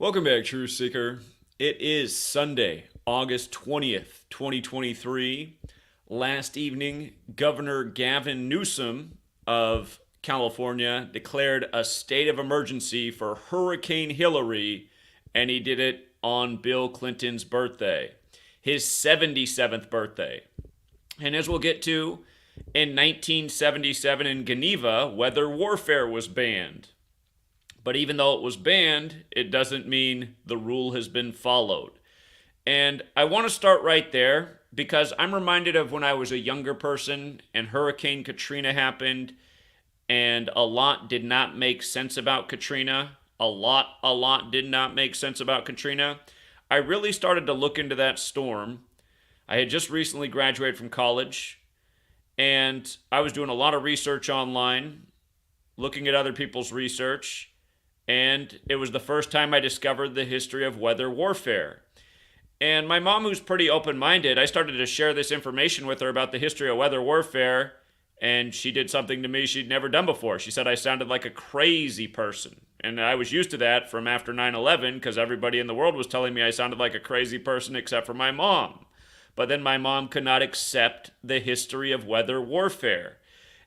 Welcome back, Truth Seeker. It is Sunday, August 20th, 2023. Last evening, Governor Gavin Newsom of California declared a state of emergency for Hurricane Hilary, and he did it on Bill Clinton's birthday, his 77th birthday. And as we'll get to, in 1977 in Geneva, weather warfare was banned. But even though it was banned, it doesn't mean the rule has been followed. And I want to start right there because I'm reminded of when I was a younger person and Hurricane Katrina happened and a lot did not make sense about Katrina. A lot did not make sense about Katrina. I really started to look into that storm. I had just recently graduated from college and I was doing a lot of research online, looking at other people's research. And it was the first time I discovered the history of weather warfare. And my mom, who's pretty open-minded, I started to share this information with her about the history of weather warfare, and she did something to me she'd never done before. She said I sounded like a crazy person. And I was used to that from after 9/11 because everybody in the world was telling me I sounded like a crazy person except for my mom. But then my mom could not accept the history of weather warfare.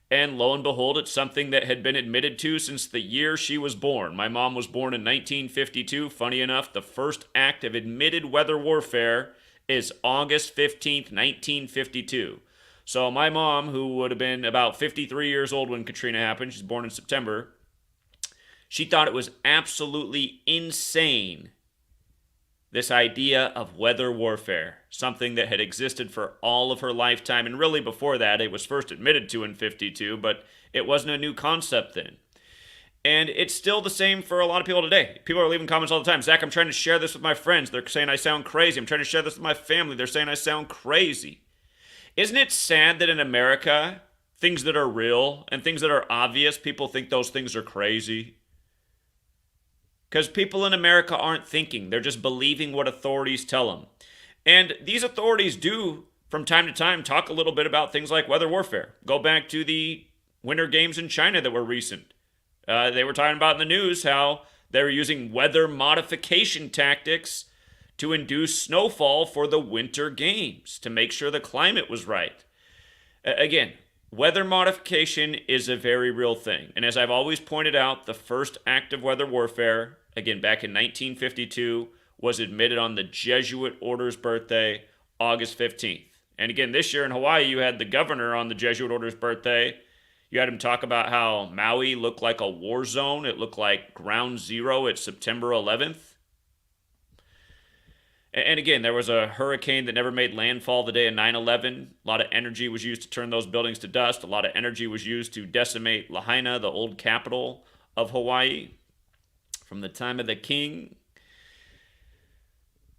And lo and behold, it's something that had been admitted to since the year she was born. My mom was born in 1952. Funny enough, the first act of admitted weather warfare is August 15th, 1952. So my mom, who would have been about 53 years old when Katrina happened, she's born in September, she thought it was absolutely insane, this idea of weather warfare, something that had existed for all of her lifetime. And really before that, it was first admitted to in 52, but it wasn't a new concept then. And it's still the same for a lot of people today. People are leaving comments all the time. Zach, I'm trying to share this with my friends. They're saying I sound crazy. I'm trying to share this with my family. They're saying I sound crazy. Isn't it sad that in America, things that are real and things that are obvious, people think those things are crazy? Because people in America aren't thinking. They're just believing what authorities tell them. And these authorities do, from time to time, talk a little bit about things like weather warfare. Go back to the Winter Games in China that were recent. They were talking about in the news how they were using weather modification tactics to induce snowfall for the Winter Games, to make sure the climate was right. Again, weather modification is a very real thing. And as I've always pointed out, the first act of weather warfare, again, back in 1952, was admitted on the Jesuit order's birthday, August 15th. And again, this year in Hawaii, you had the governor on the Jesuit order's birthday. You had him talk about how Maui looked like a war zone. It looked like ground zero at September 11th. And again, there was a hurricane that never made landfall the day of 9/11. A lot of energy was used to turn those buildings to dust. A lot of energy was used to decimate Lahaina, the old capital of Hawaii, from the time of the king.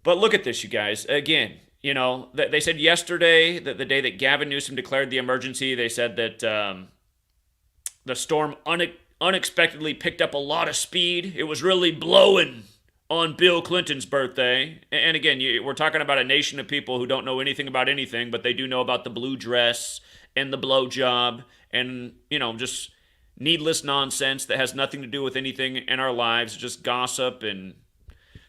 But look at this, you guys. Again, you know, they said yesterday, that the day that Gavin Newsom declared the emergency, they said that the storm unexpectedly picked up a lot of speed. It was really blowing on Bill Clinton's birthday. And again, we're talking about a nation of people who don't know anything about anything, but they do know about the blue dress and the blowjob and, you know, just needless nonsense that has nothing to do with anything in our lives, just gossip and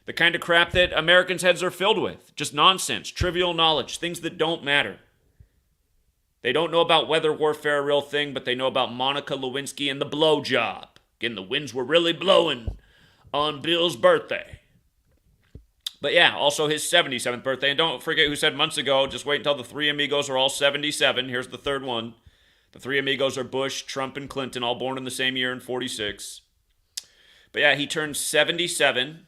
the kind of crap that Americans' heads are filled with. Just nonsense, trivial knowledge, things that don't matter. They don't know about weather warfare, a real thing, but they know about Monica Lewinsky and the blowjob. Again, the winds were really blowing on Bill's birthday. But yeah, also his 77th birthday. And don't forget who said months ago, just wait until the three amigos are all 77. Here's the third one. The three amigos are Bush, Trump, and Clinton, all born in the same year in 46. But yeah, he turned 77.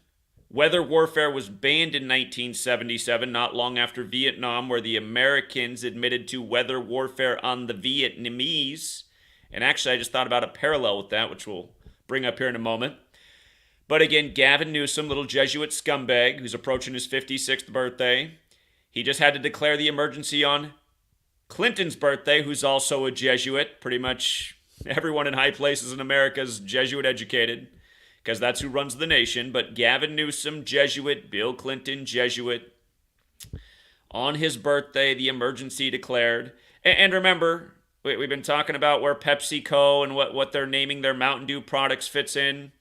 Weather warfare was banned in 1977, not long after Vietnam, where the Americans admitted to weather warfare on the Vietnamese. And actually, I just thought about a parallel with that, which we'll bring up here in a moment. But again, Gavin Newsom, little Jesuit scumbag, who's approaching his 56th birthday, he just had to declare the emergency on Clinton's birthday, who's also a Jesuit. Pretty much everyone in high places in America is Jesuit educated, because that's who runs the nation. But Gavin Newsom, Jesuit, Bill Clinton, Jesuit. On his birthday, the emergency declared. And remember, we've been talking about where PepsiCo and what they're naming their Mountain Dew products fits in.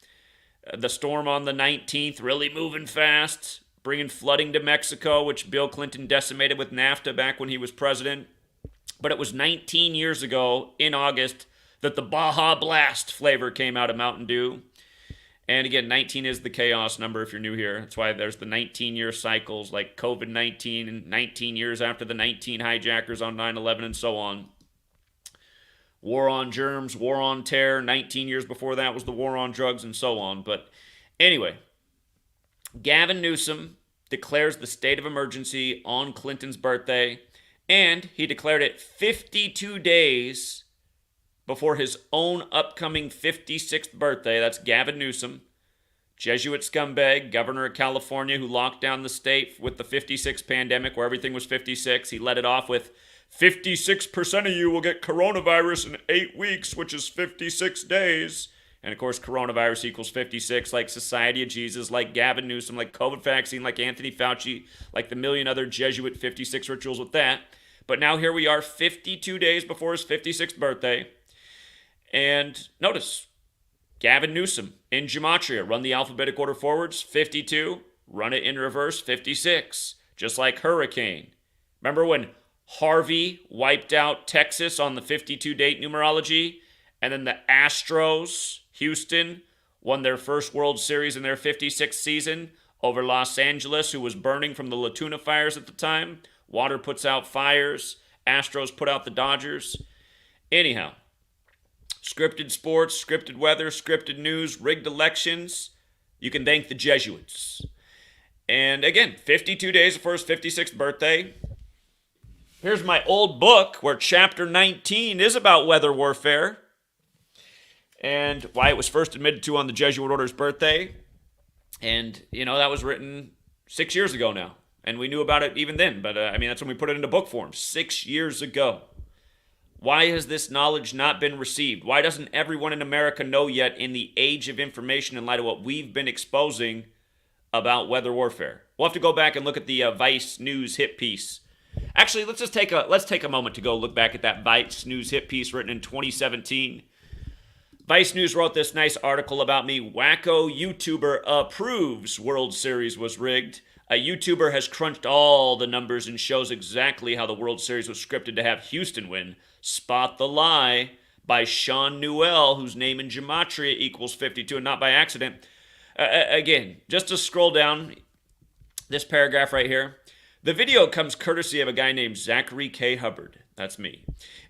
The storm on the 19th, really moving fast, bringing flooding to Mexico, which Bill Clinton decimated with NAFTA back when he was president. But it was 19 years ago in August that the Baja Blast flavor came out of Mountain Dew. And again, 19 is the chaos number if you're new here. That's why there's the 19-year cycles like COVID-19 and 19 years after the 19 hijackers on 9/11 and so on. War on germs, war on terror. 19 years before that was the war on drugs and so on. But anyway, Gavin Newsom declares the state of emergency on Clinton's birthday, and he declared it 52 days before his own upcoming 56th birthday. That's Gavin Newsom, Jesuit scumbag, governor of California, who locked down the state with the 56 pandemic where everything was 56. He led it off with 56% of you will get coronavirus in 8 weeks, which is 56 days. And of course, coronavirus equals 56, like Society of Jesus, like Gavin Newsom, like COVID vaccine, like Anthony Fauci, like the million other Jesuit 56 rituals with that. But now here we are 52 days before his 56th birthday. And notice, Gavin Newsom in Gematria, run the alphabetic order forwards, 52, run it in reverse, 56, just like hurricane. Remember when Harvey wiped out Texas on the 52 date numerology, and then the Astros, Houston, won their first World Series in their 56th season over Los Angeles, who was burning from the La Tuna fires at the time. Water puts out fires. Astros put out the Dodgers. Anyhow, scripted sports, scripted weather, scripted news, rigged elections. You can thank the Jesuits. And again, 52 days before his 56th birthday. Here's my old book where chapter 19 is about weather warfare and why it was first admitted to on the Jesuit order's birthday. And, that was written 6 years ago now. And we knew about it even then. But, that's when we put it into book form, 6 years ago. Why has this knowledge not been received? Why doesn't everyone in America know yet in the age of information in light of what we've been exposing about weather warfare? We'll have to go back and look at the Vice News hit piece. Actually, let's take a moment to go look back at that Vice News hit piece written in 2017. Vice News wrote this nice article about me. Wacko YouTuber approves World Series was rigged. A YouTuber has crunched all the numbers and shows exactly how the World Series was scripted to have Houston win. Spot the Lie by Sean Newell, whose name in Gematria equals 52, and not by accident. Again, just to scroll down this paragraph right here. The video comes courtesy of a guy named Zachary K. Hubbard. That's me.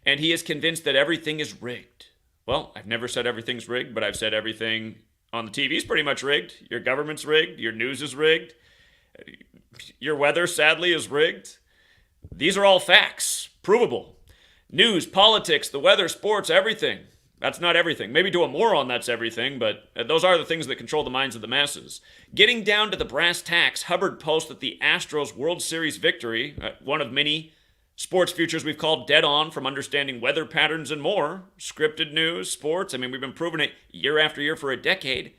And he is convinced that everything is rigged. Well, I've never said everything's rigged, but I've said everything on the TV is pretty much rigged. Your government's rigged. Your news is rigged. Your weather, sadly, is rigged. These are all facts. Provable. News, politics, the weather, sports, everything. That's not everything. Maybe to a moron that's everything, but those are the things that control the minds of the masses. Getting down to the brass tacks, Hubbard posts that the Astros World Series victory, one of many sports futures we've called dead on from understanding weather patterns and more, scripted news, sports, we've been proving it year after year for a decade,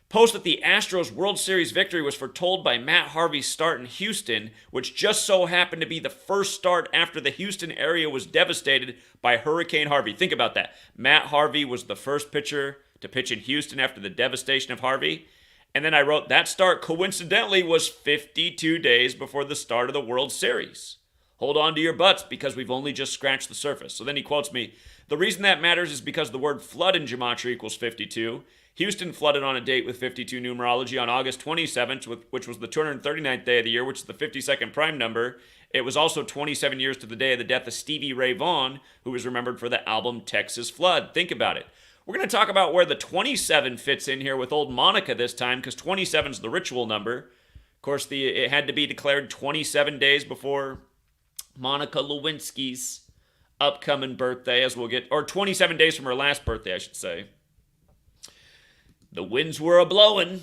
posts that the Astros World Series victory was foretold by Matt Harvey's start in Houston, which just so happened to be the first start after the Houston area was devastated by Hurricane Harvey. Think about that. Matt Harvey was the first pitcher to pitch in Houston after the devastation of Harvey. And then I wrote that start coincidentally was 52 days before the start of the World Series. Hold on to your butts because we've only just scratched the surface. So then he quotes me, the reason that matters is because the word flood in Gematria equals 52. Houston flooded on a date with 52 numerology on August 27th, which was the 239th day of the year, which is the 52nd prime number. It was also 27 years to the day of the death of Stevie Ray Vaughan, who was remembered for the album Texas Flood. Think about it. We're going to talk about where the 27 fits in here with old Monica this time, because 27 is the ritual number. Of course, it had to be declared 27 days before Monica Lewinsky's upcoming birthday, as we'll get, or 27 days from her last birthday, I should say. The winds were a-blowing.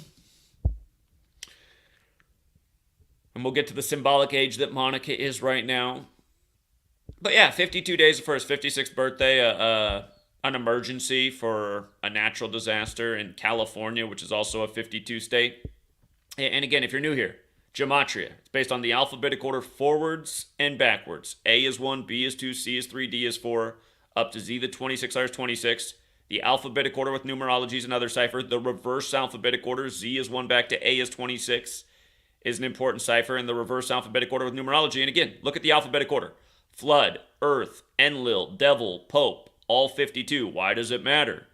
And we'll get to the symbolic age that Monica is right now. But yeah, 52 days for his 56th birthday, an emergency for a natural disaster in California, which is also a 52 state. And again, if you're new here, Gematria. It's based on the alphabetic order forwards and backwards. A is 1, B is 2, C is 3, D is 4, up to Z the 26, R is 26. The alphabetic order with numerology is another cipher. The reverse alphabetic order, Z is 1 back to A is 26, is an important cipher. And the reverse alphabetic order with numerology. And again, look at the alphabetic order. Flood, Earth, Enlil, Devil, Pope, all 52. Why does it matter?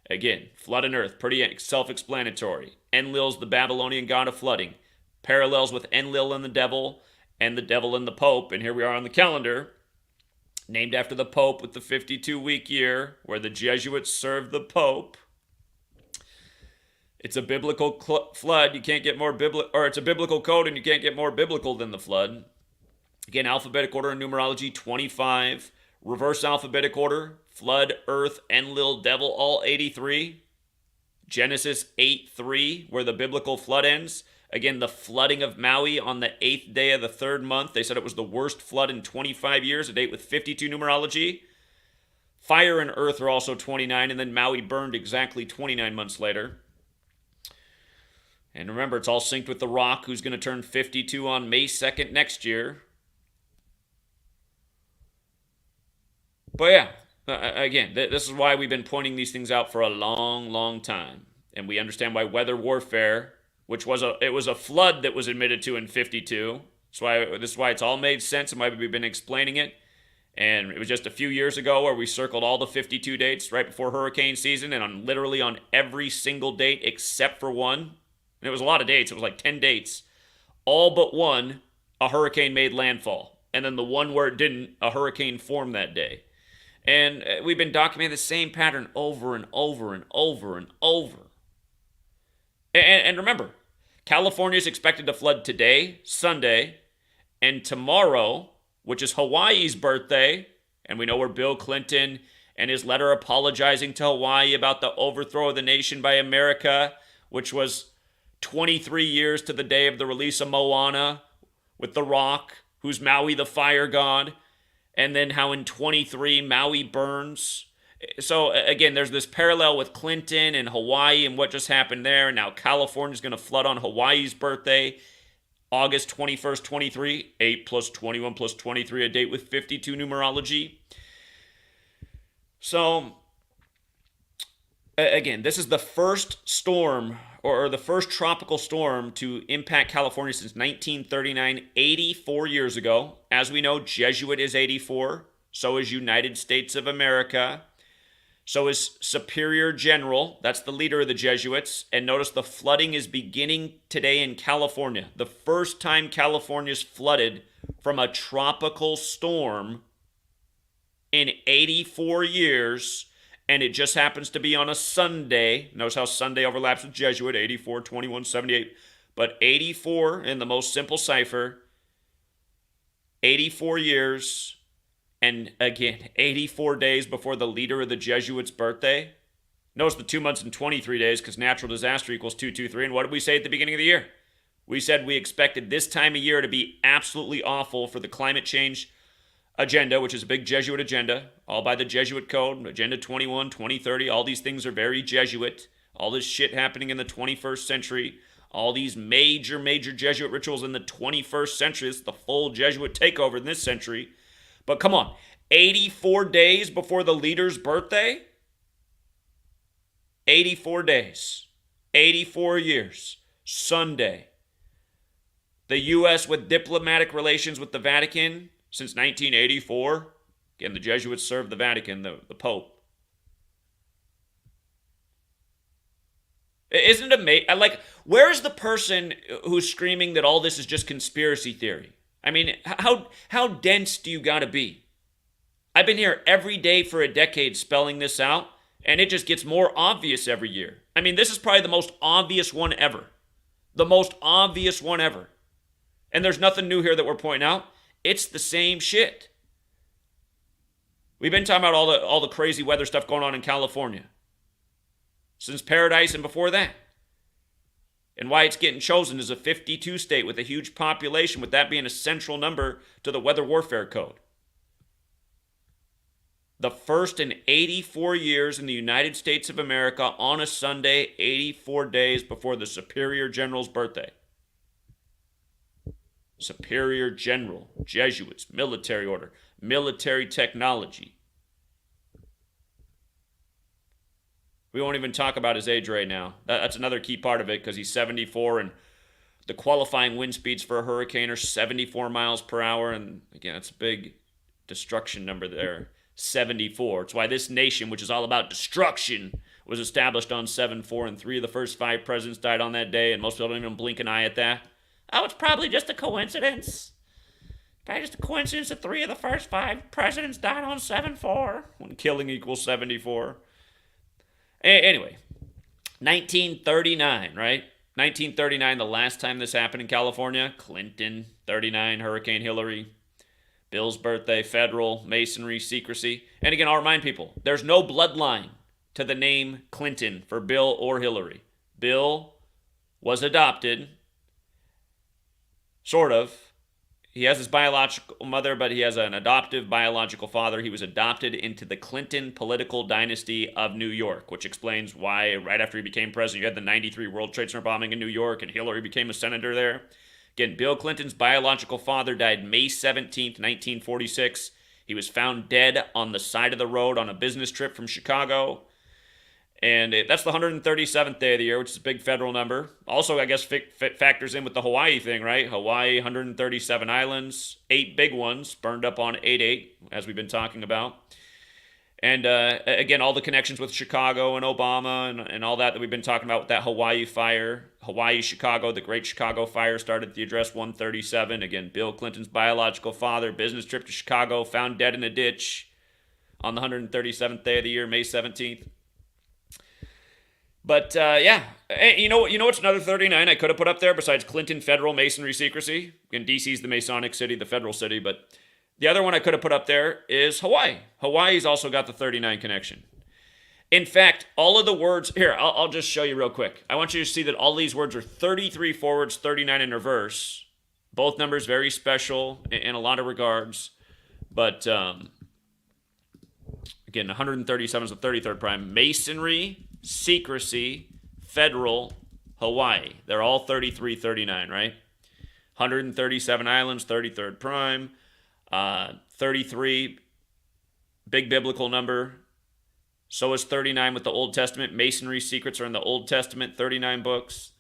Again, flood and Earth, pretty self-explanatory. Enlil's the Babylonian god of flooding. Parallels with Enlil and the Devil and the Pope. And here we are on the calendar, named after the Pope with the 52-week year, where the Jesuits served the Pope. It's a biblical flood. You can't get more biblical, or it's a biblical code, and you can't get more biblical than the flood. Again, alphabetic order and numerology, 25. Reverse alphabetic order, flood, Earth, Enlil, Devil, all 83. Genesis 8:3, where the biblical flood ends. Again, the flooding of Maui on the 8th day of the 3rd month. They said it was the worst flood in 25 years, a date with 52 numerology. Fire and Earth are also 29, and then Maui burned exactly 29 months later. And remember, it's all synced with The Rock, who's going to turn 52 on May 2nd next year. But yeah, again, this is why we've been pointing these things out for a long, long time. And we understand why weather warfare, which was a flood that was admitted to in 52. This is why it's all made sense and why we've been explaining it. And it was just a few years ago where we circled all the 52 dates right before hurricane season, and literally on every single date except for one. And it was a lot of dates. It was like 10 dates. All but one, a hurricane made landfall. And then the one where it didn't, a hurricane formed that day. And we've been documenting the same pattern over and over and over and over. And remember, California is expected to flood today, Sunday, and tomorrow, which is Hawaii's birthday. And we know where Bill Clinton and his letter apologizing to Hawaii about the overthrow of the nation by America, which was 23 years to the day of the release of Moana with The Rock, who's Maui the fire god. And then how in 23 Maui burns. So again, there's this parallel with Clinton and Hawaii and what just happened there. And now California's going to flood on Hawaii's birthday, August 21st, 23. 8 plus 21 plus 23, a date with 52 numerology. So again, this is the first storm or the first tropical storm to impact California since 1939, 84 years ago. As we know, Jesuit is 84. So is United States of America. So is Superior General. That's the leader of the Jesuits. And notice the flooding is beginning today in California. The first time California's flooded from a tropical storm in 84 years. And it just happens to be on a Sunday. Notice how Sunday overlaps with Jesuit, 84, 21, 78. But 84 in the most simple cipher, 84 years, and again, 84 days before the leader of the Jesuits' birthday. Notice the 2 months and 23 days because natural disaster equals 223. And what did we say at the beginning of the year? We said we expected this time of year to be absolutely awful for the climate change agenda, which is a big Jesuit agenda, all by the Jesuit code, Agenda 21, 2030. All these things are very Jesuit. All this shit happening in the 21st century. All these major Jesuit rituals in the 21st century. This is the full Jesuit takeover in this century. But come on, 84 days before the leader's birthday? 84 days. 84 years. Sunday. The U.S. with diplomatic relations with the Vatican since 1984. Again, the Jesuits served the Vatican, the Pope. Isn't it amazing? Like, where is the person who's screaming that all this is just conspiracy theory? I mean, how dense do you got to be? I've been here every day for a decade spelling this out, and it just gets more obvious every year. I mean, this is probably the most obvious one ever. The most obvious one ever. And there's nothing new here that we're pointing out. It's the same shit. We've been talking about all the crazy weather stuff going on in California since Paradise and before that. And why it's getting chosen as a 52 state with a huge population, with that being a central number to the weather warfare code. The first in 84 years in the United States of America on a Sunday, 84 days before the Superior General's birthday. Superior General, Jesuits, military order, military technology. We won't even talk about his age right now. That's another key part of it because he's 74 and the qualifying wind speeds for a hurricane are 74 miles per hour. And again, it's a big destruction number there. 74. It's why this nation, which is all about destruction, was established on 7/4, and 3 of the first 5 presidents died on that day, and most people don't even blink an eye at that. Oh, it's probably just a coincidence. Probably just a coincidence that 3 of the first 5 presidents died on 7/4, when killing equals 74. Anyway, 1939, right? 1939, the last time this happened in California. Clinton, 39, Hurricane Hilary. Bill's birthday, federal, masonry, secrecy. And again, I'll remind people, there's no bloodline to the name Clinton for Bill or Hillary. Bill was adopted, sort of. He has his biological mother, but he has an adoptive biological father. He was adopted into the Clinton political dynasty of New York, which explains why right after he became president, you had the 93 World Trade Center bombing in New York, and Hillary became a senator there. Again, Bill Clinton's biological father died May 17th, 1946. He was found dead on the side of the road on a business trip from Chicago. And that's the 137th day of the year, which is a big federal number. Also, I guess, factors in with the Hawaii thing, right? Hawaii, 137 islands, 8 big ones, burned up on 8/8, as we've been talking about. And again, all the connections with Chicago and Obama and all that we've been talking about with that Hawaii fire. Hawaii, Chicago, the Great Chicago Fire started at the address 137. Again, Bill Clinton's biological father, business trip to Chicago, found dead in a ditch on the 137th day of the year, May 17th. But yeah, you know what's another 39 I could have put up there besides Clinton, federal, masonry, secrecy? And DC's the Masonic city, the federal city, but the other one I could have put up there is Hawaii. Hawaii's also got the 39 connection. In fact, all of the words, here, I'll just show you real quick. I want you to see that all these words are 33 forwards, 39 in reverse. Both numbers very special in a lot of regards. But again, 137 is the 33rd prime. Masonry, secrecy, federal, Hawaii. They're all 33, 39, right? 137 islands, 33rd prime. 33, big biblical number. So is 39 with the Old Testament. Masonry secrets are in the Old Testament, 39 books.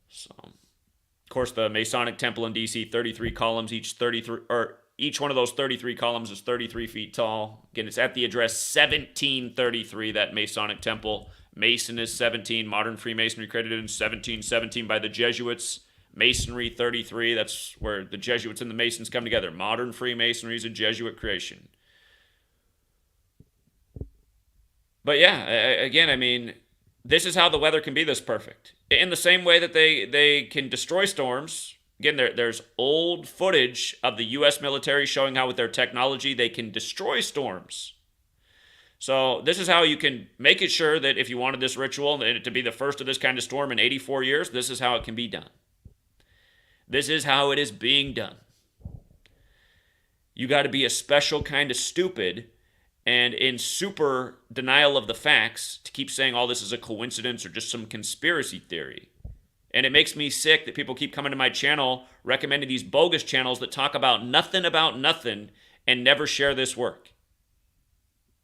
So, of course, the Masonic Temple in D.C., 33 columns, each one of those 33 columns is 33 feet tall. Again, it's at the address 1733, that Masonic Temple. Mason is 17. Modern Freemasonry credited in 1717 by the Jesuits. Masonry 33, that's where the Jesuits and the Masons come together. Modern Freemasonry is a Jesuit creation. But yeah, again, I mean, this is how the weather can be this perfect. In the same way that they can destroy storms. Again, there's old footage of the U.S. military showing how with their technology they can destroy storms. So this is how you can make it sure that if you wanted this ritual to be the first of this kind of storm in 84 years, this is how it can be done. This is how it is being done. You got to be a special kind of stupid and in super denial of the facts to keep saying all this is a coincidence or just some conspiracy theory. And it makes me sick that people keep coming to my channel recommending these bogus channels that talk about nothing and never share this work.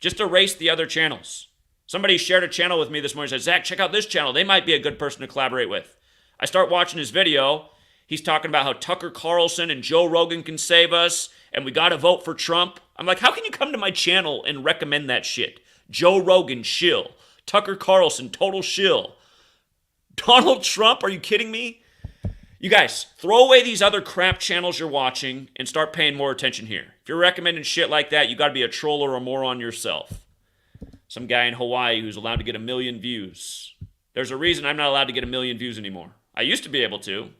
Just erase the other channels. Somebody shared a channel with me this morning and said, Zach, check out this channel. They might be a good person to collaborate with. I start watching his video. He's talking about how Tucker Carlson and Joe Rogan can save us, and we got to vote for Trump. I'm like, how can you come to my channel and recommend that shit? Joe Rogan, shill. Tucker Carlson, total shill. Donald Trump, are you kidding me? You guys, throw away these other crap channels you're watching and start paying more attention here. If you're recommending shit like that, you got to be a troll or a moron yourself. Some guy in Hawaii who's allowed to get 1 million views. There's a reason I'm not allowed to get 1 million views anymore. I used to be able to.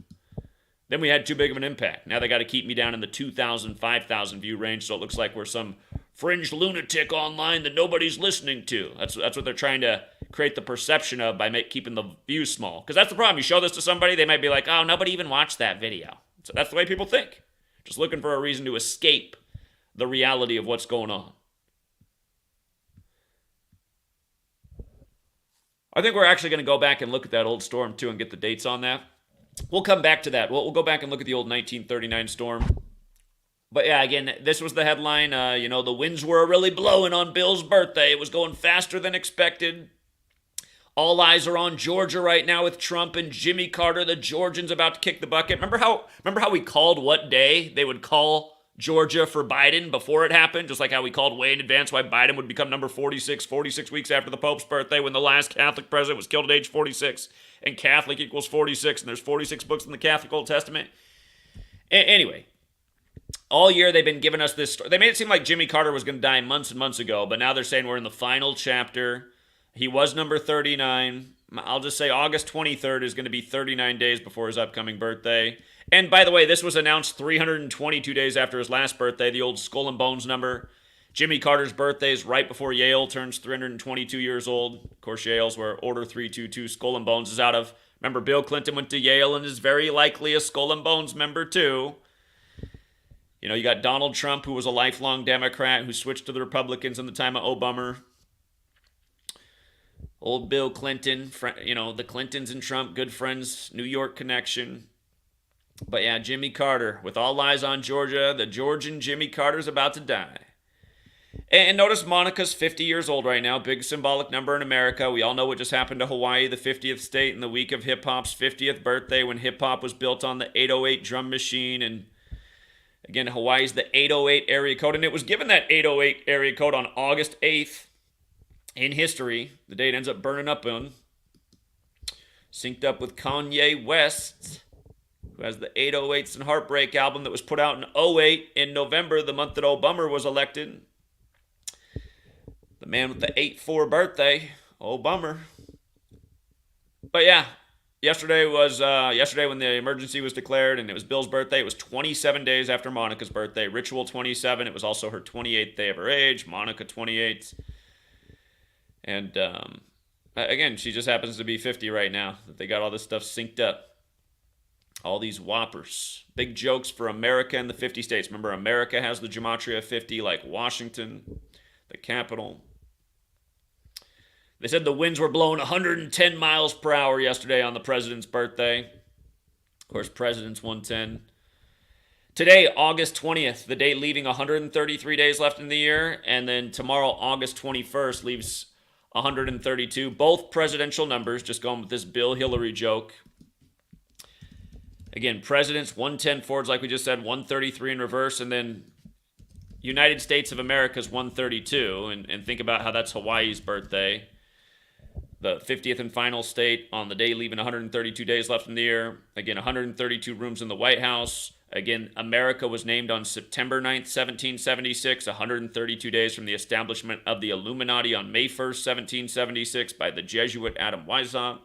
Then we had too big of an impact. Now they got to keep me down in the 2,000, 5,000 view range, so it looks like we're some fringe lunatic online that nobody's listening to. That's what they're trying to create the perception of by keeping the views small. Because that's the problem. You show this to somebody, they might be like, oh, nobody even watched that video. So that's the way people think. Just looking for a reason to escape the reality of what's going on. I think we're actually going to go back and look at that old storm, too, and get the dates on that. We'll come back to that. We'll go back and look at the old 1939 storm. But yeah, again, this was the headline. The winds were really blowing on Bill's birthday. It was going faster than expected. All eyes are on Georgia right now with Trump and Jimmy Carter. The Georgians about to kick the bucket. Remember how we called what day they would call Georgia for Biden before it happened? Just like how we called way in advance why Biden would become number 46 weeks after the Pope's birthday when the last Catholic president was killed at age 46. And Catholic equals 46, and there's 46 books in the Catholic Old Testament. Anyway, all year they've been giving us this story. They made it seem like Jimmy Carter was going to die months and months ago, but now they're saying we're in the final chapter. He was number 39. I'll just say August 23rd is going to be 39 days before his upcoming birthday. And by the way, this was announced 322 days after his last birthday, the old Skull and Bones number. Jimmy Carter's birthday is right before Yale turns 322 years old. Of course, Yale's where Order 322 Skull and Bones is out of. Remember, Bill Clinton went to Yale and is very likely a Skull and Bones member too. You know, you got Donald Trump, who was a lifelong Democrat, who switched to the Republicans in the time of Obama. Old Bill Clinton, the Clintons and Trump, good friends, New York connection. But yeah, Jimmy Carter, with all eyes on Georgia, the Georgian Jimmy Carter's about to die. And notice Monica's 50 years old right now, big symbolic number in America. We all know what just happened to Hawaii, the 50th state, in the week of hip-hop's 50th birthday when hip-hop was built on the 808 drum machine. And again, Hawaii's the 808 area code, and it was given that 808 area code on August 8th. In history, the day it ends up burning up on, synced up with Kanye West, who has the 808s and Heartbreak album that was put out in 08 in November, the month that Obama was elected. The man with the 8-4 birthday, Obama. But yeah, yesterday when the emergency was declared and it was Bill's birthday. It was 27 days after Monica's birthday. Ritual 27. It was also her 28th day of her age. Monica 28. And again, she just happens to be 50 right now. They got all this stuff synced up. All these whoppers. Big jokes for America and the 50 states. Remember, America has the Gematria 50 like Washington, the capital. They said the winds were blowing 110 miles per hour yesterday on the president's birthday. Of course, president's 110. Today, August 20th, the date leaving 133 days left in the year. And then tomorrow, August 21st, leaves 132. Both presidential numbers, just going with this Bill Hilary joke. Again, presidents, 110 forwards, like we just said, 133 in reverse, and then United States of America's 132. And think about how that's Hawaii's birthday. The 50th and final state on the day leaving 132 days left in the year. Again, 132 rooms in the White House. Again, America was named on September 9th, 1776, 132 days from the establishment of the Illuminati on May 1st, 1776 by the Jesuit Adam Weishaupt.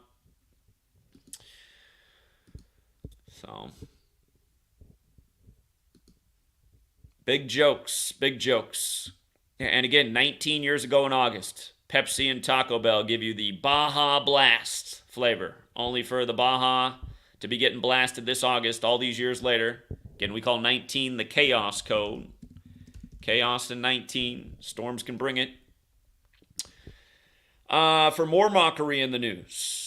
So, big jokes, big jokes. And again, 19 years ago in August, Pepsi and Taco Bell give you the Baja Blast flavor. Only for the Baja to be getting blasted this August, all these years later. Again, we call 19 the chaos code. Chaos in 19. Storms can bring it. For more mockery in the news.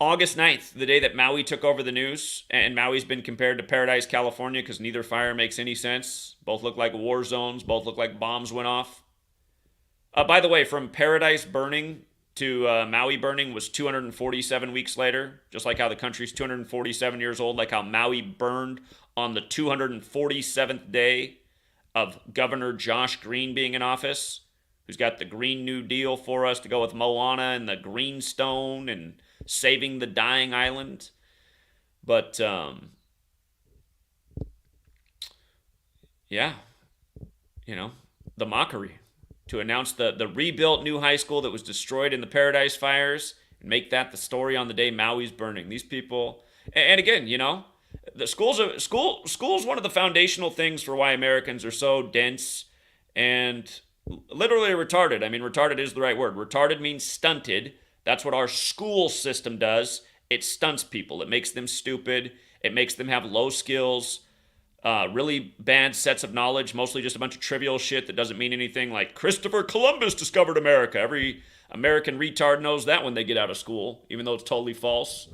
August 9th, the day that Maui took over the news, and Maui's been compared to Paradise, California, because neither fire makes any sense. Both look like war zones. Both look like bombs went off. By the way, from Paradise burning to Maui burning was 247 weeks later, just like how the country's 247 years old, like how Maui burned on the 247th day of Governor Josh Green being in office, who's got the Green New Deal for us to go with Moana and the Greenstone and saving the dying island. But, yeah, the mockery. To announce the rebuilt new high school that was destroyed in the Paradise fires and make that the story on the day Maui's burning. These people, and again, the school's one of the foundational things for why Americans are so dense and literally retarded. I mean, retarded is the right word. Retarded means stunted. That's what our school system does. It stunts people. It makes them stupid. It makes them have low skills. Really bad sets of knowledge, mostly just a bunch of trivial shit that doesn't mean anything, like Christopher Columbus discovered America. Every American retard knows that when they get out of school, even though it's totally false.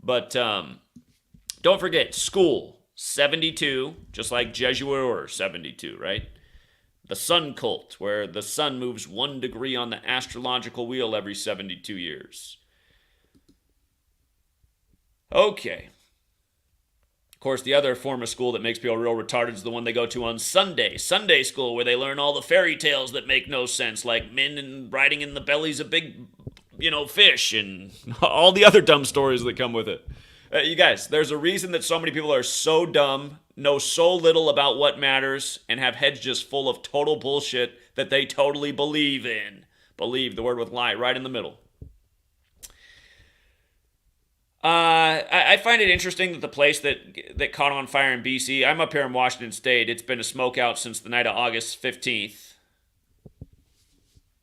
But don't forget, school, 72, just like Jesuit Order, 72, right? the sun cult, where the sun moves 1 degree on the astrological wheel every 72 years. Okay. Of course, the other form of school that makes people real retarded is the one they go to on Sunday. Sunday school, where they learn all the fairy tales that make no sense, like men and riding in the bellies of big, fish and all the other dumb stories that come with it. You guys, there's a reason that so many people are so dumb, know so little about what matters, and have heads just full of total bullshit that they totally believe in. Believe, the word with lie, right in the middle. I find it interesting that the place that caught on fire in BC, I'm up here in Washington State, it's been a smoke out since the night of August 15th.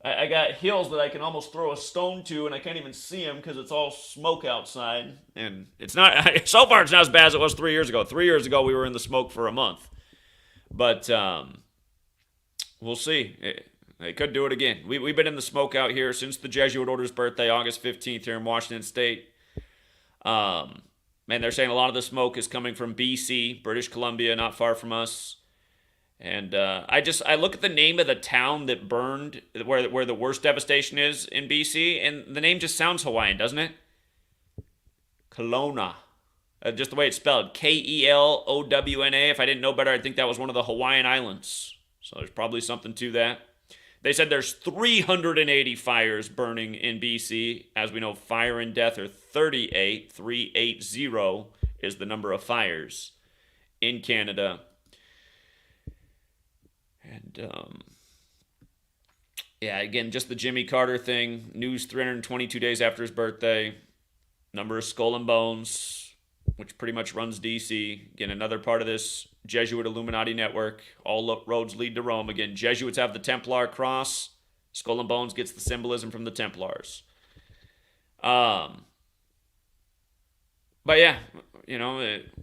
I got hills that I can almost throw a stone to, and I can't even see them because it's all smoke outside. And it's not, so far it's not as bad as it was 3 years ago. 3 years ago we were in the smoke for a month. But we'll see. They could do it again. We've been in the smoke out here since the Jesuit order's birthday, August 15th, here in Washington State. Man, they're saying a lot of the smoke is coming from BC, British Columbia, not far from us. And I look at the name of the town that burned, where the worst devastation is in BC, and the name just sounds Hawaiian, doesn't it? Kelowna. Just the way it's spelled. Kelowna. If I didn't know better, I'd think that was one of the Hawaiian islands. So there's probably something to that. They said there's 380 fires burning in BC. As we know, fire and death are 38. 380 is the number of fires in Canada. And, again, just the Jimmy Carter thing. News 322 days after his birthday. Number of Skull and Bones, which pretty much runs DC. Again, another part of this Jesuit Illuminati network. All roads lead to Rome. Again, Jesuits have the Templar cross. Skull and Bones gets the symbolism from the Templars. But yeah,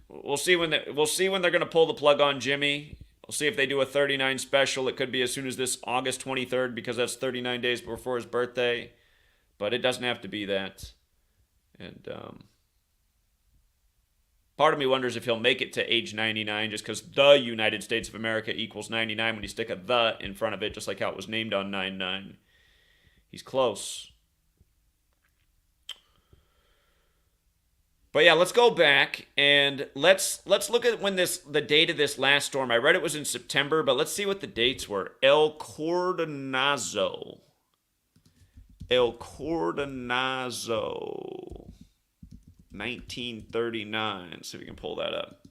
we'll see when they're going to pull the plug on Jimmy. We'll see if they do a 39 special. It could be as soon as this August 23rd because that's 39 days before his birthday. But it doesn't have to be that. And part of me wonders if he'll make it to age 99 just because the United States of America equals 99 when you stick a "the" in front of it, just like how it was named on 9/9. He's close. But yeah, let's go back and let's look at when the date of this last storm. I read it was in September, but let's see what the dates were. El Cordonazo. 1939. Let's see if we can pull that up.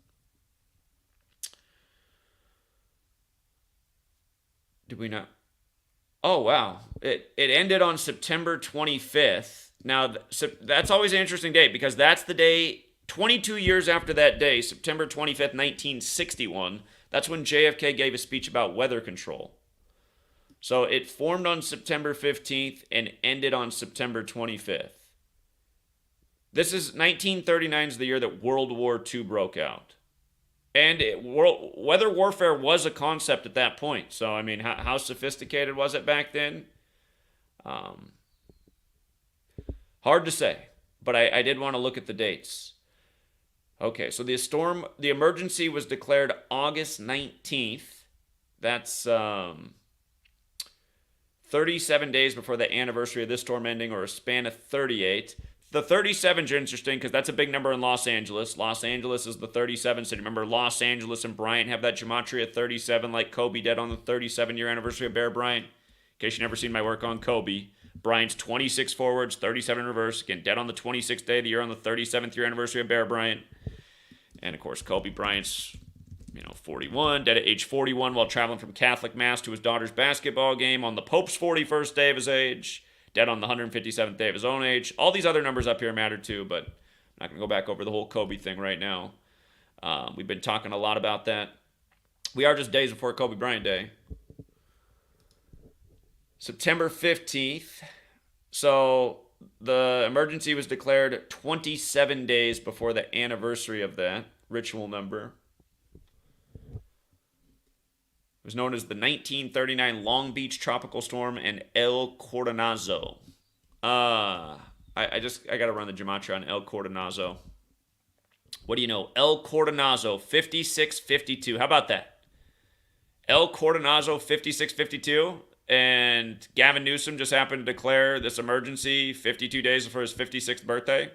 Did we not? Oh, wow. It ended on September 25th. Now, that's always an interesting date because that's the day, 22 years after that day, September 25th, 1961, that's when JFK gave a speech about weather control. So it formed on September 15th and ended on September 25th. This is 1939 is the year that World War II broke out. And weather warfare was a concept at that point. So, I mean, how sophisticated was it back then? Hard to say, but I did want to look at the dates. Okay, so the emergency was declared August 19th. That's 37 days before the anniversary of this storm ending, or a span of 38. The 37 is interesting because that's a big number in Los Angeles. Los Angeles is the 37 city. Remember, Los Angeles and Bryant have that gematria 37, like Kobe did on the 37-year anniversary of Bear Bryant. In case you've never seen my work on Kobe, Bryant's 26 forwards, 37 reverse. Again, dead on the 26th day of the year on the 37th year anniversary of Bear Bryant. And, of course, Kobe Bryant's, 41, dead at age 41 while traveling from Catholic Mass to his daughter's basketball game on the Pope's 41st day of his age. Dead on the 157th day of his own age. All these other numbers up here matter too, but I'm not going to go back over the whole Kobe thing right now. We've been talking a lot about that. We are just days before Kobe Bryant Day. September 15th. So the emergency was declared 27 days before the anniversary of that ritual number. It was known as the 1939 Long Beach Tropical Storm and El Cordonazo. I got to run the gematria on El Cordonazo. What do you know? El Cordonazo, 5652. How about that? El Cordonazo 5652, and Gavin Newsom just happened to declare this emergency 52 days before his 56th birthday.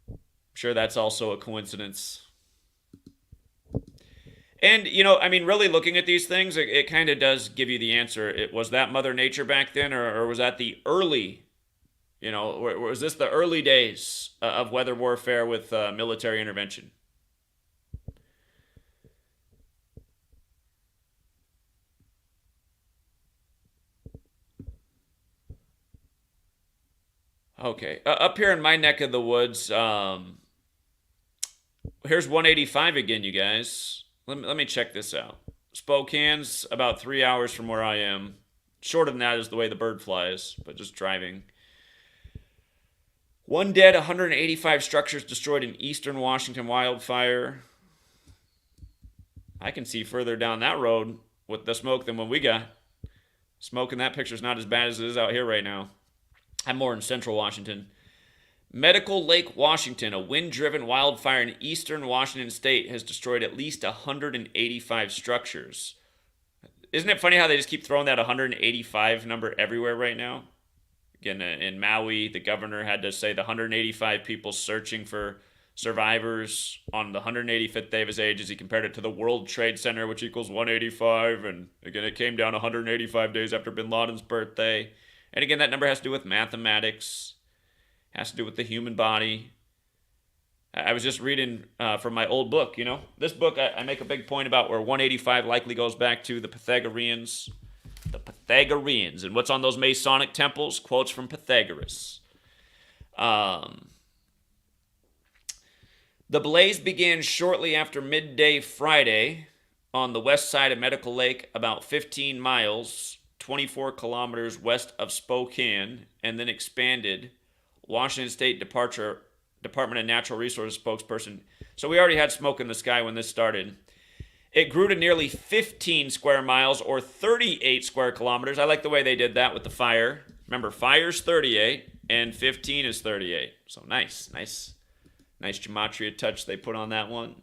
I'm sure that's also a coincidence. And, really looking at these things, it kind of does give you the answer. Was that Mother Nature back then, or was that the early, was this the early days of weather warfare with military intervention? Okay. Up here in my neck of the woods, here's 185 again, you guys. Let me check this out. Spokane's about 3 hours from where I am. Shorter than that is the way the bird flies, but just driving. One dead, 185 structures destroyed in eastern Washington wildfire. I can see further down that road with the smoke than what we got. Smoke in that picture's not as bad as it is out here right now. I'm more in central Washington. Medical Lake, Washington, a wind-driven wildfire in eastern Washington state has destroyed at least 185 structures. Isn't it funny how they just keep throwing that 185 number everywhere right now? Again, in Maui, the governor had to say the 185 people searching for survivors on the 185th day of his age as he compared it to the World Trade Center, which equals 185. And again, it came down 185 days after bin Laden's birthday. And again, that number has to do with mathematics, has to do with the human body. I was just reading from my old book, This book, I make a big point about where 185 likely goes back to the Pythagoreans. The Pythagoreans. And what's on those Masonic temples? Quotes from Pythagoras. The blaze began shortly after midday Friday on the west side of Medical Lake, about 15 miles 24 kilometers west of Spokane, and then expanded. Washington State Department of Natural Resources spokesperson. So we already had smoke in the sky when this started. It grew to nearly 15 square miles or 38 square kilometers. I like the way they did that with the fire. Remember, fire's 38 and 15 is 38. So nice gematria touch they put on that one.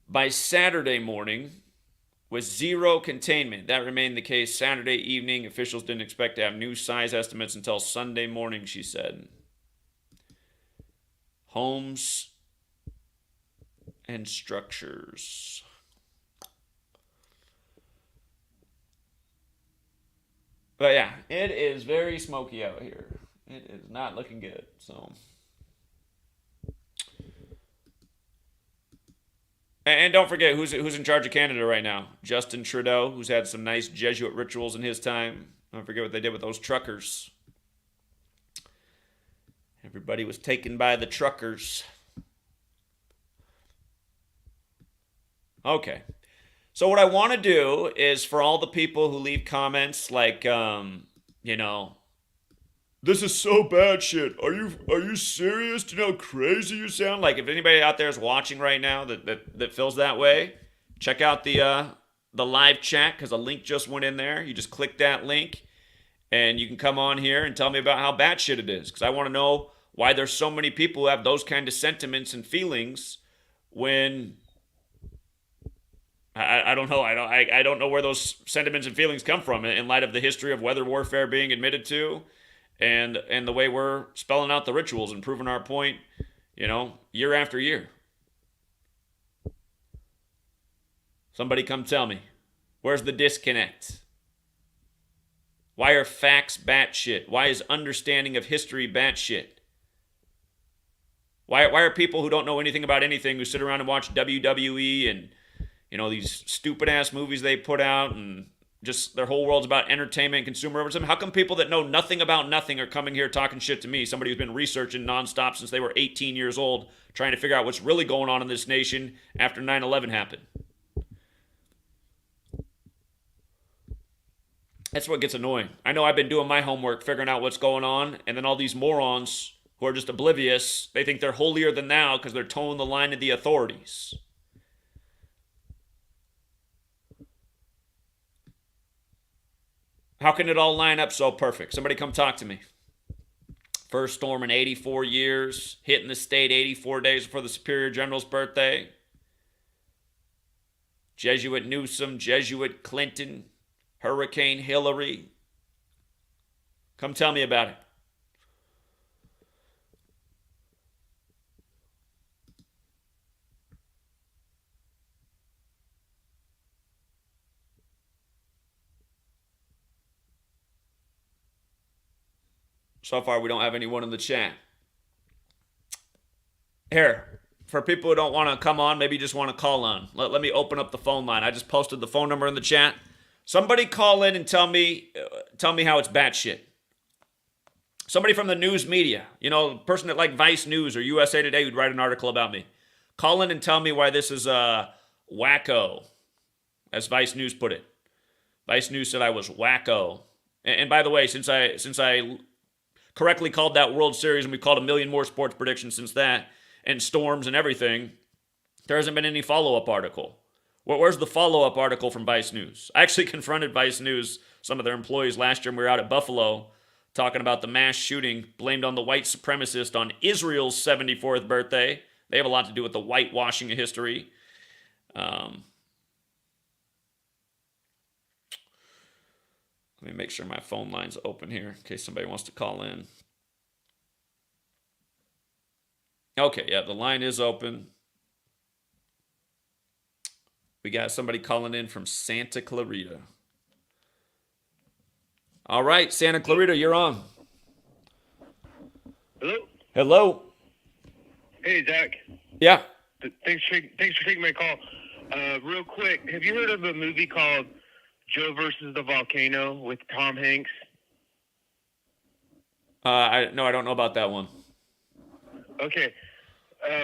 By Saturday morning, with zero containment. That remained the case Saturday evening. Officials didn't expect to have new size estimates until Sunday morning, she said. Homes and structures. But yeah, it is very smoky out here. It is not looking good, so... And don't forget who's in charge of Canada right now. Justin Trudeau, who's had some nice Jesuit rituals in his time. Don't forget what they did with those truckers. Everybody was taken by the truckers. Okay. So what I want to do is for all the people who leave comments like, this is so bad shit. Are you serious? Do you know how crazy you sound? Like if anybody out there is watching right now that feels that way, check out the live chat because a link just went in there. You just click that link and you can come on here and tell me about how bad shit it is because I want to know why there's so many people who have those kind of sentiments and feelings when I don't know. I don't know where those sentiments and feelings come from in light of the history of weather warfare being admitted to. And the way we're spelling out the rituals and proving our point, year after year. Somebody come tell me. Where's the disconnect? Why are facts batshit? Why is understanding of history batshit? Why are people who don't know anything about anything who sit around and watch WWE and, these stupid-ass movies they put out and just their whole world's about entertainment and consumerism. How come people that know nothing about nothing are coming here talking shit to me, somebody who's been researching nonstop since they were 18 years old, trying to figure out what's really going on in this nation after 9/11 happened? That's what gets annoying. I know I've been doing my homework, figuring out what's going on, and then all these morons who are just oblivious, they think they're holier than thou because they're toeing the line of the authorities. How can it all line up so perfect? Somebody come talk to me. First storm in 84 years, hitting the state 84 days before the Superior General's birthday. Jesuit Newsom, Jesuit Clinton, Hurricane Hilary. Come tell me about it. So far, we don't have anyone in the chat. Here, for people who don't want to come on, maybe just want to call on. Let me open up the phone line. I just posted the phone number in the chat. Somebody call in and tell me how it's batshit. Somebody from the news media, a person at like Vice News or USA Today who'd write an article about me. Call in and tell me why this is wacko, as Vice News put it. Vice News said I was wacko. And by the way, since I correctly called that World Series, and we've called a million more sports predictions since that, and storms and everything, there hasn't been any follow-up article. Where's the follow-up article from Vice News? I actually confronted Vice News, some of their employees, last year when we were out at Buffalo, talking about the mass shooting blamed on the white supremacist on Israel's 74th birthday. They have a lot to do with the whitewashing of history. Let me make sure my phone line's open here in case somebody wants to call in. Okay, yeah, the line is open. We got somebody calling in from Santa Clarita. All right, Santa Clarita, you're on. Hello? Hello? Hey, Zach. Yeah. Thanks for taking my call. Real quick, have you heard of a movie called Joe versus the Volcano with Tom Hanks? I don't know about that one. Okay.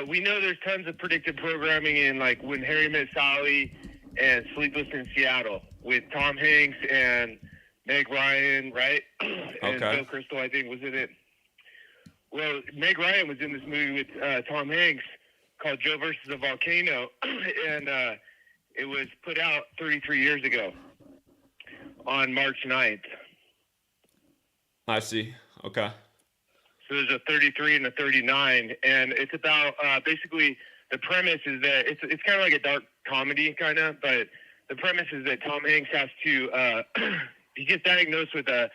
We know there's tons of predictive programming in like When Harry Met Sally and Sleepless in Seattle with Tom Hanks and Meg Ryan, right? And Okay. Bill Crystal, I think, was in it. Well, Meg Ryan was in this movie with Tom Hanks called Joe versus the Volcano, and it was put out 33 years ago on March 9th. I see. Okay. So there's a 33 and a 39, and it's about basically the premise is that it's kind of like a dark comedy kind of, but the premise is that Tom Hanks has to he gets diagnosed with a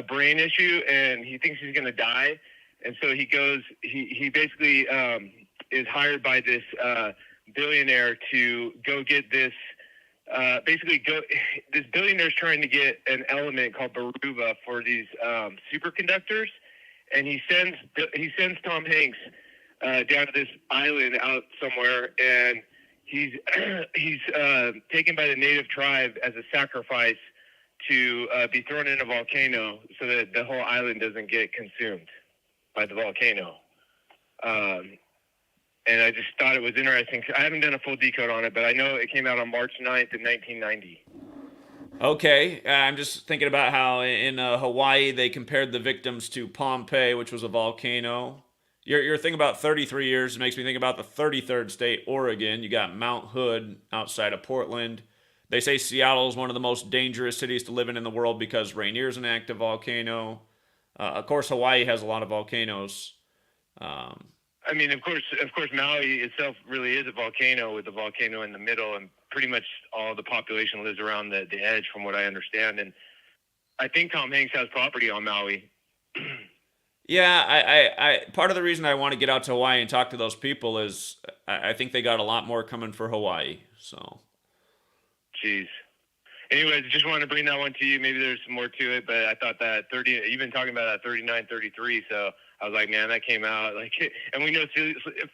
brain issue and he thinks he's going to die, and so he basically is hired by this billionaire to go get this. This billionaire's trying to get an element called Baruba for these superconductors. And he sends Tom Hanks down to this island out somewhere, and he's taken by the native tribe as a sacrifice to be thrown in a volcano so that the whole island doesn't get consumed by the volcano. And I just thought it was interesting. I haven't done a full decode on it, but I know it came out on March 9th in 1990. Okay, I'm just thinking about how in Hawaii they compared the victims to Pompeii, which was a volcano. Your thing about 33 years makes me think about the 33rd state, Oregon. You got Mount Hood outside of Portland. They say Seattle is one of the most dangerous cities to live in the world because Rainier's an active volcano. Of course, Hawaii has a lot of volcanoes. I mean, of course, Maui itself really is a volcano with a volcano in the middle, and pretty much all the population lives around the edge, from what I understand. And I think Tom Hanks has property on Maui. Yeah, I part of the reason I want to get out to Hawaii and talk to those people is I think they got a lot more coming for Hawaii. So, jeez. Anyways, just wanted to bring that one to you. Maybe there's some more to it, but I thought that you've been talking about that 39, 33, so I was like, man, that came out like, and we know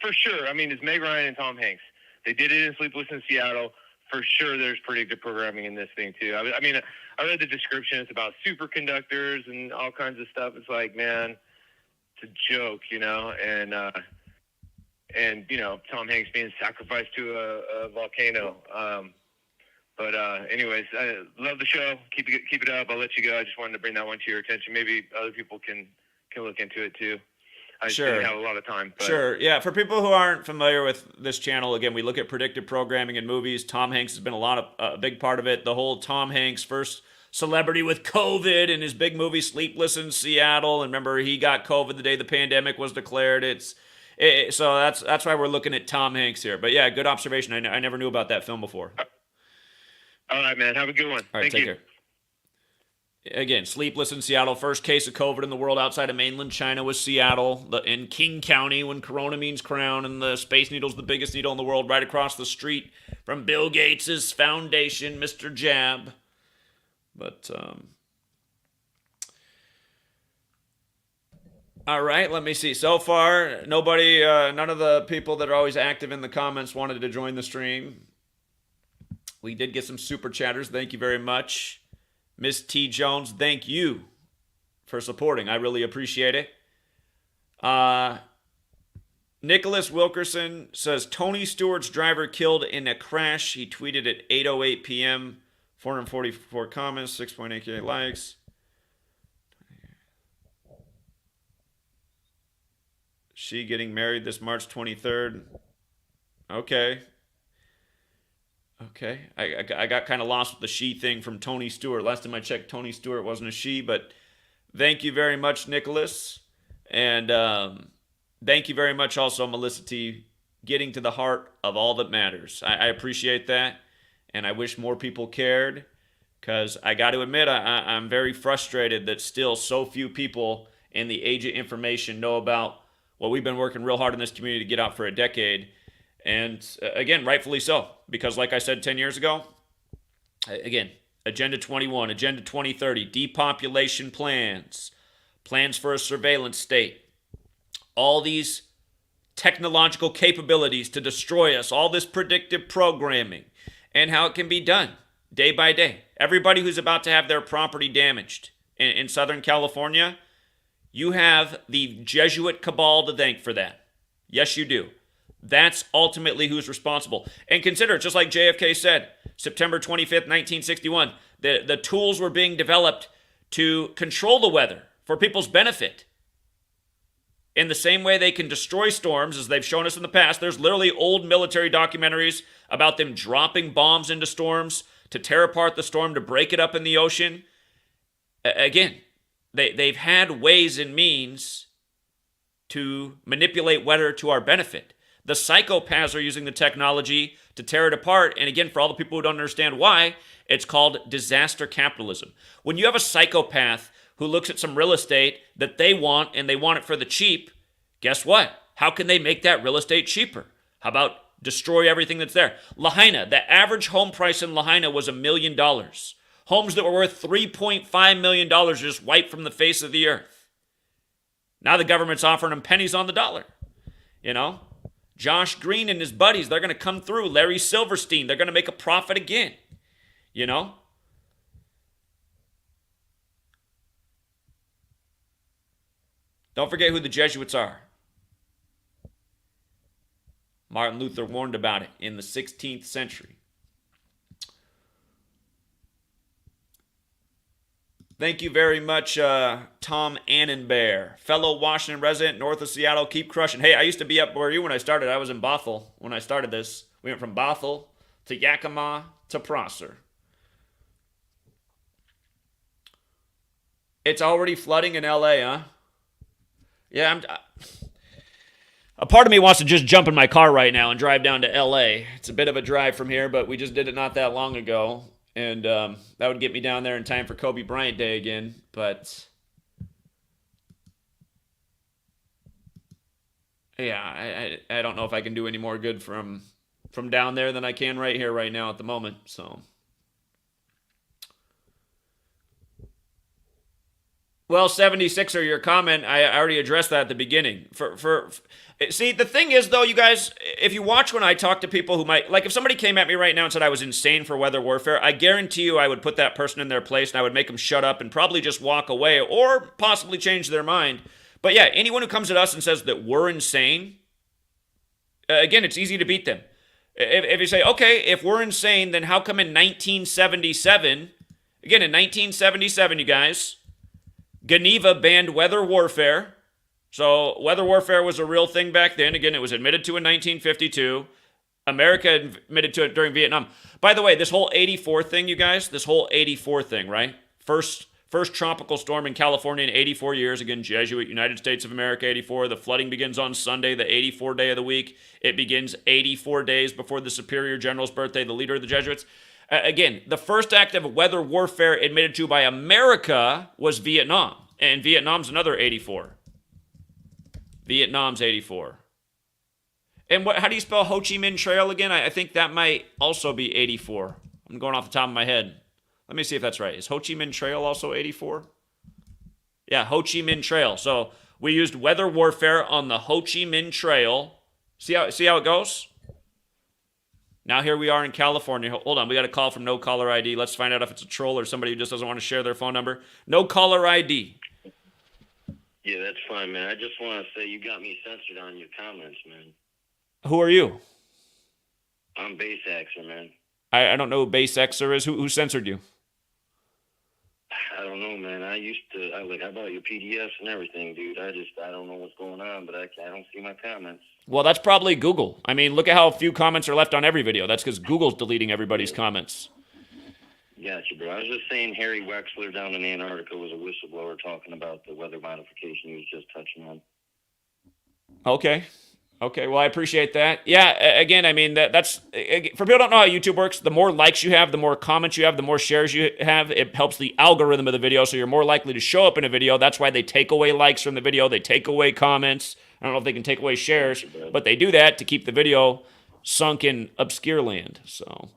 for sure. I mean, it's Meg Ryan and Tom Hanks. They did it in Sleepless in Seattle. For sure, there's predictive programming in this thing too. I mean, I read the description. It's about superconductors and all kinds of stuff. It's like, man, it's a joke, and Tom Hanks being sacrificed to a volcano. But anyways, I love the show. Keep it up. I'll let you go. I just wanted to bring that one to your attention. Maybe other people can look into it too. I just didn't have a lot of time. But. Sure. Yeah. For people who aren't familiar with this channel, again, we look at predictive programming in movies. Tom Hanks has been a big part of it. The whole Tom Hanks first celebrity with COVID and his big movie Sleepless in Seattle. And remember, he got COVID the day the pandemic was declared. So that's why we're looking at Tom Hanks here. But yeah, good observation. I never knew about that film before. All right, man. Have a good one. All right, Thank take you. care. Again, sleepless in Seattle. First case of COVID in the world outside of mainland China was Seattle. In King County, when Corona means crown, and the Space Needle's the biggest needle in the world, right across the street from Bill Gates' foundation, Mr. Jab. But, all right, let me see. So far, nobody, none of the people that are always active in the comments wanted to join the stream. We did get some super chatters. Thank you very much. Miss T. Jones, thank you for supporting. I really appreciate it. Nicholas Wilkerson says, Tony Stewart's driver killed in a crash. He tweeted at 8:08 p.m. 444 comments, 6.8K likes. She getting married this March 23rd. Okay. I got kind of lost with the she thing from Tony Stewart. Last time I checked, Tony Stewart wasn't a she, but thank you very much, Nicholas. And thank you very much also, Melissa T, getting to the heart of all that matters. I appreciate that, and I wish more people cared, because I got to admit, I'm very frustrated that still so few people in the age of information know about what we've been working real hard in this community to get out for a decade. And again, rightfully so, because like I said 10 years ago, again, Agenda 21, Agenda 2030, depopulation plans, plans for a surveillance state, all these technological capabilities to destroy us, all this predictive programming, and how it can be done day by day. Everybody who's about to have their property damaged in Southern California, you have the Jesuit cabal to thank for that. Yes, you do. That's ultimately who's responsible. And consider, just like JFK said, September 25th, 1961, the tools were being developed to control the weather for people's benefit. In the same way they can destroy storms, as they've shown us in the past, there's literally old military documentaries about them dropping bombs into storms to tear apart the storm, to break it up in the ocean. Again, they've had ways and means to manipulate weather to our benefit. The psychopaths are using the technology to tear it apart. And again, for all the people who don't understand why, it's called disaster capitalism. When you have a psychopath who looks at some real estate that they want and they want it for the cheap, guess what? How can they make that real estate cheaper? How about destroy everything that's there? Lahaina, the average home price in Lahaina was $1 million. Homes that were worth $3.5 million just wiped from the face of the earth. Now the government's offering them pennies on the dollar. You know? Josh Green and his buddies, they're going to come through. Larry Silverstein, they're going to make a profit again. You know? Don't forget who the Jesuits are. Martin Luther warned about it in the 16th century. Thank you very much, Tom Annenbear. Fellow Washington resident, north of Seattle, keep crushing. Hey, I used to be up where you when I started. I was in Bothell when I started this. We went from Bothell to Yakima to Prosser. It's already flooding in LA, huh? Yeah, a part of me wants to just jump in my car right now and drive down to LA. It's a bit of a drive from here, but we just did it not that long ago. And that would get me down there in time for Kobe Bryant Day again. But yeah, I don't know if I can do any more good from down there than I can right here, right now at the moment. So, well, 76er, your comment, I already addressed that at the beginning. See, the thing is, though, you guys, if you watch when I talk to people who might, like if somebody came at me right now and said I was insane for weather warfare, I guarantee you I would put that person in their place and I would make them shut up and probably just walk away or possibly change their mind. But yeah, anyone who comes at us and says that we're insane, again, it's easy to beat them. If you say, okay, if we're insane, then how come in 1977, again, in 1977, you guys, Geneva banned weather warfare. So weather warfare was a real thing back then. Again, it was admitted to in 1952. America admitted to it during Vietnam. By the way, this whole 84 thing, you guys, this whole 84 thing, right? First tropical storm in California in 84 years. Again, Jesuit, United States of America, 84. The flooding begins on Sunday, the 84 day of the week. It begins 84 days before the Superior General's birthday, the leader of the Jesuits. Again, the first act of weather warfare admitted to by America was Vietnam. And Vietnam's another 84. Vietnam's 84. And how do you spell Ho Chi Minh Trail again? I think that might also be 84. I'm going off the top of my head. Let me see if that's right. Is Ho Chi Minh Trail also 84? Yeah, Ho Chi Minh Trail. So we used weather warfare on the Ho Chi Minh Trail. See how it goes? Now here we are in California. Hold on, we got a call from No Caller ID. Let's find out if it's a troll or somebody who just doesn't want to share their phone number. No Caller ID. Yeah, that's fine, man. I just want to say you got me censored on your comments, man. Who are you? I'm Base Axer, man. I don't know who Base Xer is. Who censored you? I don't know, man. I bought your PDFs and everything, dude. I don't know what's going on, but I don't see my comments. Well, that's probably Google. I mean, look at how few comments are left on every video. That's because Google's deleting everybody's comments. Gotcha, bro. I was just saying Harry Wexler down in Antarctica was a whistleblower talking about the weather modification he was just touching on. Okay, well, I appreciate that. Yeah, again, I mean, that's for people who don't know how YouTube works, the more likes you have, the more comments you have, the more shares you have, it helps the algorithm of the video, so you're more likely to show up in a video. That's why they take away likes from the video, they take away comments. I don't know if they can take away shares, but they do that to keep the video sunk in obscure land, so.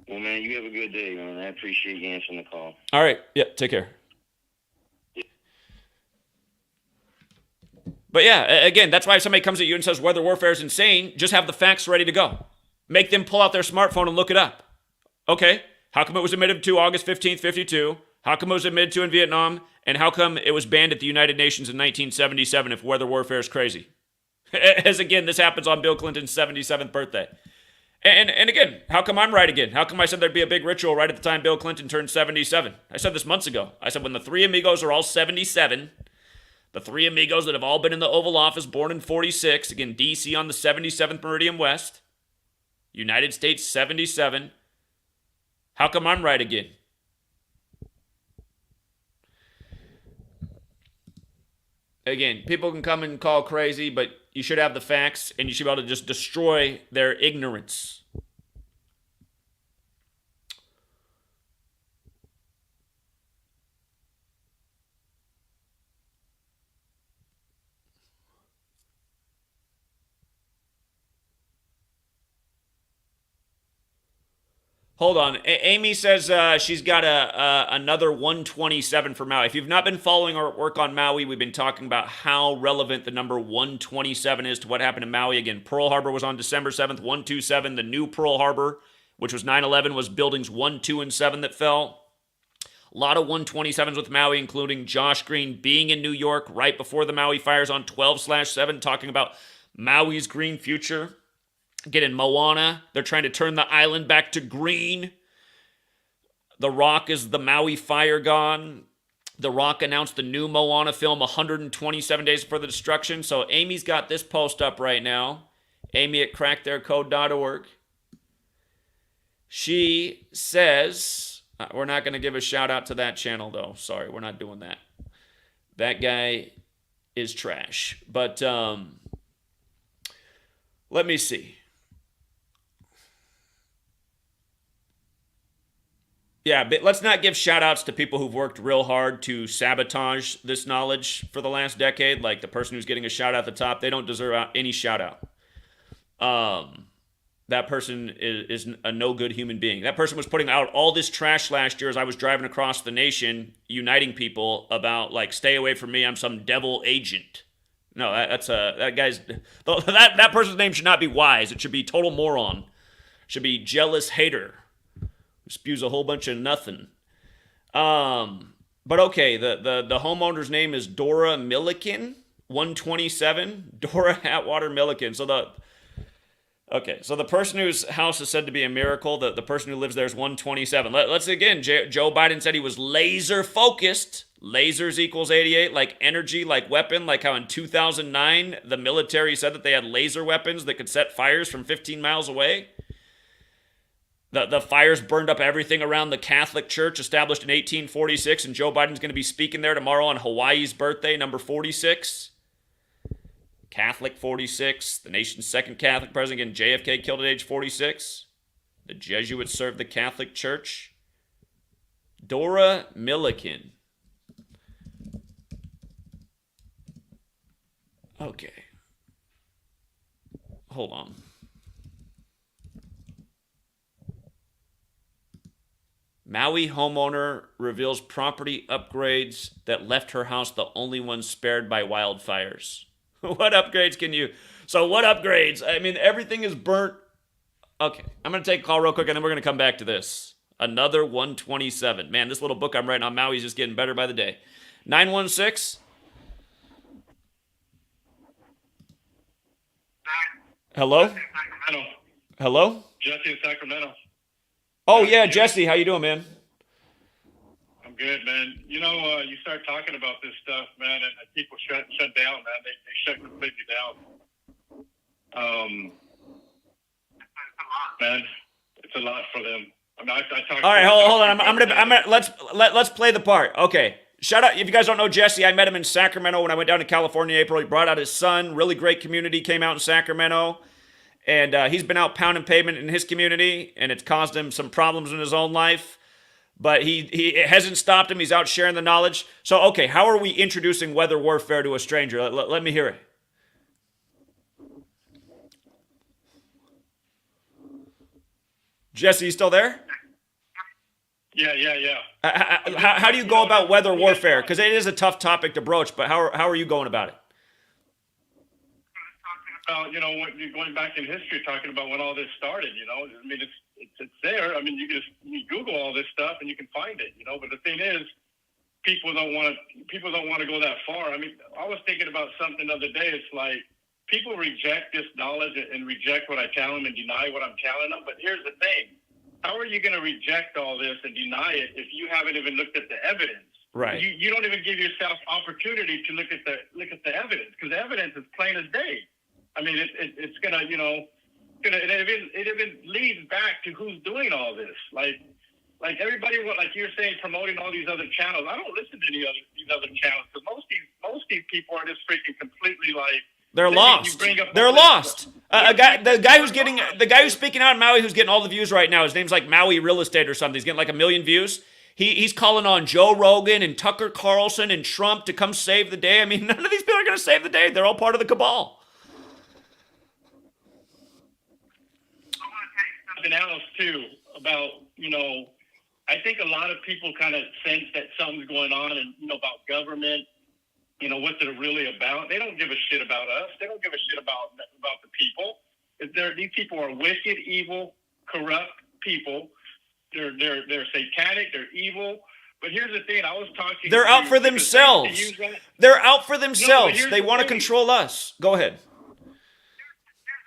Well, man, you have a good day, man. I appreciate you answering the call. All right, yeah, take care. But yeah, again, that's why if somebody comes at you and says weather warfare is insane, just have the facts ready to go. Make them pull out their smartphone and look it up. Okay, how come it was admitted to August 15th, 52? How come it was admitted to in Vietnam? And how come it was banned at the United Nations in 1977 if weather warfare is crazy? As again, this happens on Bill Clinton's 77th birthday. And again, how come I'm right again? How come I said there'd be a big ritual right at the time Bill Clinton turned 77? I said this months ago. I said when the three amigos are all 77... The three amigos that have all been in the Oval Office, born in 46. Again, D.C. on the 77th Meridian West. United States 77. How come I'm right again? Again, people can come and call crazy, but you should have the facts, and you should be able to just destroy their ignorance. Hold on. Amy says she's got another 127 for Maui. If you've not been following our work on Maui, we've been talking about how relevant the number 127 is to what happened in Maui. Again, Pearl Harbor was on December 7th, 127. The new Pearl Harbor, which was 9/11, was buildings 1, 2, and 7 that fell. A lot of 127s with Maui, including Josh Green being in New York right before the Maui fires on 12/7, talking about Maui's green future. Again, in Moana, they're trying to turn the island back to green. The Rock is the Maui fire god. The Rock announced the new Moana film 127 days before the destruction. So Amy's got this post up right now. Amy at cracktheircode.org. She says, we're not going to give a shout out to that channel though. Sorry, we're not doing that. That guy is trash. But let me see. Yeah, but let's not give shout-outs to people who've worked real hard to sabotage this knowledge for the last decade. Like the person who's getting a shout-out at the top, they don't deserve any shout-out. That person is a no-good human being. That person was putting out all this trash last year as I was driving across the nation, uniting people about, like, stay away from me, I'm some devil agent. No, that guy's... That person's name should not be Wise. It should be total moron. It should be jealous hater. Spews a whole bunch of nothing. But okay, the homeowner's name is Dora Milliken, 127. Dora Atwater Milliken. So the person whose house is said to be a miracle, the person who lives there is 127. Let's again, Joe Biden said he was laser focused. Lasers equals 88, like energy, like weapon, like how in 2009 the military said that they had laser weapons that could set fires from 15 miles away. The fires burned up everything around the Catholic Church established in 1846, and Joe Biden's going to be speaking there tomorrow on Hawaii's birthday, number 46. Catholic 46, the nation's second Catholic president, again, JFK killed at age 46. The Jesuits served the Catholic Church. Dora Milliken. Okay. Hold on. Maui homeowner reveals property upgrades that left her house the only one spared by wildfires. What upgrades can you... So what upgrades? I mean, everything is burnt. Okay, I'm going to take a call real quick, and then we're going to come back to this. Another 127. Man, this little book I'm writing on Maui is just getting better by the day. 916. Hello? Sacramento. Hello? Jesse in Sacramento. Oh, yeah, Jesse. How you doing, man? I'm good, man. You know, you start talking about this stuff, man, and people shut down, man. They shut completely down. Man, it's a lot for them. I mean, I talk. All right, hold on. I'm gonna let's play the part. Okay. Shout out, if you guys don't know Jesse, I met him in Sacramento when I went down to California in April. He brought out his son. Really great community came out in Sacramento. And he's been out pounding pavement in his community, and it's caused him some problems in his own life. But it hasn't stopped him. He's out sharing the knowledge. So, okay, how are we introducing weather warfare to a stranger? Let me hear it. Jesse, you still there? Yeah. How do you go about weather warfare? Because it is a tough topic to broach, but how are you going about it? You know, going back in history, talking about when all this started. You know, I mean, it's there. I mean, you Google all this stuff and you can find it. You know, but the thing is, people don't want to go that far. I mean, I was thinking about something the other day. It's like people reject this knowledge and reject what I tell them and deny what I'm telling them. But here's the thing: how are you going to reject all this and deny it if you haven't even looked at the evidence? Right. You don't even give yourself opportunity to look at the evidence, because the evidence is plain as day. I mean, it's gonna, you know, it even leads back to who's doing all this. Like everybody, like you're saying, promoting all these other channels. I don't listen to these other channels, because most of these people are just freaking completely like they're lost. They're lost. The guy who's speaking out in Maui, who's getting all the views right now. His name's like Maui Real Estate or something. He's getting like 1 million views. He's calling on Joe Rogan and Tucker Carlson and Trump to come save the day. I mean, none of these people are going to save the day. They're all part of the cabal. I want to tell you something else too about, you know, I think a lot of people kind of sense that something's going on, and you know, about government, you know, what they're really about. They don't give a shit about us. They don't give a shit about the people. These people are wicked, evil, corrupt people. They're satanic. They're evil. But here's the thing: I was talking. They're out for themselves. They're out for themselves. They want to control us. Go ahead.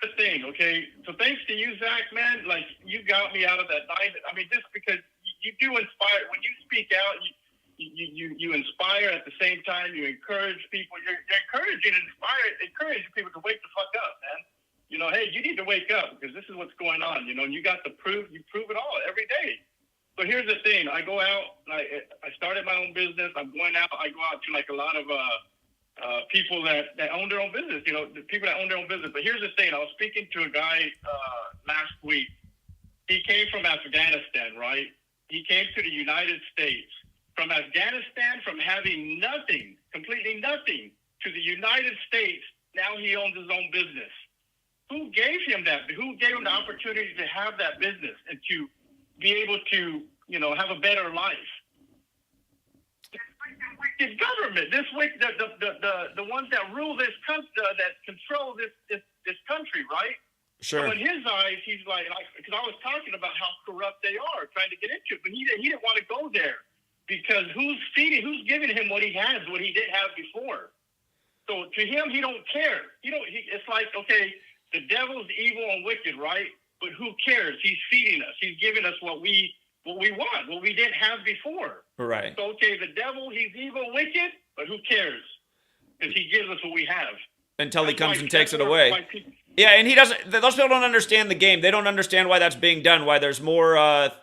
Here's the thing, okay? So thanks to you, Zach, man. Like, you got me out of that night. I mean, just because you do inspire. When you speak out, you inspire. At the same time, you encourage people. You're encouraging and encouraging people to wake the fuck up, man. You know, hey, you need to wake up, because this is what's going on. You know, and you got the proof. You prove it all every day. So here's the thing. I go out. I started my own business. I'm going out. I go out to like a lot of people that own their own business. You know, the people that own their own business. But here's the thing. I was speaking to a guy last week. He came from Afghanistan, right? He came to the United States. From Afghanistan, from having nothing, completely nothing, to the United States, now he owns his own business. Who gave him that? Who gave him the opportunity to have that business and to be able to, you know, have a better life? This wicked government, the ones that rule this country, that control this country, right? Sure. So in his eyes, he's like, because I was talking about how corrupt they are, trying to get into it, but he didn't want to go there, because who's giving him what he has, what he didn't have before? So to him, he don't care. It's like, okay, the devil's evil and wicked, right? But who cares? He's feeding us. He's giving us what we want, what we didn't have before. Right. So, okay, the devil, he's evil, wicked, but who cares? Because he gives us what we have. Until he comes and takes it away. Yeah, and he doesn't. Those people don't understand the game. They don't understand why that's being done. Why there's more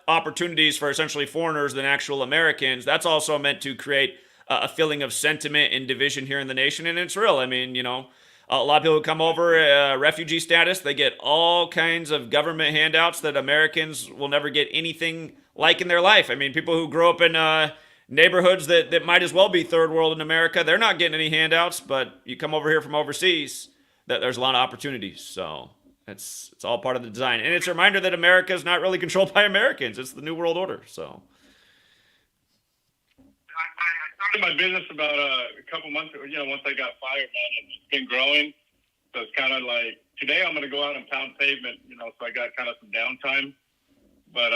opportunities for essentially foreigners than actual Americans. That's also meant to create a feeling of sentiment and division here in the nation, and it's real. I mean, you know, A lot of people who come over refugee status, they get all kinds of government handouts that Americans will never get anything like in their life. I mean, people who grow up in neighborhoods that might as well be third world in America, they're not getting any handouts, but you come over here from overseas, that there's a lot of opportunities. So it's all part of the design. And it's a reminder that America is not really controlled by Americans. It's the New World Order. So I started my business about a couple months ago, once I got fired, man, and it's been growing. So it's kind of like, today I'm going to go out and pound pavement, so I got kind of some downtime. But,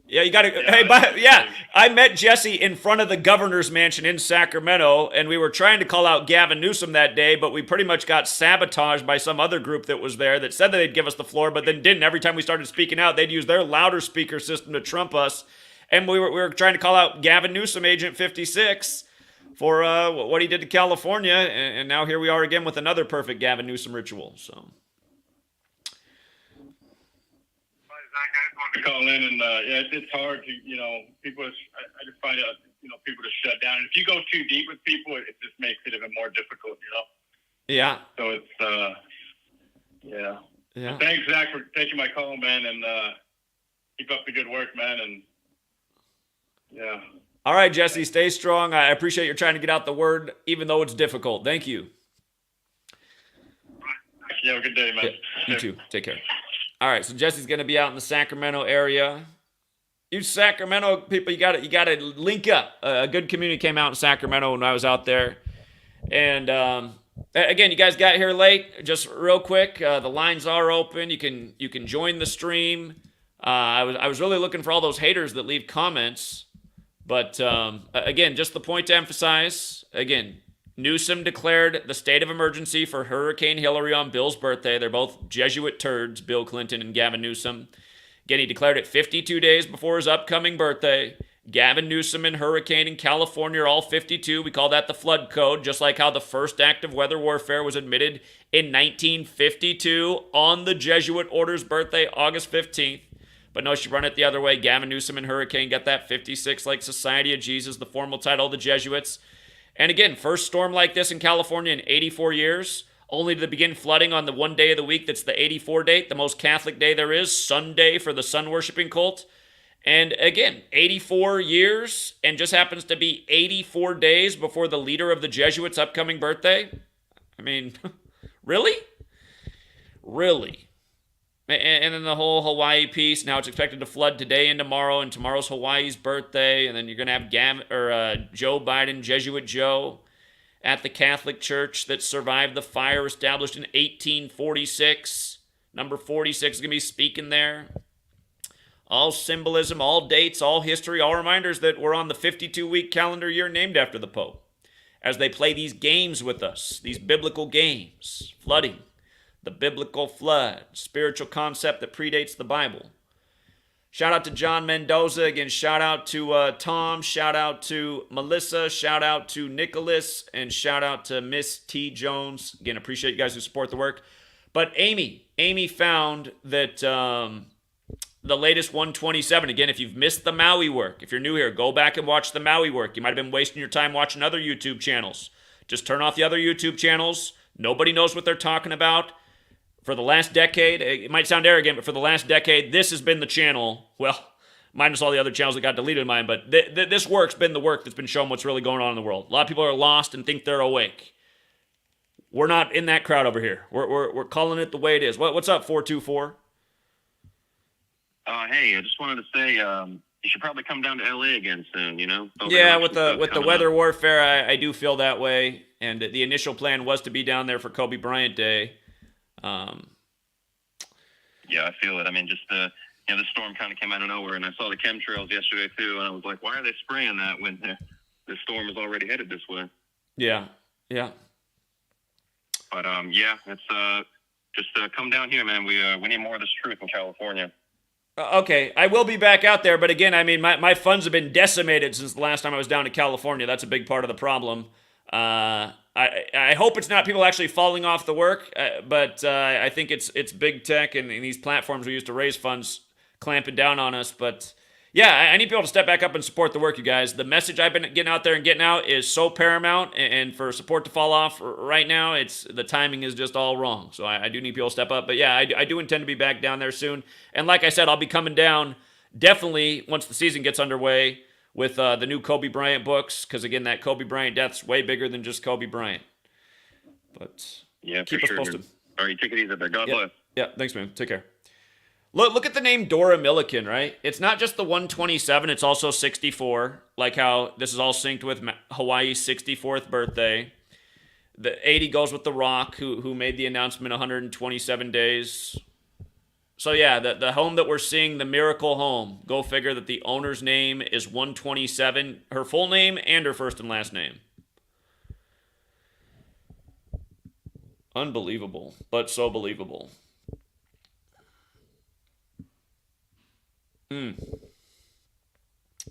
yeah, you got to. I met Jesse in front of the governor's mansion in Sacramento, and we were trying to call out Gavin Newsom that day, but we pretty much got sabotaged by some other group that was there that said that they'd give us the floor, but then didn't. Every time we started speaking out, they'd use their louder speaker system to trump us. And we were trying to call out Gavin Newsom, Agent 56, for what he did to California, and now here we are again with another perfect Gavin Newsom ritual. So. To call in and it's hard to people. I just find out people to shut down. And if you go too deep with people, it just makes it even more difficult. Yeah. So it's yeah. Thanks, Zach, for taking my call, man, and keep up the good work, man. And yeah. All right, Jesse, stay strong. I appreciate you trying to get out the word, even though it's difficult. Thank you. Yeah, have a good day, man. Yeah, you too. Take care. All right, so Jesse's going to be out in the Sacramento area. You Sacramento people, you got to link up. A good community came out in Sacramento when I was out there, and again, you guys got here late. Just real quick, the lines are open. You can join the stream. I was really looking for all those haters that leave comments, but again, just the point to emphasize again. Newsom declared the state of emergency for Hurricane Hilary on Bill's birthday. They're both Jesuit turds, Bill Clinton and Gavin Newsom. Again, he declared it 52 days before his upcoming birthday. Gavin Newsom and hurricane in California are all 52. We call that the flood code, just like how the first act of weather warfare was admitted in 1952 on the Jesuit order's birthday, August 15th. But no, she run it the other way. Gavin Newsom and hurricane got that 56 like Society of Jesus, the formal title of the Jesuits. And again, first storm like this in California in 84 years, only to begin flooding on the one day of the week that's the 84 date, the most Catholic day there is, Sunday for the sun-worshiping cult. And again, 84 years, and just happens to be 84 days before the leader of the Jesuits' upcoming birthday? I mean, really? Really? And then the whole Hawaii piece. Now it's expected to flood today and tomorrow, and tomorrow's Hawaii's birthday. And then you're going to have Joe Biden, Jesuit Joe, at the Catholic Church that survived the fire established in 1846. Number 46 is going to be speaking there. All symbolism, all dates, all history, all reminders that we're on the 52-week calendar year named after the Pope. As they play these games with us, these biblical games, flooding. The biblical flood, spiritual concept that predates the Bible. Shout out to John Mendoza. Again, shout out to Tom. Shout out to Melissa. Shout out to Nicholas. And shout out to Miss T. Jones. Again, appreciate you guys who support the work. But Amy found that the latest 127, again, if you've missed the Maui work, if you're new here, go back and watch the Maui work. You might have been wasting your time watching other YouTube channels. Just turn off the other YouTube channels. Nobody knows what they're talking about. For the last decade, it might sound arrogant, but for the last decade, this has been the channel, well, minus all the other channels that got deleted of mine, but this work's been the work that's been showing what's really going on in the world. A lot of people are lost and think they're awake. We're not in that crowd over here. We're calling it the way it is. What's up, 424? Hey, I just wanted to say you should probably come down to LA again soon, Yeah, with the weather warfare, I do feel that way, and the initial plan was to be down there for Kobe Bryant Day. Yeah, I feel it. I mean, just the storm kind of came out of nowhere, and I saw the chemtrails yesterday too, and I was like, why are they spraying that when the storm is already headed this way? Yeah. But it's just come down here, man. We need more of this truth in California. Okay, I will be back out there, but again, I mean, my funds have been decimated since the last time I was down to California. That's a big part of the problem. I hope it's not people actually falling off the work, but I think it's big tech and these platforms we use to raise funds clamping down on us. But Yeah, I need people to step back up and support the work, you guys. The message I've been getting out there and getting out is so paramount, and for support to fall off right now, it's the timing is just all wrong. So I do need people to step up. But yeah, I do intend to be back down there soon. And like I said, I'll be coming down definitely once the season gets underway with the new Kobe Bryant books, because again, that Kobe Bryant death's way bigger than just Kobe Bryant. But Yeah, keep for us sure. posted. All right, take it easy there. God bless. Yeah, thanks, man. Take care. Look at the name Dora Milliken, right? It's not just the 127, it's also 64, like how this is all synced with Hawaii's 64th birthday. The 80 goes with The Rock, who made the announcement 127 days. So yeah, the home that we're seeing, the Miracle Home, go figure that the owner's name is 127, her full name and her first and last name. Unbelievable, but so believable.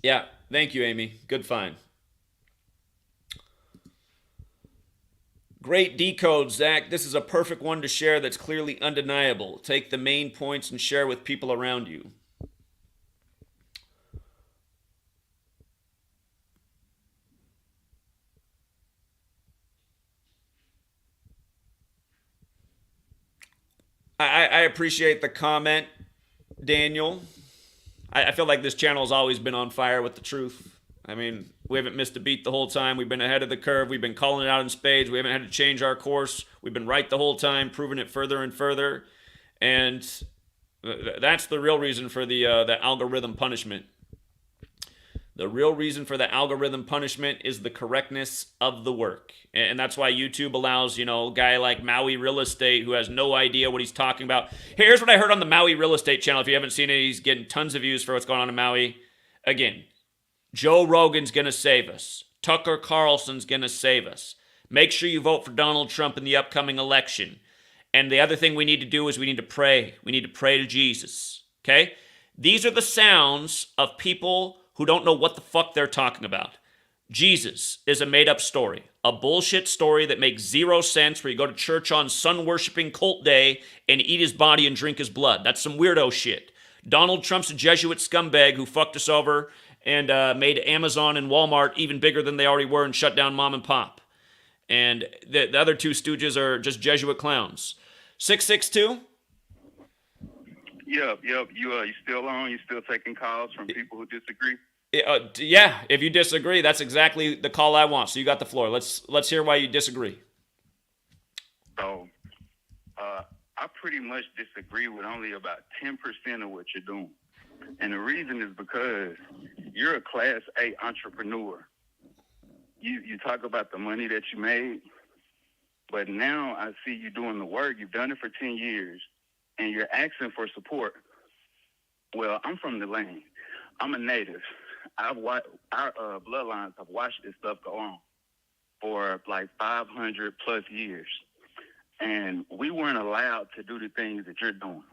Yeah, thank you, Amy. Good find. Great decode, Zach. This is a perfect one to share that's clearly undeniable. Take the main points and share with people around you. I appreciate the comment, Daniel. I feel like this channel has always been on fire with the truth. I mean, we haven't missed a beat the whole time. We've been ahead of the curve. We've been calling it out in spades. We haven't had to change our course. We've been right the whole time, proving it further and further. And that's the real reason for the algorithm punishment. The real reason for the algorithm punishment is the correctness of the work. And that's why YouTube allows, a guy like Maui Real Estate who has no idea what he's talking about. Here's what I heard on the Maui Real Estate channel. If you haven't seen it, he's getting tons of views for what's going on in Maui. Again, Joe Rogan's going to save us. Tucker Carlson's going to save us. Make sure you vote for Donald Trump in the upcoming election. And the other thing we need to do is we need to pray. We need to pray to Jesus. Okay? These are the sounds of people who don't know what the fuck they're talking about. Jesus is a made-up story. A bullshit story that makes zero sense where you go to church on sun-worshipping cult day and eat his body and drink his blood. That's some weirdo shit. Donald Trump's a Jesuit scumbag who fucked us over and made Amazon and Walmart even bigger than they already were and shut down mom and pop. And the other two stooges are just Jesuit clowns. 662? Yep. You still on? You still taking calls from people who disagree? Yeah, if you disagree, that's exactly the call I want. So you got the floor. Let's hear why you disagree. So, I pretty much disagree with only about 10% of what you're doing. And the reason is because you're a Class A entrepreneur. You talk about the money that you made, but now I see you doing the work. You've done it for 10 years, and you're asking for support. Well, I'm from the land. I'm a native. Our bloodlines have watched this stuff go on for like 500 plus years. And we weren't allowed to do the things that you're doing.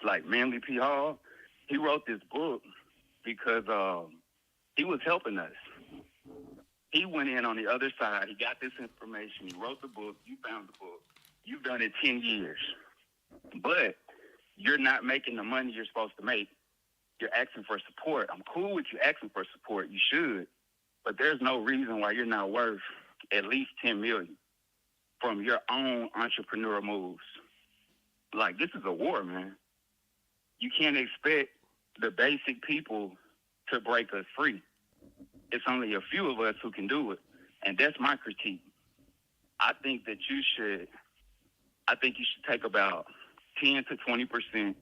Like Manly P. Hall, he wrote this book because he was helping us. He went in on the other side. He got this information. He wrote the book. You found the book. You've done it 10 years. But you're not making the money you're supposed to make. You're asking for support. I'm cool with you asking for support. You should. But there's no reason why you're not worth at least $10 million from your own entrepreneur moves. Like, this is a war, man. You can't expect the basic people to break us free. It's only a few of us who can do it. And that's my critique. I think you should take about 10 to 20%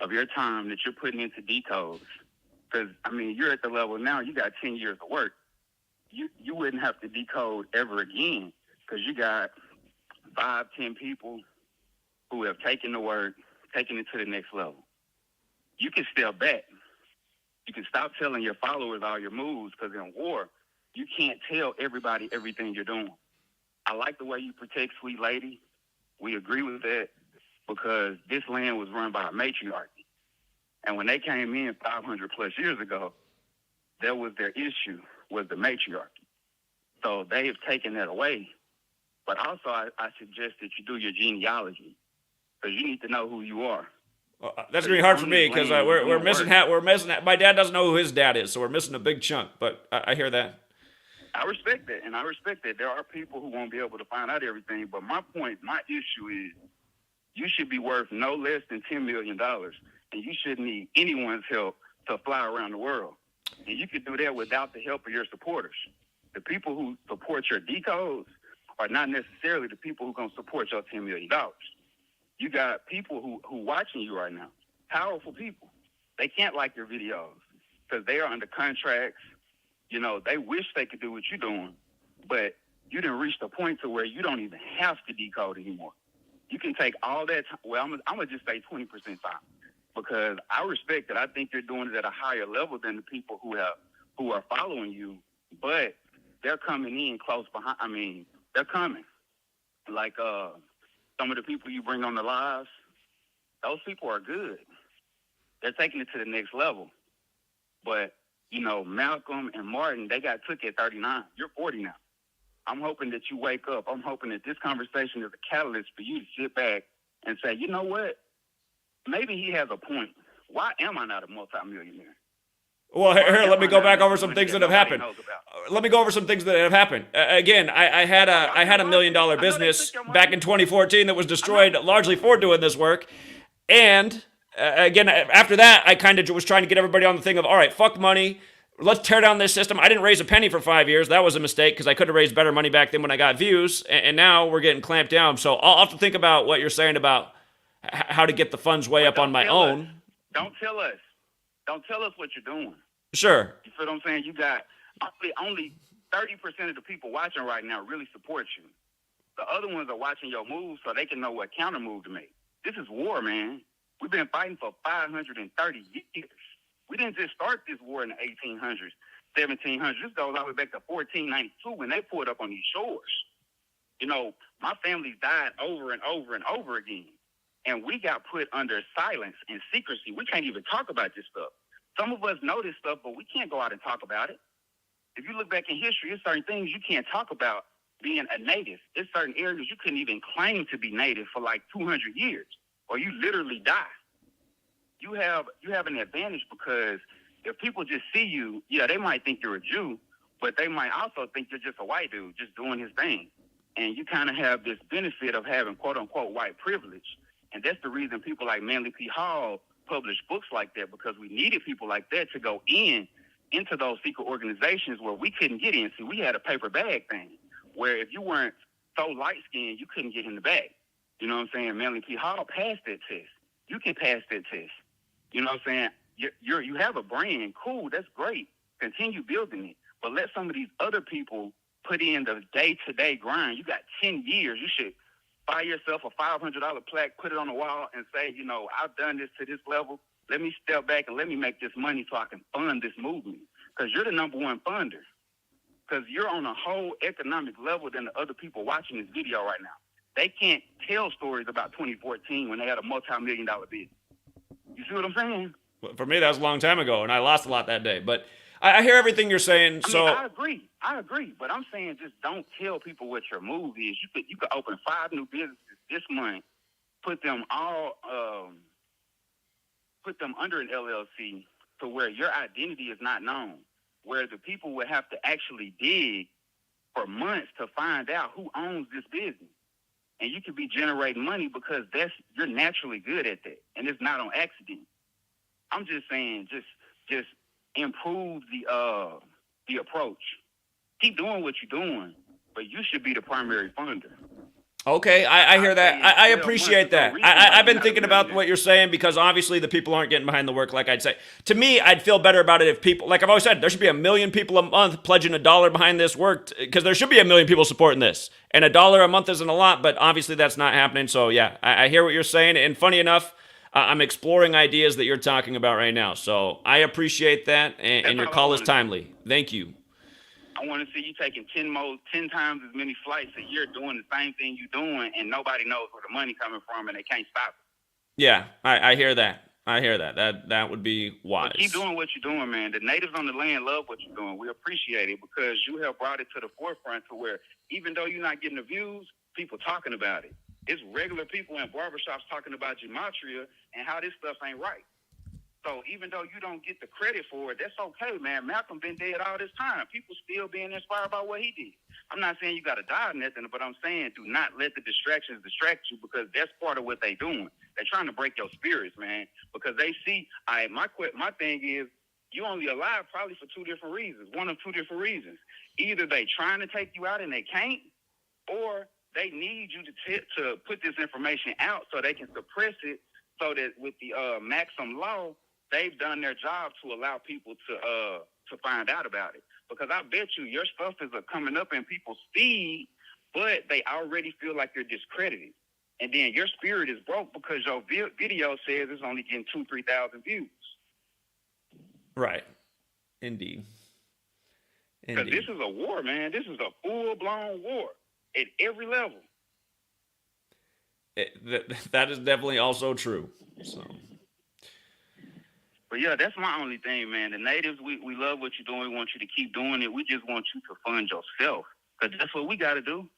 of your time that you're putting into decodes. Because, you're at the level now, you got 10 years of work. You wouldn't have to decode ever again because you got 5, 10 people who have taken the work, taken it to the next level. You can step back. You can stop telling your followers all your moves because in war, you can't tell everybody everything you're doing. I like the way you protect Sweet Lady. We agree with that because this land was run by a matriarchy. And when they came in 500 plus years ago, that was their issue, was the matriarchy. So they have taken that away. But also, I suggest that you do your genealogy because you need to know who you are. That's gonna be hard for me because we're doing missing work. we're missing. My dad doesn't know who his dad is, so we're missing a big chunk. But I hear that. I respect that, and I respect that there are people who won't be able to find out everything. But my issue is, you should be worth no less than $10 million, and you shouldn't need anyone's help to fly around the world. And you can do that without the help of your supporters. The people who support your decodes are not necessarily the people who are going to support your $10 million. You got people who watching you right now, powerful people. They can't like your videos because they are under contracts. You know, they wish they could do what you're doing, but you didn't reach the point to where you don't even have to decode anymore. You can take all that time. Well, I'm going to just say 20% time, because I respect that. I think you're doing it at a higher level than the people who are following you, but they're coming in close behind. I mean, they're coming. Like some of the people you bring on the lives, those people are good. They're taking it to the next level. But, you know, Malcolm and Martin, they got took at 39. You're 40 now. I'm hoping that you wake up. I'm hoping that this conversation is a catalyst for you to sit back and say, you know what? Maybe he has a point. Why am I not a multimillionaire? Well, here, let me go back over some things that have happened. Let me go over some things that have happened. Again, I had a $1 million business back in 2014 that was destroyed largely for doing this work. And again, after that, I kind of was trying to get everybody on the thing of, all right, fuck money. Let's tear down this system. I didn't raise a penny for 5 years. That was a mistake because I could have raised better money back then when I got views. And now we're getting clamped down. So I'll have to think about what you're saying about how to get the funds way up on my own. Don't tell us. Don't tell us what you're doing. Sure. You feel what I'm saying? You got only 30% of the people watching right now really support you. The other ones are watching your moves so they can know what counter move to make. This is war, man. We've been fighting for 530 years. We didn't just start this war in the 1800s, 1700s. This goes all the way back to 1492 when they pulled up on these shores. You know, my family died over and over and over again. And we got put under silence and secrecy. We can't even talk about this stuff. Some of us know this stuff, but we can't go out and talk about it. If you look back in history, there's certain things you can't talk about being a native. There's certain areas you couldn't even claim to be native for like 200 years, or you literally die. You have an advantage because if people just see you, yeah, they might think you're a Jew, but they might also think you're just a white dude just doing his thing. And you kind of have this benefit of having quote-unquote white privilege. And that's the reason people like Manly P. Hall publish books like that, because we needed people like that to go into those secret organizations where we couldn't get in. See, we had a paper bag thing where if you weren't so light-skinned, you couldn't get in the bag. You know what I'm saying? Manly P. Hall passed that test. You can pass that test. You know what I'm saying? You have a brand. Cool, that's great. Continue building it. But let some of these other people put in the day-to-day grind. You got 10 years. You should buy yourself a $500 plaque, put it on the wall, and say, you know, I've done this to this level. Let me step back and let me make this money so I can fund this movement. Because you're the number one funder. Because you're on a whole economic level than the other people watching this video right now. They can't tell stories about 2014 when they had a multi-million-dollar business. You see what I'm saying? Well, for me, that was a long time ago, and I lost a lot that day. But I hear everything you're saying. I agree. But I'm saying just don't tell people what your move is. You could open 5 new businesses this month, put them all, put them under an LLC to where your identity is not known, where the people would have to actually dig for months to find out who owns this business. And you could be generating money because you're naturally good at that, and it's not on accident. I'm just saying, just improve the approach. Keep doing what you're doing, but you should be the primary funder. Okay, I hear that. I appreciate that. I've been thinking about what you're saying because obviously the people aren't getting behind the work like I'd say. To me, I'd feel better about it if people, like I've always said, there should be 1 million people a month pledging $1 behind this work because there should be 1 million people supporting this. And $1 a month isn't a lot, but obviously that's not happening. So yeah, I hear what you're saying. And funny enough, I'm exploring ideas that you're talking about right now. So I appreciate that. And your call is timely. Thank you. I want to see you taking 10 times as many flights a year doing the same thing you're doing, and nobody knows where the money coming from, and they can't stop it. Yeah, I hear that. I hear that. That would be wise. But keep doing what you're doing, man. The natives on the land love what you're doing. We appreciate it because you have brought it to the forefront to where even though you're not getting the views, people talking about it. It's regular people in barbershops talking about gematria and how this stuff ain't right. So even though you don't get the credit for it, that's okay, man. Malcolm been dead all this time. People still being inspired by what he did. I'm not saying you got to die or nothing, but I'm saying do not let the distractions distract you, because that's part of what they doing. They're trying to break your spirits, man, because they see, my thing is, you only alive probably for two different reasons. One of two different reasons. Either they trying to take you out and they can't, or they need you to put this information out so they can suppress it, so that with the Maxim law, they've done their job to allow people to find out about it. Because I bet you your stuff is coming up in people's feed, but they already feel like you're discredited. And then your spirit is broke because your video says it's only getting 2,000-3,000 views. Right. Indeed. Because this is a war, man. This is a full-blown war at every level. That is definitely also true. So. But yeah, that's my only thing, man. The natives, we love what you're doing. We want you to keep doing it. We just want you to fund yourself, because that's what we got to do.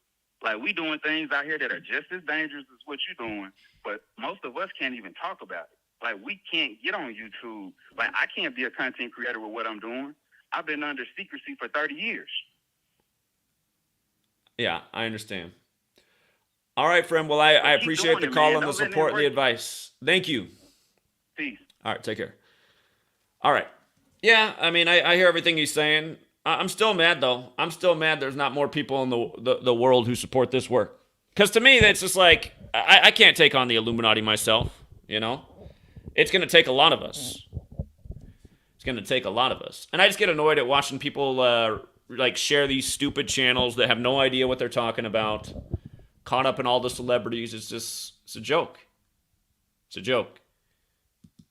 Like, we doing things out here that are just as dangerous as what you're doing, but most of us can't even talk about it. Like, we can't get on YouTube. Like, I can't be a content creator with what I'm doing. I've been under secrecy for 30 years. Yeah, I understand. All right, friend. Well, I appreciate the call and the support and the advice. Thank you. Peace. All right, take care. All right. Yeah, I mean, I hear everything he's saying. I'm still mad, though. I'm still mad there's not more people in the world who support this work. Because to me, that's just like, I can't take on the Illuminati myself, you know? It's going to take a lot of us. It's going to take a lot of us. And I just get annoyed at watching people, like, share these stupid channels that have no idea what they're talking about, caught up in all the celebrities. It's a joke. It's a joke.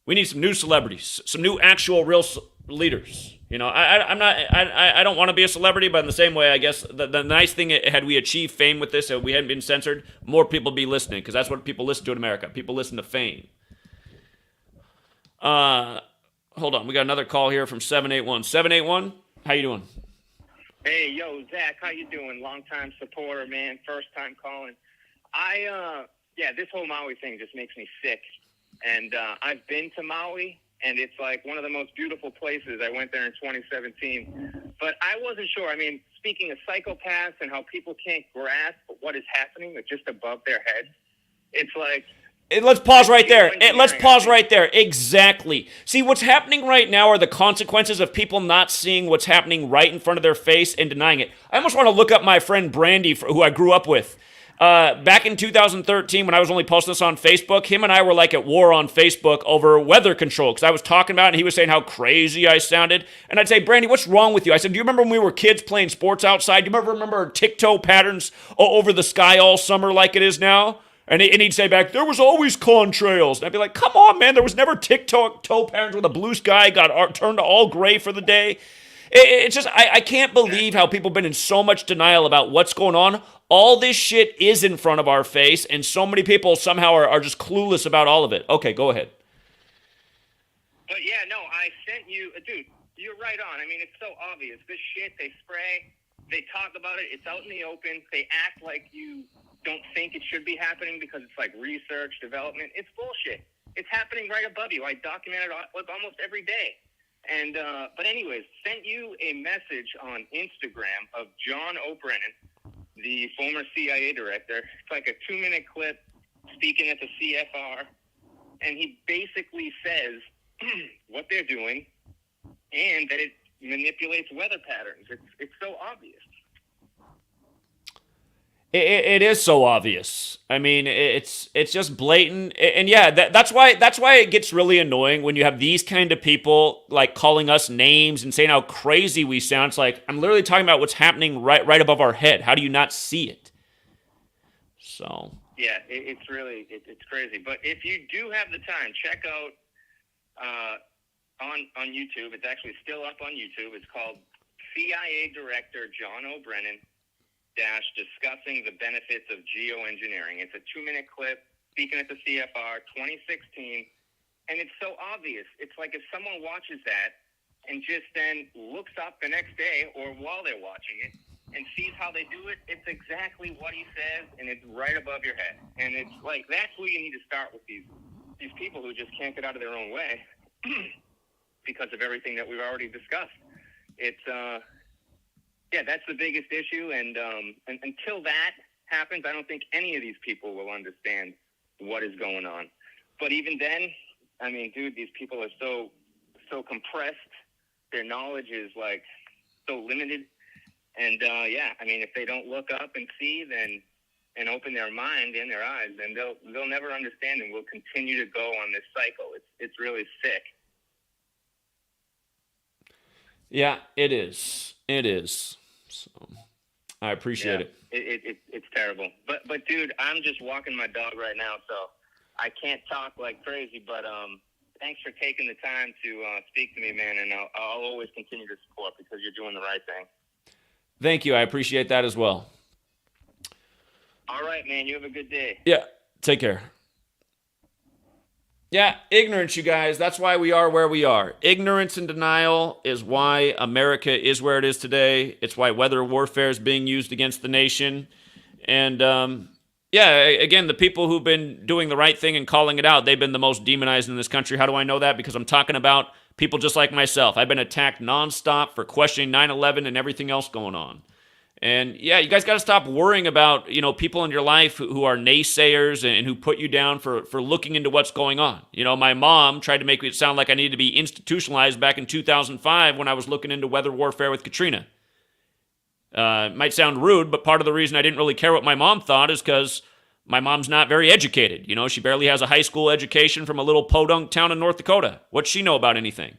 We need some new celebrities, some new actual real leaders. You know, I don't want to be a celebrity, but in the same way, I guess the nice thing, had we achieved fame with this, and we hadn't been censored, more people would be listening, because that's what people listen to in America. People listen to fame. Hold on, we got another call here from 781. 781, how you doing? Hey, yo, Zach, how you doing? Long-time supporter, man. First-time calling. This whole Maui thing just makes me sick. And I've been to Maui, and it's like one of the most beautiful places. I went there in 2017. But I wasn't sure. I mean, speaking of psychopaths and how people can't grasp what is happening just above their heads, it's like... Let's pause right there. Let's pause right there. Exactly. See, what's happening right now are the consequences of people not seeing what's happening right in front of their face and denying it. I almost want to look up my friend Brandy, who I grew up with. Back in 2013, when I was only posting this on Facebook, him and I were like at war on Facebook over weather control, because I was talking about it and he was saying how crazy I sounded. And I'd say, Brandy, what's wrong with you? I said, do you remember when we were kids playing sports outside? Do you remember tick-toe patterns over the sky all summer like it is now? And he'd say back, there was always contrails. And I'd be like, come on, man, there was never tick-toe patterns where the blue sky got turned to all gray for the day. It's just, I can't believe how people have been in so much denial about what's going on. All this shit is in front of our face, and so many people somehow are just clueless about all of it. Okay, go ahead. But yeah, no, I sent you, dude, you're right on. I mean, it's so obvious. This shit, they spray, they talk about it, it's out in the open, they act like you don't think it should be happening because it's like research, development. It's bullshit. It's happening right above you. I document it almost every day. And, but anyways, sent you a message on Instagram of John O'Brennan, the former CIA director. It's like a 2-minute clip speaking at the CFR. And he basically says what they're doing and that it manipulates weather patterns. It's so obvious. It is so obvious. I mean, it's just blatant, and yeah, that's why it gets really annoying when you have these kind of people like calling us names and saying how crazy we sound. It's like, I'm literally talking about what's happening right above our head. How do you not see it? So yeah, it's really it's crazy. But if you do have the time, check out on YouTube. It's actually still up on YouTube. It's called CIA Director John O'Brennan discussing the benefits of geoengineering. It's a 2-minute clip speaking at the CFR 2016, and it's so obvious. It's like if someone watches that and just then looks up the next day or while they're watching it and sees how they do it, it's exactly what he says, and it's right above your head. And it's like, that's where you need to start with these people who just can't get out of their own way because of everything that we've already discussed. It's, that's the biggest issue, and until that happens, I don't think any of these people will understand what is going on. But even then, I mean, dude, these people are so compressed. Their knowledge is, like, so limited. And, I mean, if they don't look up and see, and open their mind and their eyes, then they'll never understand, and we'll continue to go on this cycle. It's really sick. Yeah, it is. It is. So I appreciate it. It's terrible. But dude, I'm just walking my dog right now, so I can't talk like crazy. But thanks for taking the time to speak to me, man. And I'll always continue to support because you're doing the right thing. Thank you. I appreciate that as well. All right, man. You have a good day. Yeah. Take care. Yeah, ignorance, you guys. That's why we are where we are. Ignorance and denial is why America is where it is today. It's why weather warfare is being used against the nation. And, again, the people who've been doing the right thing and calling it out, they've been the most demonized in this country. How do I know that? Because I'm talking about people just like myself. I've been attacked nonstop for questioning 9/11 and everything else going on. And yeah, you guys got to stop worrying about, people in your life who are naysayers and who put you down for looking into what's going on. My mom tried to make it sound like I needed to be institutionalized back in 2005 when I was looking into weather warfare with Katrina. It might sound rude, but part of the reason I didn't really care what my mom thought is because my mom's not very educated. She barely has a high school education from a little podunk town in North Dakota. What's she know about anything?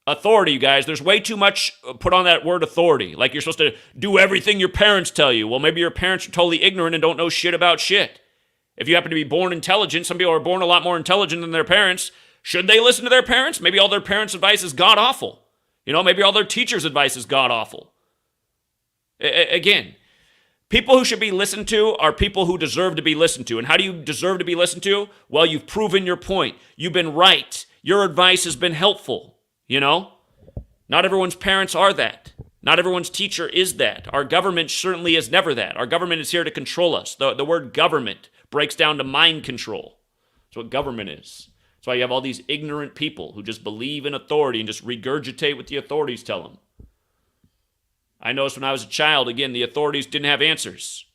Authority, you guys. There's way too much put on that word authority. Like you're supposed to do everything your parents tell you. Well, maybe your parents are totally ignorant and don't know shit about shit. If you happen to be born intelligent, some people are born a lot more intelligent than their parents. Should they listen to their parents? Maybe all their parents' advice is god-awful. Maybe all their teachers' advice is god-awful. Again, people who should be listened to are people who deserve to be listened to. And how do you deserve to be listened to? Well, you've proven your point. You've been right. Your advice has been helpful. Not everyone's parents are that. Not everyone's teacher is that. Our government certainly is never that. Our government is here to control us. The word government breaks down to mind control. That's what government is. That's why you have all these ignorant people who just believe in authority and just regurgitate what the authorities tell them. I noticed when I was a child, again, the authorities didn't have answers.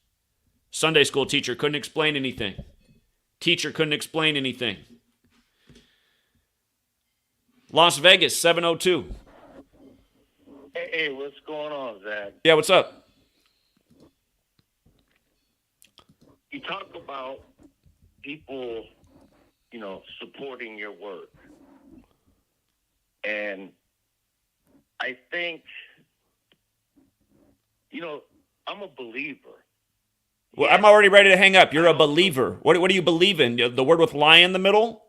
Sunday school teacher couldn't explain anything. Teacher couldn't explain anything. Las Vegas, 702. Hey, what's going on, Zach? Yeah, what's up? You talk about people, supporting your work. And I think, I'm a believer. Well, I'm already ready to hang up. You're a believer. What do you believe in? The word with lie in the middle?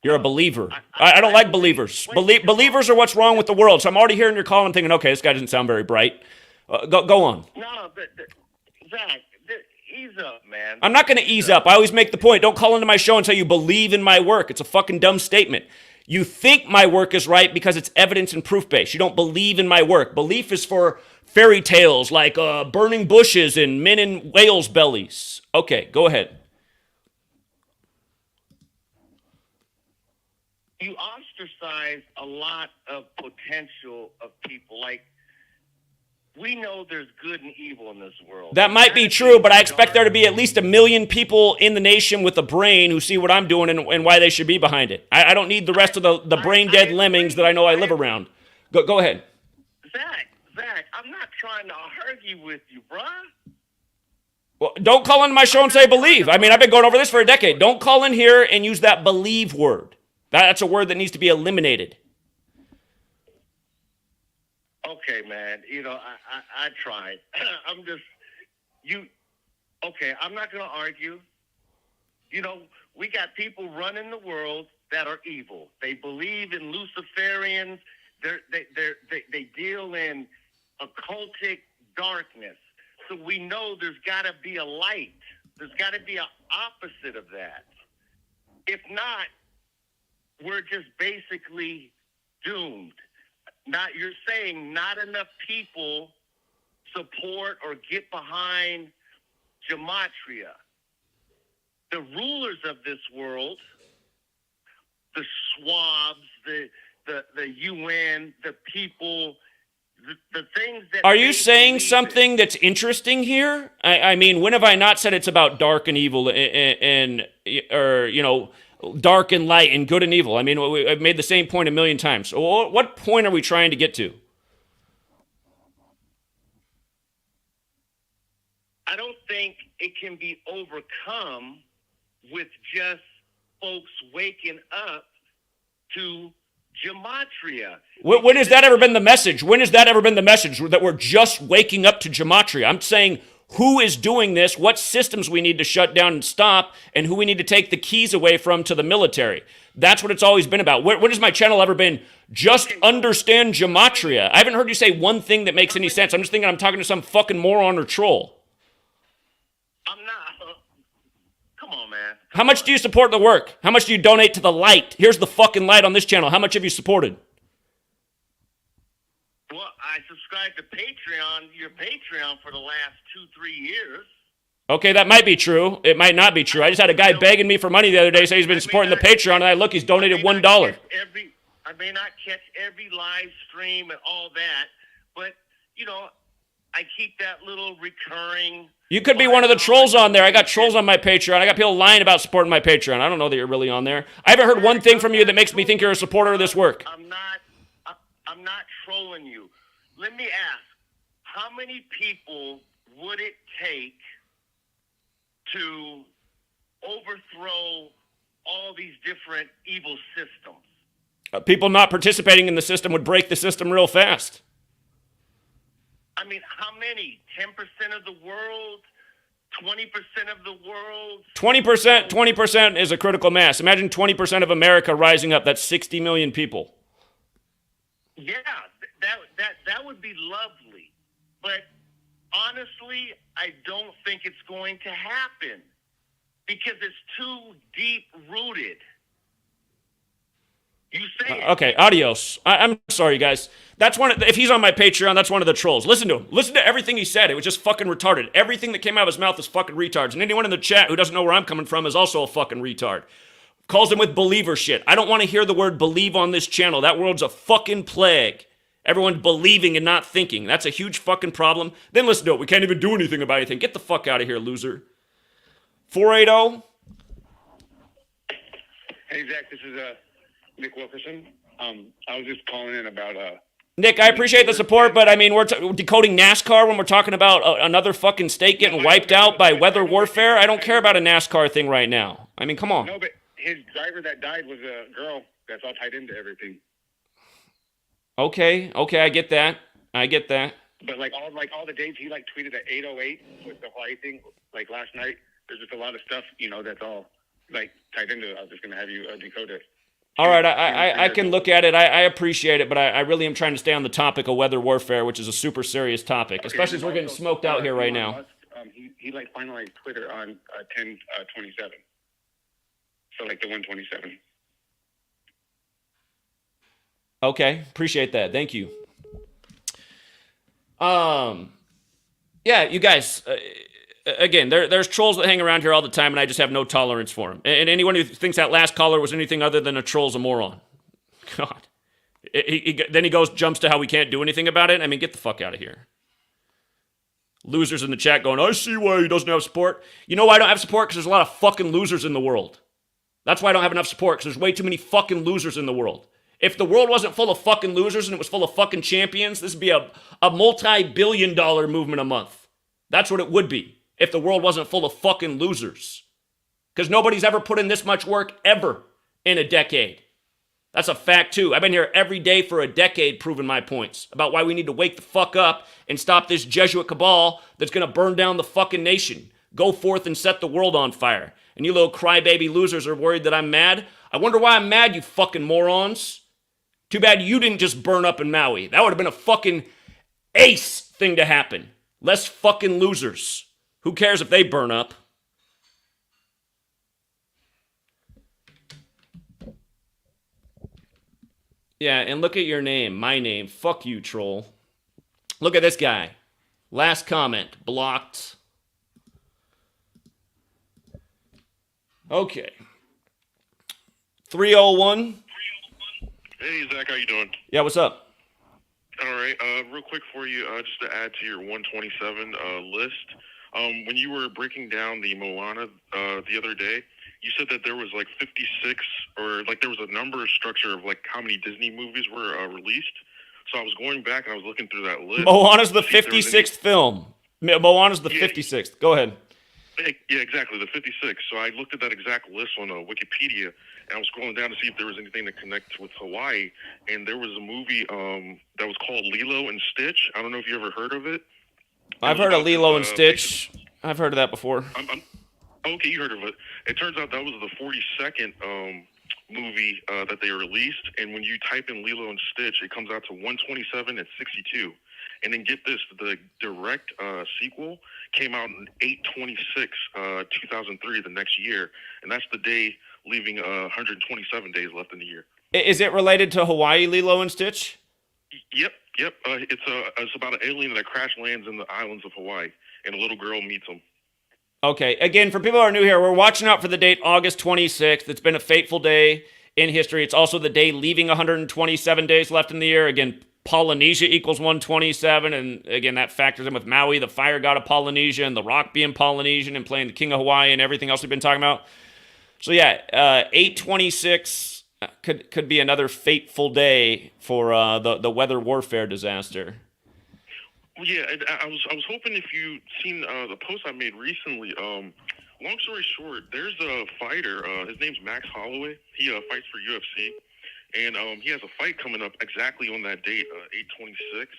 You're a believer. I don't like believers. Believers are what's wrong with the world. So I'm already hearing your call and thinking, okay, this guy doesn't sound very bright. Go on. No, but Zach, ease up, man. I'm not going to ease up. I always make the point. Don't call into my show and say you believe in my work. It's a fucking dumb statement. You think my work is right because it's evidence and proof-based. You don't believe in my work. Belief is for fairy tales like burning bushes and men in whales' bellies. Okay, go ahead. You ostracize a lot of potential of people. Like, we know there's good and evil in this world. That might be true, but I expect there to be at least 1 million people in the nation with a brain who see what I'm doing and why they should be behind it. I don't need the rest of the brain-dead lemmings that I know I live around. Go ahead. Zach, I'm not trying to argue with you, bruh. Well, don't call into my show and say believe. I mean, I've been going over this for a decade. Don't call in here and use that believe word. That's a word that needs to be eliminated. Okay, man. I tried. I'm not going to argue. We got people running the world that are evil. They believe in Luciferians. They deal in occultic darkness. So we know there's got to be a light. There's got to be an opposite of that. If not, we're just basically doomed. You're saying not enough people support or get behind Gematria. The rulers of this world, the Schwabs, the UN, the people, the things that Are you saying something that's interesting here? I mean, when have I not said it's about dark and evil and or, you know, dark and light and good and evil? I mean, I've made the same point a million times. So what point are we trying to get to? I don't think it can be overcome with just folks waking up to Gematria. When has that ever been the message? When has that ever been the message that we're just waking up to Gematria? I'm saying who is doing this, what systems we need to shut down and stop, and who we need to take the keys away from to the military. That's what it's always been about. When has my channel ever been just understand Gematria? I haven't heard you say one thing that makes any sense. I'm just thinking I'm talking to some fucking moron or troll. I'm not. Come on, man. How much do you support the work? How much do you donate to the light? Here's the fucking light on this channel. How much have you supported? Well, I subscribed to your Patreon for the last 2-3 years. Okay, that might be true. It might not be true. I just had a guy begging me for money the other day, say he's been supporting the Patreon, and I look, he's donated $1. I may not catch every live stream and all that, but, you know, I keep that little recurring... You could be one of the trolls on there. I got trolls on my Patreon. I got people lying about supporting my Patreon. I don't know that you're really on there. I haven't heard one thing from you that makes me think you're a supporter of this work. I'm not trolling you. Let me ask, how many people would it take to overthrow all these different evil systems? People not participating in the system would break the system real fast. I mean, how many? 10% of the world? 20% of the world? 20% is a critical mass. Imagine 20% of America rising up. That's 60 million people. Yeah, that would be lovely. But honestly, I don't think it's going to happen because it's too deep rooted. You say it. Okay, adios. I'm sorry, guys. That's if he's on my Patreon, that's one of the trolls. Listen to him. Listen to everything he said. It was just fucking retarded. Everything that came out of his mouth is fucking retards. And anyone in the chat who doesn't know where I'm coming from is also a fucking retard. Calls him with believer shit. I don't want to hear the word believe on this channel. That word's a fucking plague. Everyone believing and not thinking. That's a huge fucking problem. Then listen to it. We can't even do anything about anything. Get the fuck out of here, loser. 480. Hey, Zach, this is Nick Wilkerson. I was just calling in about... Nick, I appreciate the support, but I mean, we're decoding NASCAR when we're talking about another fucking state getting wiped out by weather warfare. I don't care about a NASCAR thing right now. I mean, come on. No, but his driver that died was a girl that's all tied into everything. Okay, I get that. But all the dates he tweeted at 8:08 with the Hawaii thing, last night. There's just a lot of stuff, that's all tied into it. I was just gonna have you decode it. All right, I can look at it. I appreciate it, but I really am trying to stay on the topic of weather warfare, which is a super serious topic, especially as we're getting smoked out here right now. He finalized Twitter on 10/27. So the 127. Okay, appreciate that. Thank you. Yeah, you guys. Again, there's trolls that hang around here all the time, and I just have no tolerance for them. And anyone who thinks that last caller was anything other than a troll's a moron. God. Then he jumps to how we can't do anything about it. I mean, get the fuck out of here. Losers in the chat going, I see why he doesn't have support. You know why I don't have support? Because there's a lot of fucking losers in the world. That's why I don't have enough support, because there's way too many fucking losers in the world. If the world wasn't full of fucking losers and it was full of fucking champions, this would be a multi-billion-dollar movement a month. That's what it would be. If the world wasn't full of fucking losers. Because nobody's ever put in this much work ever in a decade. That's a fact too. I've been here every day for a decade proving my points about why we need to wake the fuck up and stop this Jesuit cabal that's going to burn down the fucking nation. Go forth and set the world on fire. And you little crybaby losers are worried that I'm mad? I wonder why I'm mad, you fucking morons. Too bad you didn't just burn up in Maui. That would have been a fucking ace thing to happen. Less fucking losers. Who cares if they burn up? Yeah, and look at your name, my name. Fuck you, troll. Look at this guy. Last comment, blocked. Okay. 301. Hey, Zach, how you doing? Yeah, what's up? All right, real quick for you, just to add to your 127 list. When you were breaking down the Moana the other day, you said that there was like 56, or like there was a number structure of like how many Disney movies were released. So I was going back and I was looking through that list. Moana's the 56th film. Moana's the 56th. Go ahead. Yeah, exactly, the 56. So I looked at that exact list on Wikipedia, and I was scrolling down to see if there was anything to connect with Hawaii. And there was a movie that was called Lilo and Stitch. I don't know if you ever heard of it. I've heard of Lilo and Stitch. I've heard of that before. Okay, you heard of it. It turns out that was the 42nd movie that they released. And when you type in Lilo and Stitch, it comes out to 127 and 62. And then get this, the direct sequel came out in 8/26/2003, the next year. And that's the day, leaving 127 days left in the year. Is it related to Hawaii, Lilo and Stitch? Yep. It's about an alien that crash lands in the islands of Hawaii, and a little girl meets him. Okay, again, for people who are new here, we're watching out for the date August 26th. It's been a fateful day in history. It's also the day leaving 127 days left in the year. Again, Polynesia equals 127, and again, that factors in with Maui, the fire god of Polynesia, and The Rock being Polynesian and playing the King of Hawaii and everything else we've been talking about. So yeah, 8/26 could be another fateful day for the weather warfare disaster. Well, yeah, I was hoping if you seen the post I made recently. Long story short, there's a fighter. His name's Max Holloway. He fights for UFC, and he has a fight coming up exactly on that date, 8/26.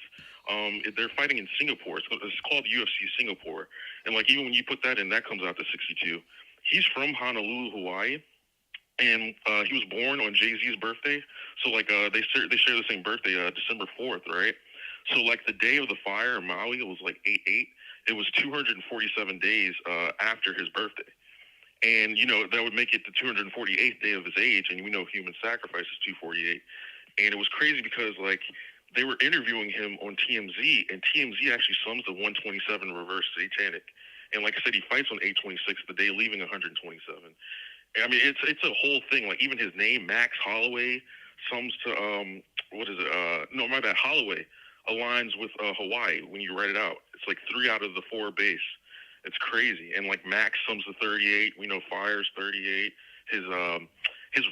They're fighting in Singapore. It's called UFC Singapore, and like even when you put that in, that comes out to 62. He's from Honolulu, Hawaii, and he was born on Jay-Z's birthday. So like they share the same birthday, December 4th, right? So like the day of the fire in Maui, it was like 8/8. It was 247 days after his birthday. And, you know, that would make it the 248th day of his age. And we know human sacrifice is 248. And it was crazy because, like, they were interviewing him on TMZ, and TMZ actually sums the 127 reverse satanic. And like I said, he fights on 8/26, the day leaving 127. And, I mean, it's a whole thing. Like, even his name, Max Holloway, sums to, Holloway aligns with Hawaii when you write it out. It's like 3 out of the 4 base. It's crazy. And like Max sums to 38. We know Fire's 38. His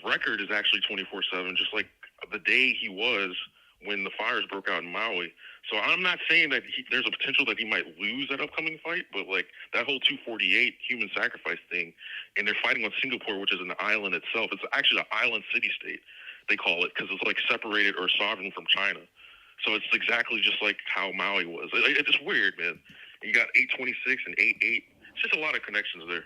record is actually 24/7, just like the day he was when the fires broke out in Maui. So I'm not saying that there's a potential that he might lose that upcoming fight, but like that whole 248 human sacrifice thing, and they're fighting on Singapore, which is an island itself. It's actually an island city-state, they call it, because it's like separated or sovereign from China. So it's exactly just like how Maui was. It's just weird, man. You got 8/26 and 8/8. It's just a lot of connections there.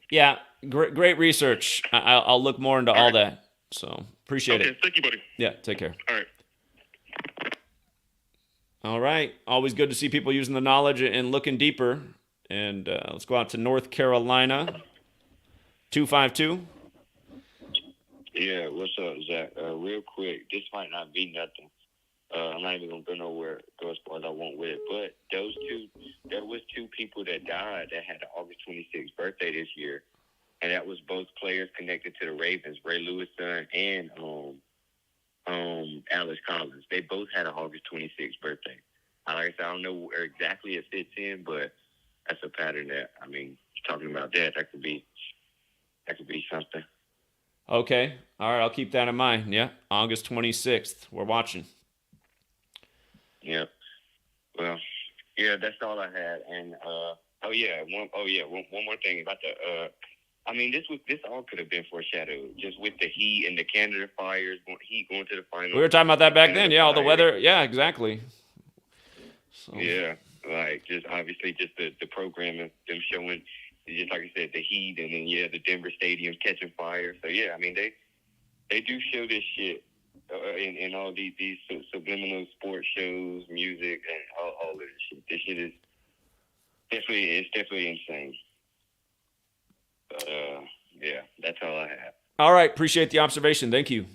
Yeah, great research. I'll look more into all that. So appreciate it. Thank you, buddy. Yeah, take care. All right. All right. Always good to see people using the knowledge and looking deeper. And let's go out to North Carolina. 252. Yeah, what's up, Zach? Real quick, this might not be nothing. I'm not even gonna go nowhere, go as far as I want with it. But there was 2 people that died that had an August 26th birthday this year, and that was both players connected to the Ravens, Ray Lewis' son and Alex Collins. They both had an August 26th birthday. Like I said, I don't know where exactly it fits in, but that's a pattern that, I mean, talking about that could be something. Okay. All right. I'll keep that in mind. Yeah. August 26th. We're watching. Yeah. Well, yeah, that's all I had. And one more thing about the I mean, this all could have been foreshadowed, just with the heat and the Canada fires, heat going to the final. We were talking about that back then. Yeah, all the weather. Yeah, exactly. So. Yeah, like just obviously just the programming, them showing, just like I said, the heat, and then the Denver stadium catching fire. So yeah, I mean they do show this shit in all these subliminal sports shows, music, and all of this shit. This shit is definitely insane. But yeah, that's all I have. All right, appreciate the observation. Thank you.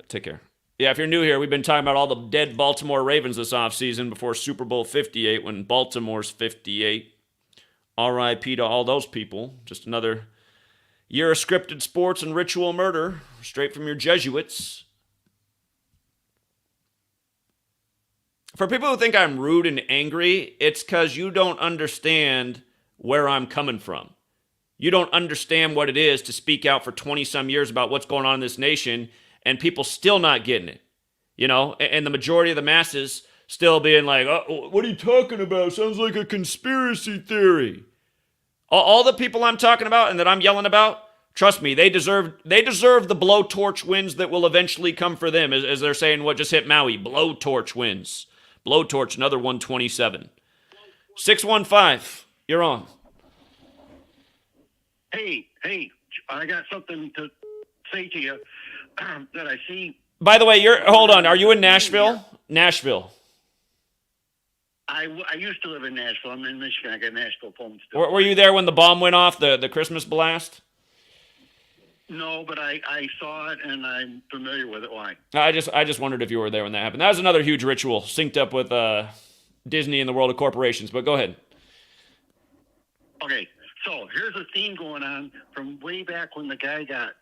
Take care. Yeah, if you're new here, we've been talking about all the dead Baltimore Ravens this offseason before Super Bowl 58 when Baltimore's 58. R.I.P. to all those people. Just another year of scripted sports and ritual murder straight from your Jesuits. For people who think I'm rude and angry, it's because you don't understand where I'm coming from. You don't understand what it is to speak out for 20-some years about what's going on in this nation and people still not getting it. You know, and the majority of the masses still being like, oh, what are you talking about? Sounds like a conspiracy theory. All the people I'm talking about and that I'm yelling about, trust me, they deserve the blowtorch wins that will eventually come for them, as they're saying what just hit Maui. Blowtorch wins. Blowtorch, another 127. 615, you're on. Hey, I got something to say to you that I see. By the way, hold on. Are you in Nashville? Nashville. I used to live in Nashville. I'm in Michigan. I got Nashville phone still. Were you there when the bomb went off, the Christmas blast? No, but I saw it and I'm familiar with it. Why? I just wondered if you were there when that happened. That was another huge ritual synced up with Disney and the world of corporations. But go ahead. Okay, so here's a theme going on from way back when the guy got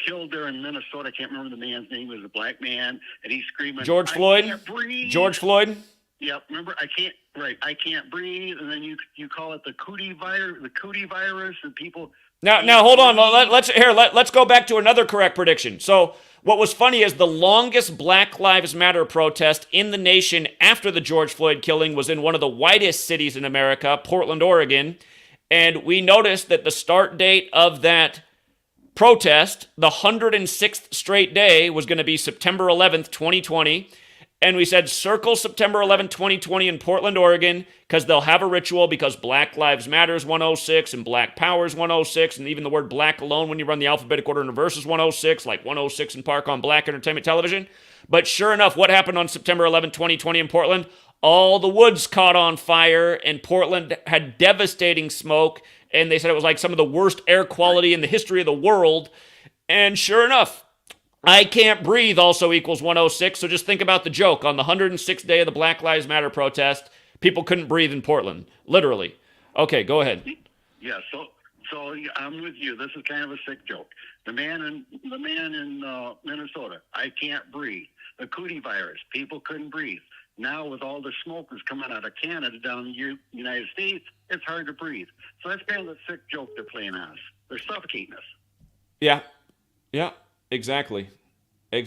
killed there in Minnesota. I can't remember the man's name. It was a black man, and he's screaming, George Floyd? I can't breathe. George Floyd? Yep. Remember, I can't breathe, and then you call it the cootie virus, and people. Now hold on. Let's go back to another correct prediction. So what was funny is the longest Black Lives Matter protest in the nation after the George Floyd killing was in one of the whitest cities in America, Portland, Oregon, and we noticed that the start date of that protest, the 106th straight day, was going to be September 11th, 2020. And we said, circle September 11th, 2020 in Portland, Oregon, because they'll have a ritual because Black Lives Matter is 106 and Black Power is 106, and even the word black alone, when you run the alphabetic order in reverse, is 106, like 106 in Park on Black Entertainment Television. But sure enough, what happened on September 11th, 2020 in Portland? All the woods caught on fire, and Portland had devastating smoke, and they said it was like some of the worst air quality in the history of the world. And sure enough, I can't breathe also equals 106, so just think about the joke. On the 106th day of the Black Lives Matter protest, people couldn't breathe in Portland, literally. Okay, go ahead. Yeah, so I'm with you. This is kind of a sick joke. The man in Minnesota, I can't breathe. The cootie virus, people couldn't breathe. Now with all the smoke that's coming out of Canada down in the United States, it's hard to breathe. So that's kind of a sick joke they're playing on us. They're suffocating us. Yeah, exactly. And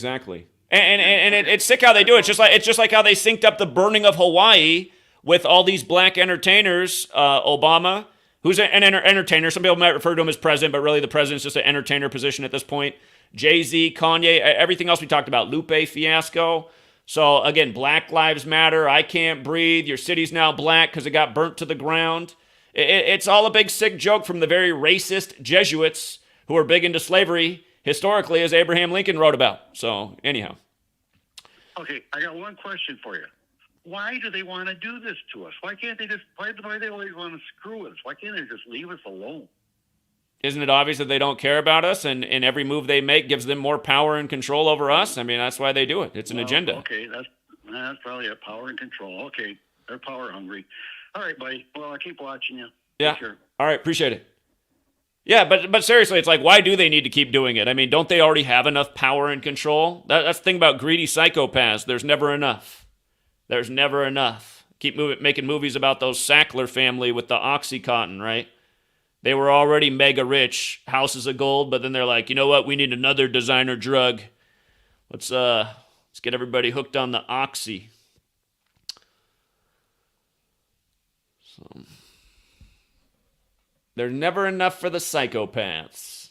it's sick how they do it. It's just like how they synced up the burning of Hawaii with all these black entertainers. Obama, who's an entertainer. Some people might refer to him as president, but really the president's just an entertainer position at this point. Jay-Z, Kanye, everything else we talked about. Lupe Fiasco. So again, Black Lives Matter. I can't breathe. Your city's now black because it got burnt to the ground. It's all a big sick joke from the very racist Jesuits who were big into slavery historically, as Abraham Lincoln wrote about. So anyhow. Okay, I got one question for you. Why do they want to do this to us? Why can't they why do they always want to screw us? Why can't they just leave us alone? Isn't it obvious that they don't care about us, and every move they make gives them more power and control over us? I mean, that's why they do it. It's an agenda. Okay, that's probably a power and control. Okay, they're power hungry. All right, buddy. Well, I'll keep watching you. Yeah. Sure. All right, appreciate it. Yeah, but seriously, it's like, why do they need to keep doing it? I mean, don't they already have enough power and control? That's the thing about greedy psychopaths. There's never enough. There's never enough. Keep making movies about those Sackler family with the Oxycontin, right? They were already mega rich, houses of gold, but then they're like, you know what? We need another designer drug. Let's get everybody hooked on the Oxy. So there's never enough for the psychopaths.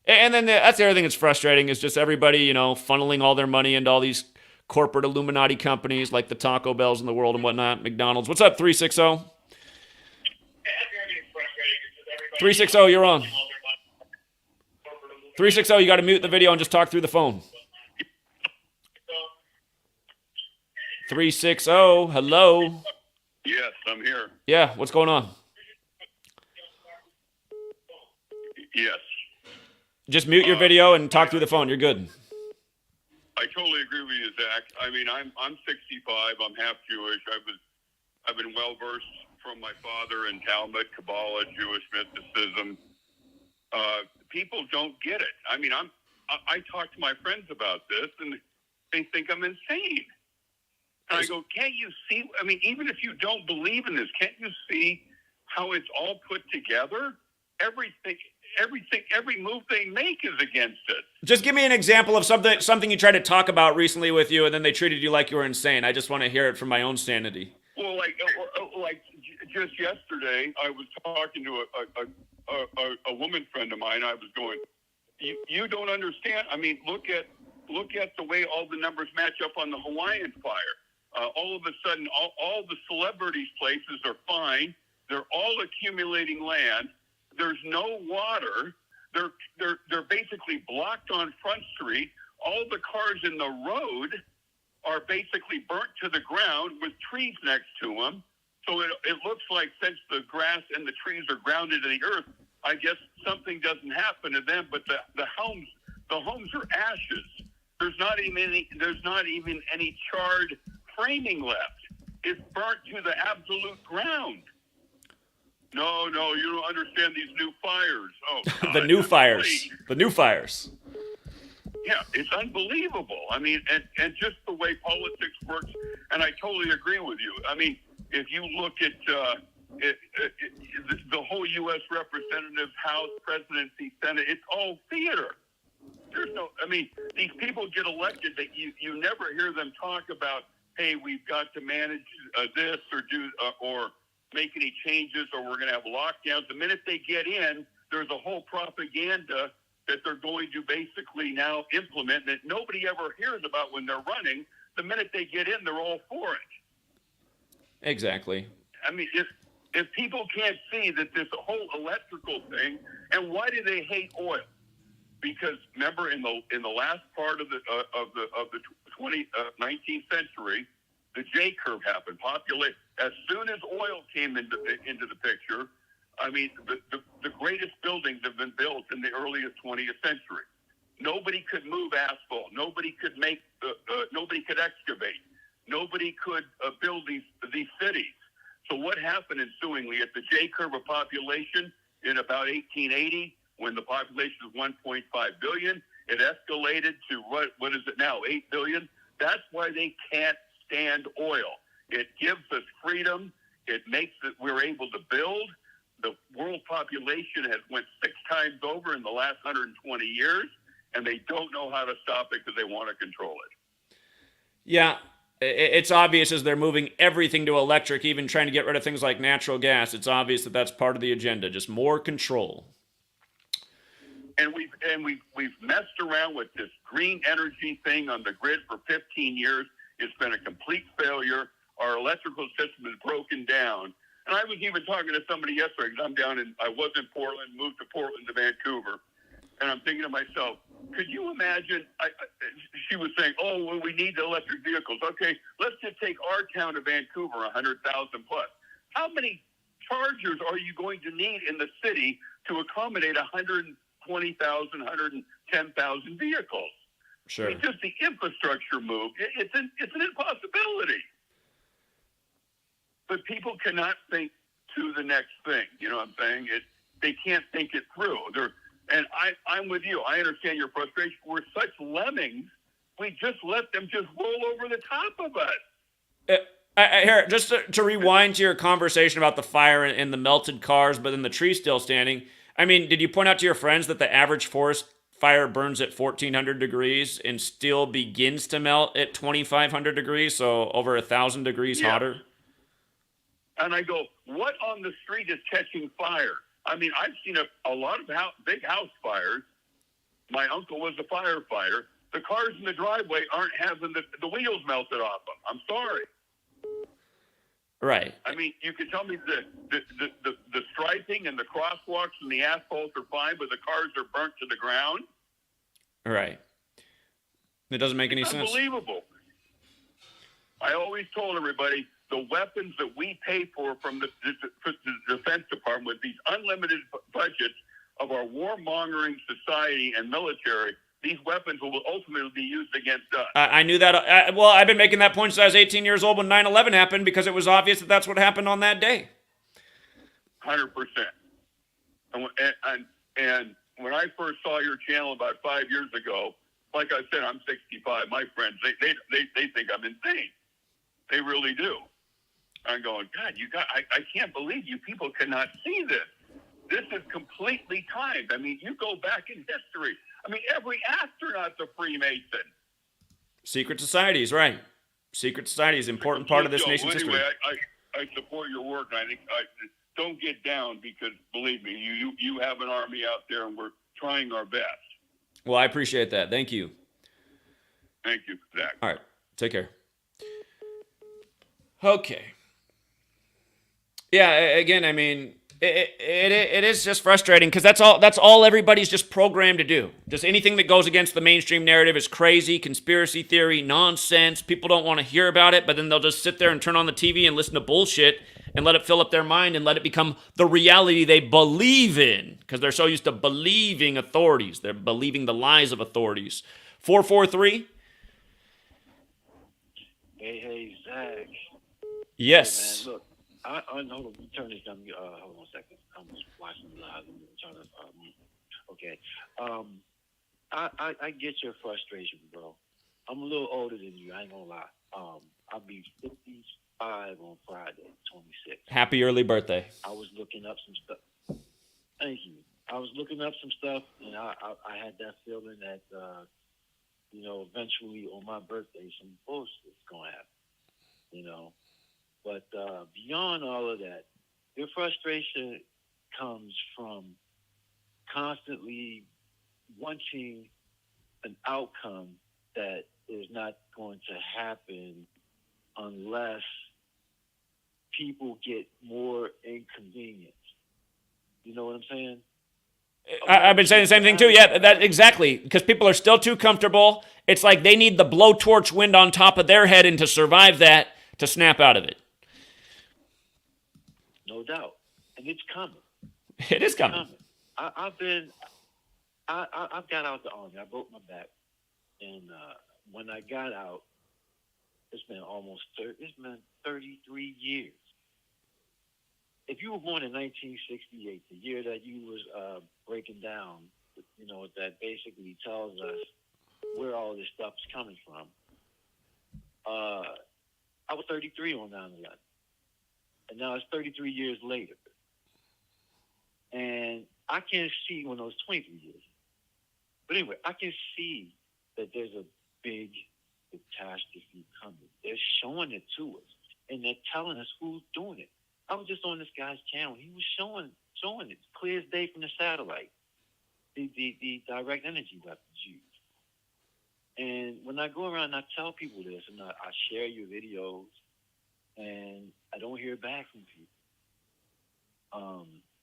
And then that's the other thing that's frustrating is just everybody, funneling all their money into all these corporate Illuminati companies like the Taco Bells in the world and whatnot, McDonald's. What's up, 360? 360, you're on. 360, you got to mute the video and just talk through the phone. 360, hello. Yes, I'm here. Yeah, what's going on? Yes. Just mute your video and talk through the phone. You're good. I totally agree with you, Zach. I mean, I'm 65. I'm half Jewish. I've been well versed from my father in Talmud, Kabbalah, Jewish mysticism. People don't get it. I mean, I talk to my friends about this, and they think I'm insane. And I go, can't you see? I mean, even if you don't believe in this, can't you see how it's all put together? Every move they make is against it. Just give me an example of something you tried to talk about recently with you, and then they treated you like you were insane. I just want to hear it for my own sanity. Well, like just yesterday, I was talking to a woman friend of mine. I was going, you don't understand. I mean, look at the way all the numbers match up on the Hawaiian fire. All of a sudden, all the celebrities' places are fine. They're all accumulating land. There's no water. They're basically blocked on Front Street. All the cars in the road are basically burnt to the ground with trees next to them. So it looks like since the grass and the trees are grounded in the earth, I guess something doesn't happen to them. But the homes are ashes. There's not even any charred framing left. It's burnt to the absolute ground. No, you don't understand these new fires. Oh, God, The new fires. please. The new fires. Yeah, it's unbelievable. I mean, and just the way politics works, and I totally agree with you. I mean, if you look at the whole U.S. Representatives, House, Presidency, Senate, it's all theater. There's no, I mean, these people get elected that you never hear them talk about, hey, we've got to manage this or do or make any changes, or we're going to have lockdowns. The minute they get in, there's a whole propaganda that they're going to basically now implement that nobody ever hears about when they're running. The minute they get in, they're all for it. Exactly. I mean, if people can't see that this whole electrical thing, and why do they hate oil? Because remember, in the last part of the 19th century, the J curve happened. As soon as oil came into the picture, I mean, the greatest buildings have been built in the earliest 20th century. Nobody could move asphalt. Nobody could nobody could excavate. Nobody could build these cities. So what happened ensuingly at the J curve of population in about 1880, when the population was 1.5 billion, it escalated to what is it now, 8 billion? That's why they can't stand oil. It gives us freedom. It makes it we're able to build. The world population has went 6 times over in the last 120 years, and they don't know how to stop it because they want to control it. Yeah, it's obvious as they're moving everything to electric, even trying to get rid of things like natural gas. It's obvious that that's part of the agenda, just more control. And we've messed around with this green energy thing on the grid for 15 years. It's been a complete failure. Our electrical system is broken down. And I was even talking to somebody yesterday, because I was in Portland, moved to Portland to Vancouver. And I'm thinking to myself, could you imagine, she was saying, oh, well, we need the electric vehicles. Okay, let's just take our town to Vancouver, 100,000 plus. How many chargers are you going to need in the city to accommodate 120,000, 110,000 vehicles? Sure. It's just the infrastructure move. It's an impossibility. But people cannot think to the next thing. You know what I'm saying? They can't think it through. I'm with you. I understand your frustration. We're such lemmings. We just let them just roll over the top of us. Here, just to rewind to your conversation about the fire and the melted cars, but then the tree still standing. I mean, did you point out to your friends that the average forest fire burns at 1,400 degrees and still begins to melt at 2,500 degrees, so over 1,000 degrees hotter? And I go, what on the street is catching fire? I mean, I've seen a lot of big house fires. My uncle was a firefighter. The cars in the driveway aren't having the wheels melted off them. I'm sorry. Right. I mean, you can tell me the striping and the crosswalks and the asphalt are fine, but the cars are burnt to the ground. Right. It doesn't make any sense. Unbelievable. I always told everybody, the weapons that we pay for from the Defense Department with these unlimited budgets of our warmongering society and military these weapons will ultimately be used against us. I knew that. Well, I've been making that point since I was 18 years old when 9/11 happened, because it was obvious that that's what happened on that day. 100%. And when I first saw your channel about 5 years ago, like I said, I'm 65. My friends, they think I'm insane. They really do. I'm going, God, I can't believe you people cannot see this. This is completely timed. I mean, you go back in history. I mean, every astronaut's a Freemason. Secret societies, right? Secret society is an important part of this nation's history. Anyway, I support your work. I think don't get down, because believe me, you have an army out there, and we're trying our best. Well, I appreciate that. Thank you. Thank you, Zach. All right. Take care. Okay. Yeah, again, I mean, it is just frustrating, because that's all everybody's just programmed to do. Just anything that goes against the mainstream narrative is crazy, conspiracy theory, nonsense. People don't want to hear about it, but then they'll just sit there and turn on the TV and listen to bullshit and let it fill up their mind and let it become the reality they believe in, because they're so used to believing authorities. They're believing the lies of authorities. 443? Hey, Zach. Yes. Hey, man, look, I know. Hold on, you turn this down. Hold on a second. I'm watching live. Okay. I get your frustration, bro. I'm a little older than you. I ain't gonna lie. I'll be 55 on Friday, 26. Happy early birthday. I was looking up some stuff. Thank you. I was looking up some stuff, and I had that feeling that eventually on my birthday, some bullshit's gonna happen. But beyond all of that, your frustration comes from constantly wanting an outcome that is not going to happen unless people get more inconvenienced. You know what I'm saying? I've been saying the same thing too. Yeah, that exactly. Because people are still too comfortable. It's like they need the blowtorch wind on top of their head, and to survive that, to snap out of it. No doubt. And it's coming. It is coming. I've got out the army. I broke my back. And when I got out, it's been 33 years. If you were born in 1968, the year that you was breaking down, that basically tells us where all this stuff is coming from. I was 33 on 9/11. And now it's 33 years later. And I can see when I was 23 years. But anyway, I can see that there's a big catastrophe coming. They're showing it to us. And they're telling us who's doing it. I was just on this guy's channel. He was showing it clear as day from the satellite. The direct energy weapons used. And when I go around and I tell people this, and I share your videos, and I don't hear back from people.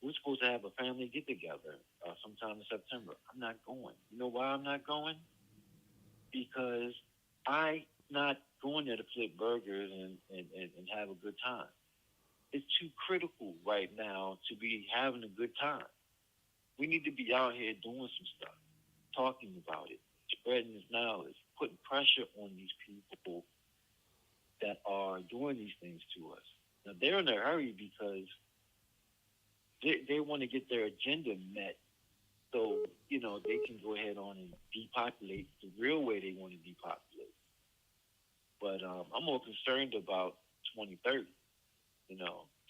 We're supposed to have a family get-together sometime in September. I'm not going. You know why I'm not going? Because I'm not going there to flip burgers and have a good time. It's too critical right now to be having a good time. We need to be out here doing some stuff, talking about it, spreading this knowledge, putting pressure on these people that are doing these things to us. Now, they're in a hurry because they want to get their agenda met, so, they can go ahead on and depopulate the real way they want to depopulate. But I'm more concerned about 2030,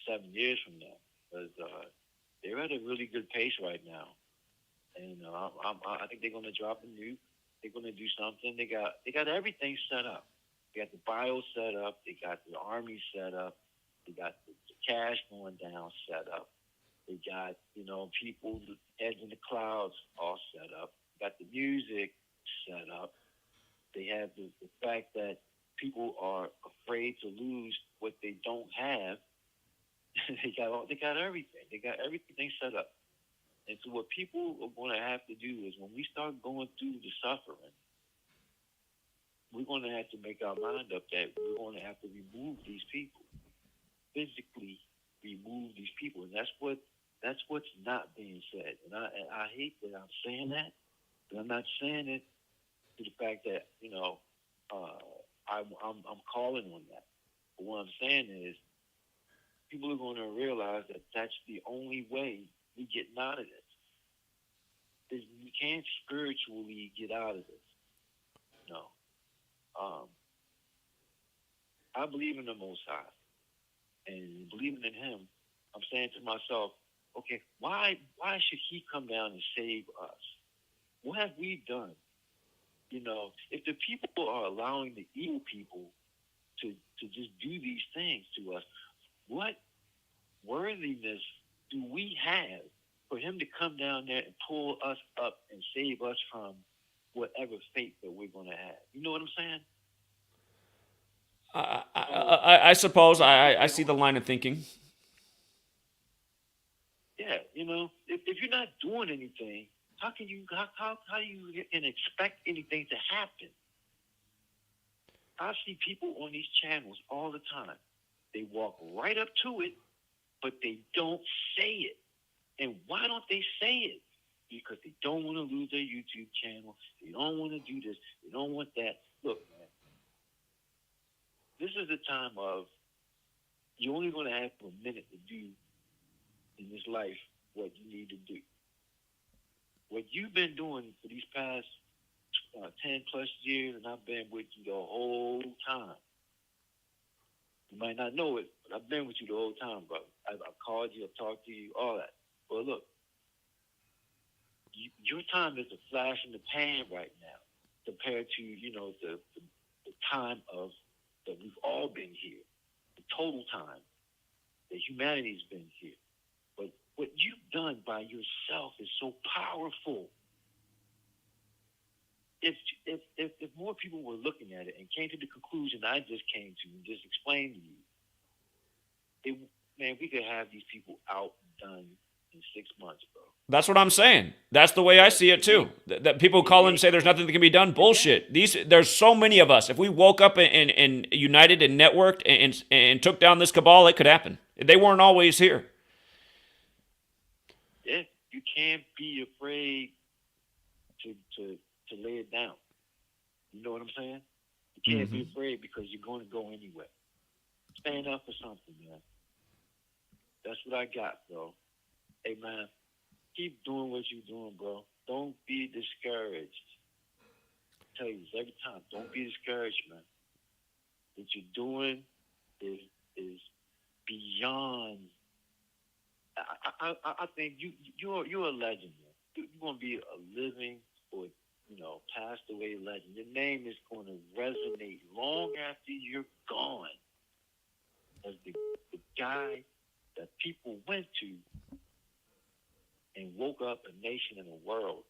7 years from now, because they're at a really good pace right now. And I think they're going to drop a nuke. They're going to do something. They got everything set up. They got the bio set up. They got the army set up. They got the cash going down set up. They got, people heads in the clouds all set up. They got the music set up. They have the fact that people are afraid to lose what they don't have. They got everything. They got everything set up. And so what people are going to have to do is when we start going through the suffering, we're going to have to make our mind up that we're going to have to remove these people, physically remove these people, and that's what's not being said. And I hate that I'm saying that, but I'm not saying it to the fact that I'm calling on that. But what I'm saying is, people are going to realize that that's the only way we get out of this. We can't spiritually get out of this. No. I believe in the Most High, and believing in Him, I'm saying to myself, okay, why should He come down and save us? What have we done? If the people are allowing the evil people to just do these things to us, what worthiness do we have for Him to come down there and pull us up and save us from whatever fate that we're going to have? You know what I'm saying? I suppose I see the line of thinking. Yeah, if you're not doing anything, how can you can expect anything to happen? I see people on these channels all the time. They walk right up to it, but they don't say it. And why don't they say it? Because they don't want to lose their YouTube channel. They don't want to do this. They don't want that. Look, man, this is the time of you're only going to have a minute to do in this life what you need to do. What you've been doing for these past 10 plus years, and I've been with you the whole time. You might not know it, but I've been with you the whole time, brother. I've called you, I've talked to you, all that. But look, your time is a flash in the pan right now compared to, the time of that we've all been here, the total time that humanity's been here. But what you've done by yourself is so powerful. If more people were looking at it and came to the conclusion I just came to and just explained to you, we could have these people outdone in 6 months, bro. That's what I'm saying. That's the way I see it too. That people call in and say there's nothing that can be done. Bullshit. There's so many of us. If we woke up and united and networked and took down this cabal, it could happen. They weren't always here. Yeah, you can't be afraid to lay it down. You know what I'm saying? You can't be afraid because you're going to go anywhere. Stand up for something, man. That's what I got, bro. Hey, man, keep doing what you're doing, bro. Don't be discouraged. I tell you this every time. Don't be discouraged, man. What you're doing is beyond. I think you're a legend, man. You're going to be a living or passed away legend. Your name is going to resonate long after you're gone as the guy that people went to and woke up a nation and a world.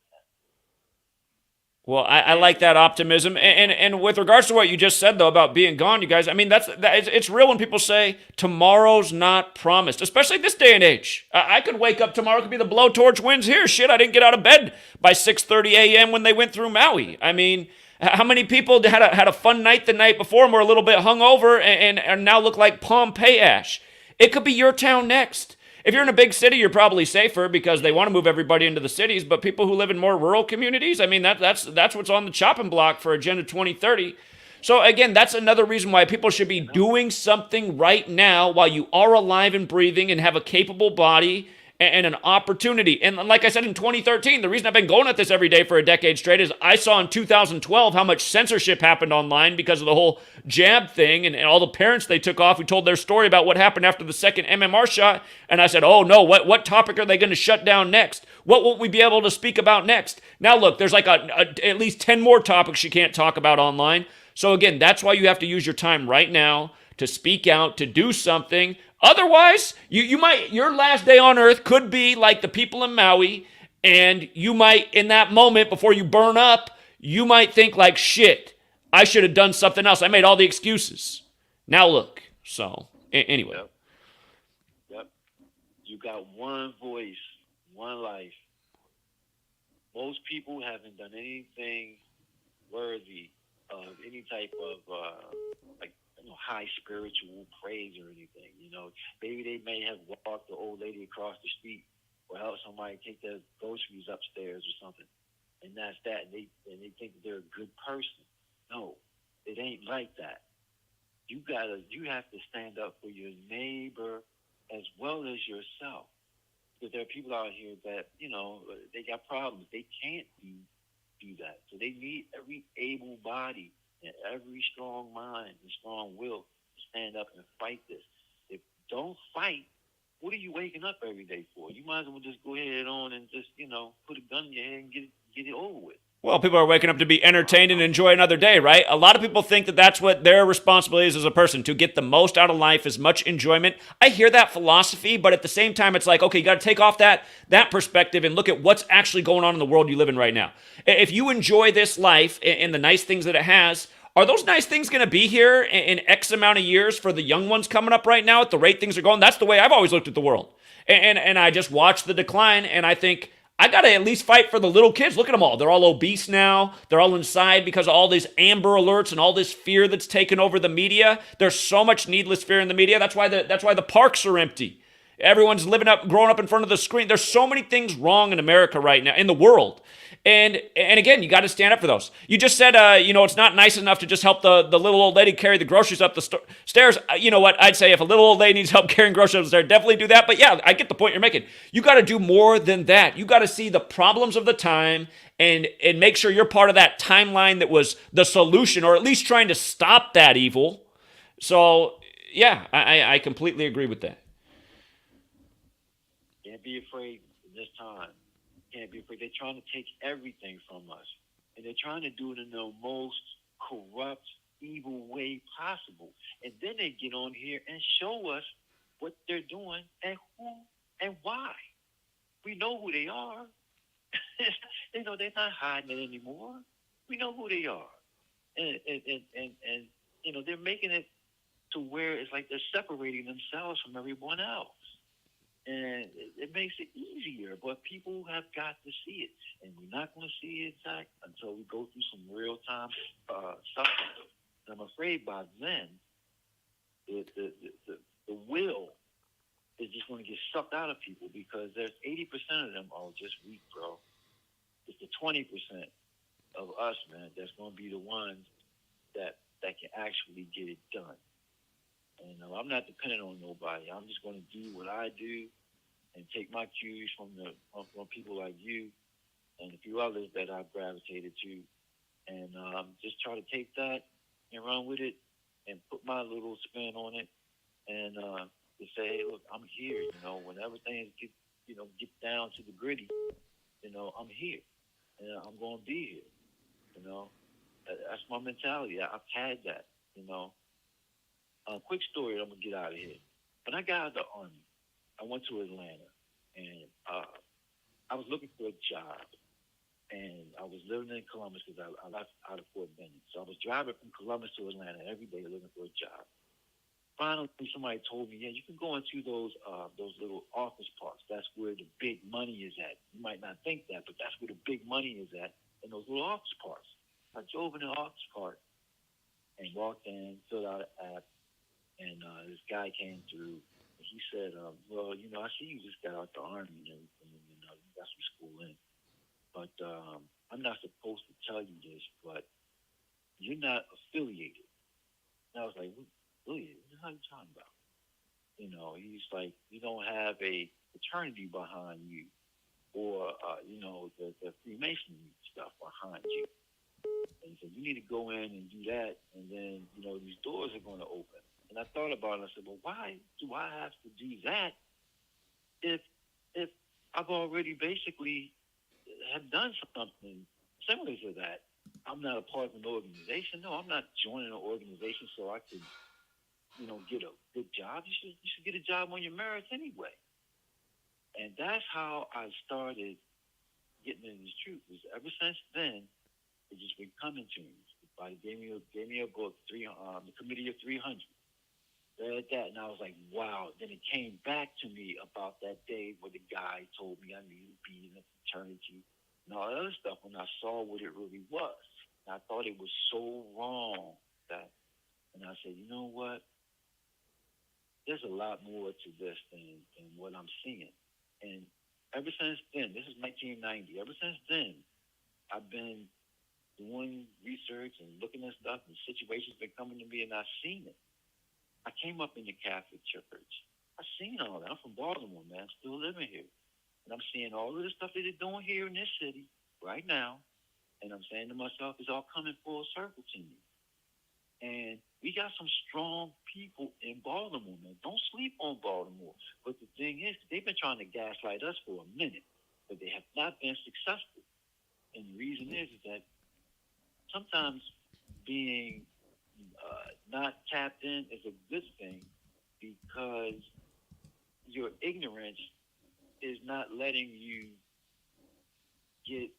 Well, I like that optimism, and with regards to what you just said though about being gone, you guys. I mean, it's real when people say tomorrow's not promised, especially this day and age. I could wake up tomorrow, it could be the blowtorch winds here. Shit, I didn't get out of bed by 6:30 a.m. when they went through Maui. I mean, how many people had a fun night the night before and were a little bit hungover and now look like Pompeii ash? It could be your town next. If you're in a big city, you're probably safer because they want to move everybody into the cities. But people who live in more rural communities, I mean, that's what's on the chopping block for Agenda 2030. So again, that's another reason why people should be doing something right now while you are alive and breathing and have a capable body and an opportunity. And like I said in 2013, the reason I've been going at this every day for a decade straight is I saw in 2012 how much censorship happened online because of the whole jab thing and all the parents they took off who told their story about what happened after the second MMR shot. And I said, oh no, what topic are they going to shut down next? What will we be able to speak about next? Now look, there's like at least 10 more topics you can't talk about online. So again, that's why you have to use your time right now to speak out, to do something. Otherwise, your last day on earth could be like the people in Maui, and you might, in that moment before you burn up, you might think like, shit, I should have done something else. I made all the excuses. Now look. So, anyway. Yep. You got one voice, one life. Most people haven't done anything worthy of any type of high spiritual praise or anything. Maybe they may have walked the old lady across the street or helped somebody take their groceries upstairs or something. and that's that. And they think they're a good person. No, it ain't like that. You have to stand up for your neighbor as well as yourself. Because there are people out here that, they got problems. They can't do that. So they need every able body and every strong mind and strong will to stand up and fight this. If don't fight, what are you waking up every day for? You might as well just go ahead on and just, put a gun in your head and get it over with. Well, people are waking up to be entertained and enjoy another day, right? A lot of people think that that's what their responsibility is as a person, to get the most out of life, as much enjoyment. I hear that philosophy, but at the same time, it's like, okay, you got to take off that perspective and look at what's actually going on in the world you live in right now. If you enjoy this life and the nice things that it has, are those nice things going to be here in X amount of years for the young ones coming up right now at the rate things are going? That's the way I've always looked at the world. And I just watch the decline, and I think, I got to at least fight for the little kids. Look at them all. They're all obese now. They're all inside because of all these Amber Alerts and all this fear that's taken over the media. There's so much needless fear in the media. That's why the parks are empty. Everyone's growing up in front of the screen. There's so many things wrong in America right now, in the world. And again, you got to stand up for those. You just said, it's not nice enough to just help the little old lady carry the groceries up the stairs. You know what? I'd say if a little old lady needs help carrying groceries up the stairs, definitely do that. But yeah, I get the point you're making. You got to do more than that. You got to see the problems of the time and make sure you're part of that timeline that was the solution, or at least trying to stop that evil. So yeah, I completely agree with that. Can't be afraid in this time. Can't be afraid. They're trying to take everything from us, and they're trying to do it in the most corrupt, evil way possible. And then they get on here and show us what they're doing and who and why. We know who they are. They're not hiding it anymore. We know who they are, and they're making it to where it's like they're separating themselves from everyone else. And it makes it easier, but people have got to see it. And we're not going to see it, Zach, until we go through some real-time suffering. And I'm afraid by then, the will is just going to get sucked out of people, because there's 80% of them are just weak, bro. It's the 20% of us, man, that's going to be the ones that can actually get it done. And I'm not dependent on nobody. I'm just going to do what I do and take my cues from people like you and a few others that I've gravitated to, and just try to take that and run with it and put my little spin on it, and to say, hey, look, I'm here. Whenever things get down to the gritty, I'm here, and I'm going to be here. That's my mentality. I've had that. Quick story, I'm going to get out of here. When I got out of the Army, I went to Atlanta, and I was looking for a job, and I was living in Columbus because I left out of Fort Benning. So I was driving from Columbus to Atlanta every day looking for a job. Finally, somebody told me, yeah, you can go into those little office parks. That's where the big money is at. You might not think that, but that's where the big money is at, in those little office parks. I drove in the office park and walked in, filled out an app, and this guy came through. And he said, well, I see you just got out the Army and everything, and you got some schooling. But I'm not supposed to tell you this, but you're not affiliated. And I was like, affiliated? What are you talking about? He's like, you don't have a fraternity behind you, or, the Freemasonry stuff behind you. And he said, you need to go in and do that, and then, these doors are going to open. And I thought about it. I said, well, why do I have to do that if I've already basically have done something similar to that? I'm not a part of an organization. No, I'm not joining an organization so I can, get a good job. You should get a job on your merits anyway. And that's how I started getting into this truth. Ever since then, it's just been coming to me. Somebody gave me a book, The Committee of 300. Read that, and I was like, wow. Then it came back to me about that day where the guy told me I needed to be in a fraternity and all that other stuff when I saw what it really was. And I thought it was so wrong and I said, you know what? There's a lot more to this than what I'm seeing. And ever since then, this is 1990, ever since then, I've been doing research and looking at stuff, and situations been coming to me, and I've seen it. I came up in the Catholic Church. I've seen all that. I'm from Baltimore, man. I'm still living here. And I'm seeing all of the stuff that they're doing here in this city right now. And I'm saying to myself, it's all coming full circle to me. And we got some strong people in Baltimore, man. Don't sleep on Baltimore. But the thing is, they've been trying to gaslight us for a minute, but they have not been successful. And the reason is that sometimes being not tapped in is a good thing, because your ignorance is not letting you get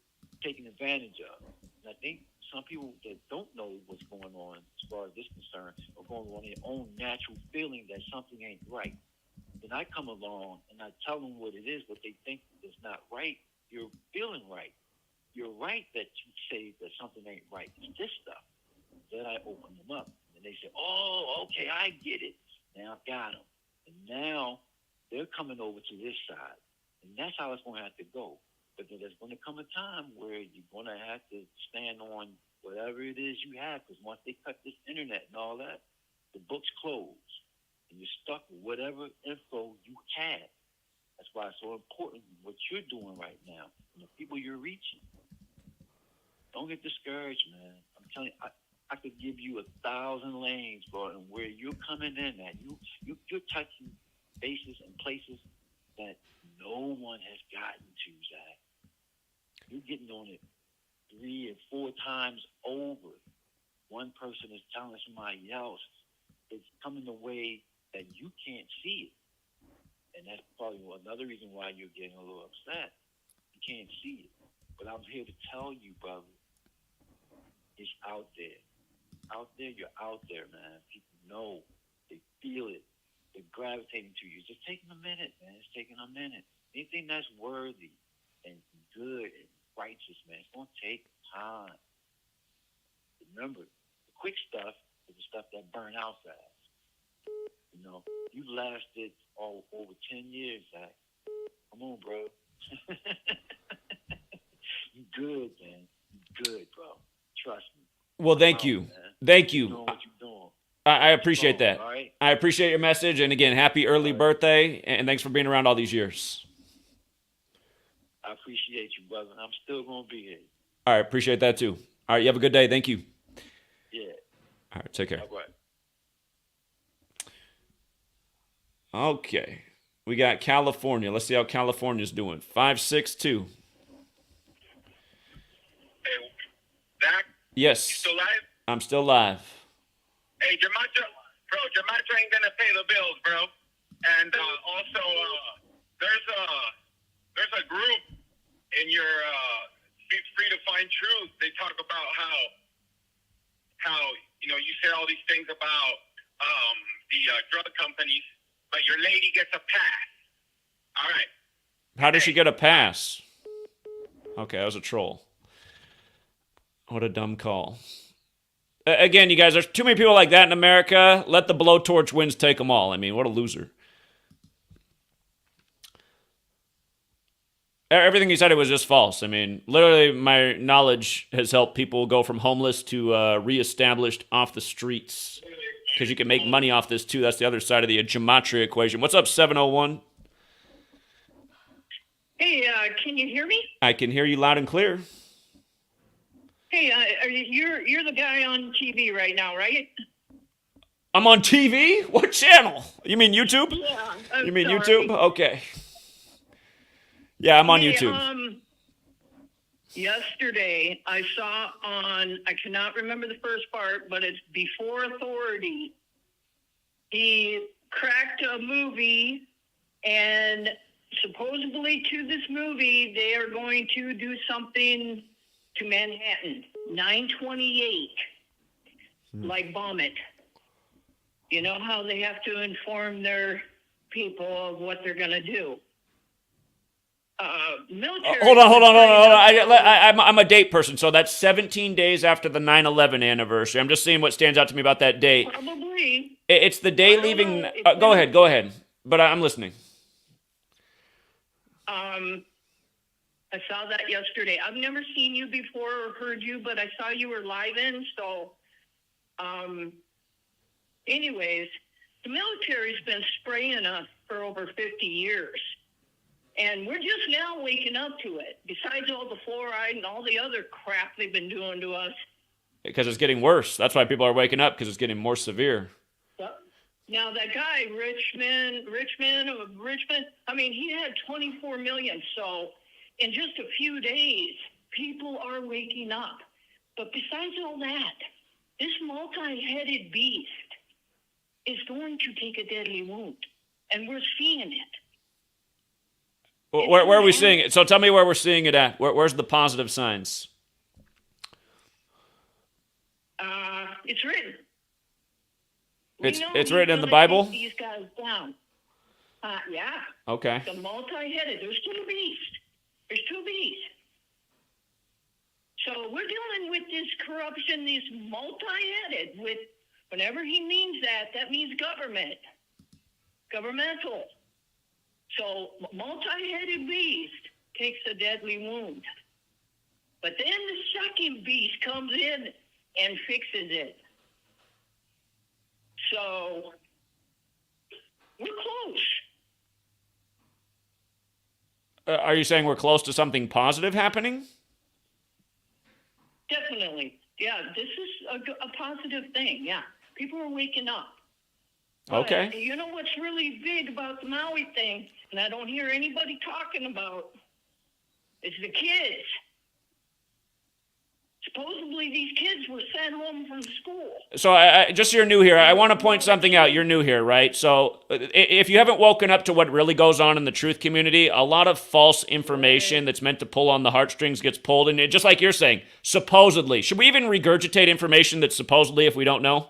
taken advantage of. And I think some people that don't know what's going on as far as this concern are going on their own natural feeling that something ain't right. Then I come along and I tell them what it is, what they think is not right. You're feeling right. You're right that you say that something ain't right. It's this stuff. Then I open them up. And they say, oh, okay, I get it. Now I've got them. And now they're coming over to this side. And that's how it's going to have to go. But then there's going to come a time where you're going to have to stand on whatever it is you have, because once they cut this internet and all that, the book's closed. And you're stuck with whatever info you had. That's why it's so important what you're doing right now and the people you're reaching. Don't get discouraged, man. I'm telling you, I could give you 1,000 lanes, bro, and where you're coming in at. You're touching bases and places that no one has gotten to, Zach. You're getting on it 3 and 4 times over. One person is telling somebody else it's coming the way that you can't see it. And that's probably another reason why you're getting a little upset. You can't see it. But I'm here to tell you, brother, it's out there. Out there, you're out there, man. People know. They feel it. They're gravitating to you. It's just taking a minute, man. It's taking a minute. Anything that's worthy and good and righteous, man, it's going to take time. Remember, the quick stuff is the stuff that burn out fast. You know, you lasted all over 10 years, Zach. Come on, bro. You good, man. You good, bro. Trust me. Well, thank you. Man. Thank you. You're doing what you're doing. I appreciate that. All right? I appreciate your message. And again, happy early birthday. And thanks for being around all these years. I appreciate you, brother. I'm still going to be here. All right. Appreciate that too. All right. You have a good day. Thank you. Yeah. All right. Take care. All right. Okay. We got California. Let's see how California's doing. 562. Hey, Zach, Yes. you still live? I'm still live. Hey, Gematria ain't gonna pay the bills, bro. And also, there's a group in your Free to Find Truth. They talk about how you say all these things about the drug companies, but your lady gets a pass. All right. How does she get a pass? Okay, that was a troll. What a dumb call. Again, you guys, there's too many people like that in America. Let the blowtorch winds take them all. I mean, what a loser. Everything he said it was just false. I mean, literally, my knowledge has helped people go from homeless to reestablished off the streets. Because you can make money off this, too. That's the other side of the Gematria equation. What's up, 701? Hey, can you hear me? I can hear you loud and clear. Hey, you're the guy on TV right now, right? I'm on TV? What channel? You mean YouTube? Yeah. You mean sorry. YouTube? Okay. Yeah, I'm on YouTube. Yesterday, I saw on, I cannot remember the first part, but it's Before Authority. He cracked a movie, and supposedly to this movie, they are going to do something to Manhattan, 928, like bomb it. You know how they have to inform their people of what they're going to do. Military. Hold on. I'm a date person, so that's 17 days after the 9/11 anniversary. I'm just seeing what stands out to me about that date. Probably. It's the day leaving. Go ahead. But I'm listening. I saw that yesterday. I've never seen you before or heard you, but I saw you were live in. So, anyways, the military's been spraying us for over 50 years. And we're just now waking up to it, besides all the fluoride and all the other crap they've been doing to us. Because it's getting worse. That's why people are waking up, because it's getting more severe. Now, that guy, Richmond, I mean, he had 24 million. So in just a few days, people are waking up. But besides all that, this multi-headed beast is going to take a deadly wound. And we're seeing it. Where are we seeing it? So tell me where we're seeing it at. Where's the positive signs? It's written. It's written in the Bible? These guys down. Yeah. Okay. The multi-headed. There's two beasts. So we're dealing with this corruption, this multi-headed. With whenever he means that means government. Governmental. So multi-headed beast takes a deadly wound. But then the second beast comes in and fixes it. So we're close. Are you saying we're close to something positive happening? Definitely. Yeah, this is a positive thing. Yeah. People are waking up. Okay. But you know what's really big about the Maui thing, and I don't hear anybody talking about, is the kids. Supposedly these kids were sent home from school. So just so you're new here, I want to point something out. You're new here, right? So if you haven't woken up to what really goes on in the truth community, a lot of false information that's meant to pull on the heartstrings gets pulled. And just like you're saying, supposedly. Should we even regurgitate information that's supposedly if we don't know?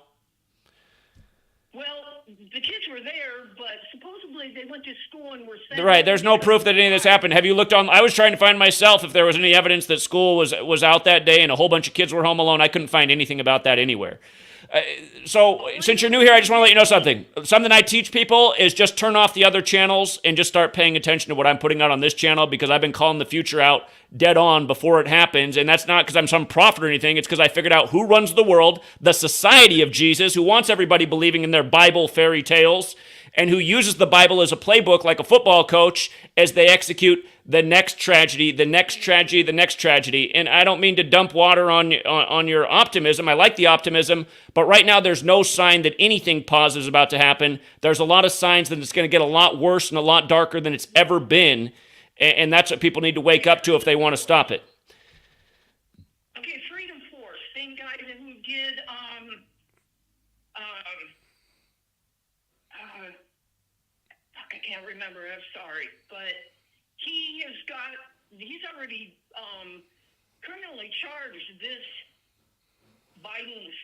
Well, the kids were there, but supposedly they went to school and were sent. Right, there's no proof that any of this happened. Have you looked on? I was trying to find myself if there was any evidence that school was out that day and a whole bunch of kids were home alone. I couldn't find anything about that anywhere. So since you're new here, I just want to let you know something. Something I teach people is just turn off the other channels and just start paying attention to what I'm putting out on this channel, because I've been calling the future out dead on before it happens. And that's not because I'm some prophet or anything. It's because I figured out who runs the world, the society of Jesus, who wants everybody believing in their Bible fairy tales, and who uses the Bible as a playbook like a football coach as they execute the next tragedy, the next tragedy, the next tragedy. And I don't mean to dump water on your optimism. I like the optimism, but right now there's no sign that anything positive is about to happen. There's a lot of signs that it's going to get a lot worse and a lot darker than it's ever been, and that's what people need to wake up to if they want to stop it. Okay, Freedom Force, same guy who did I can't remember, I'm sorry, but he's already criminally charged Biden's,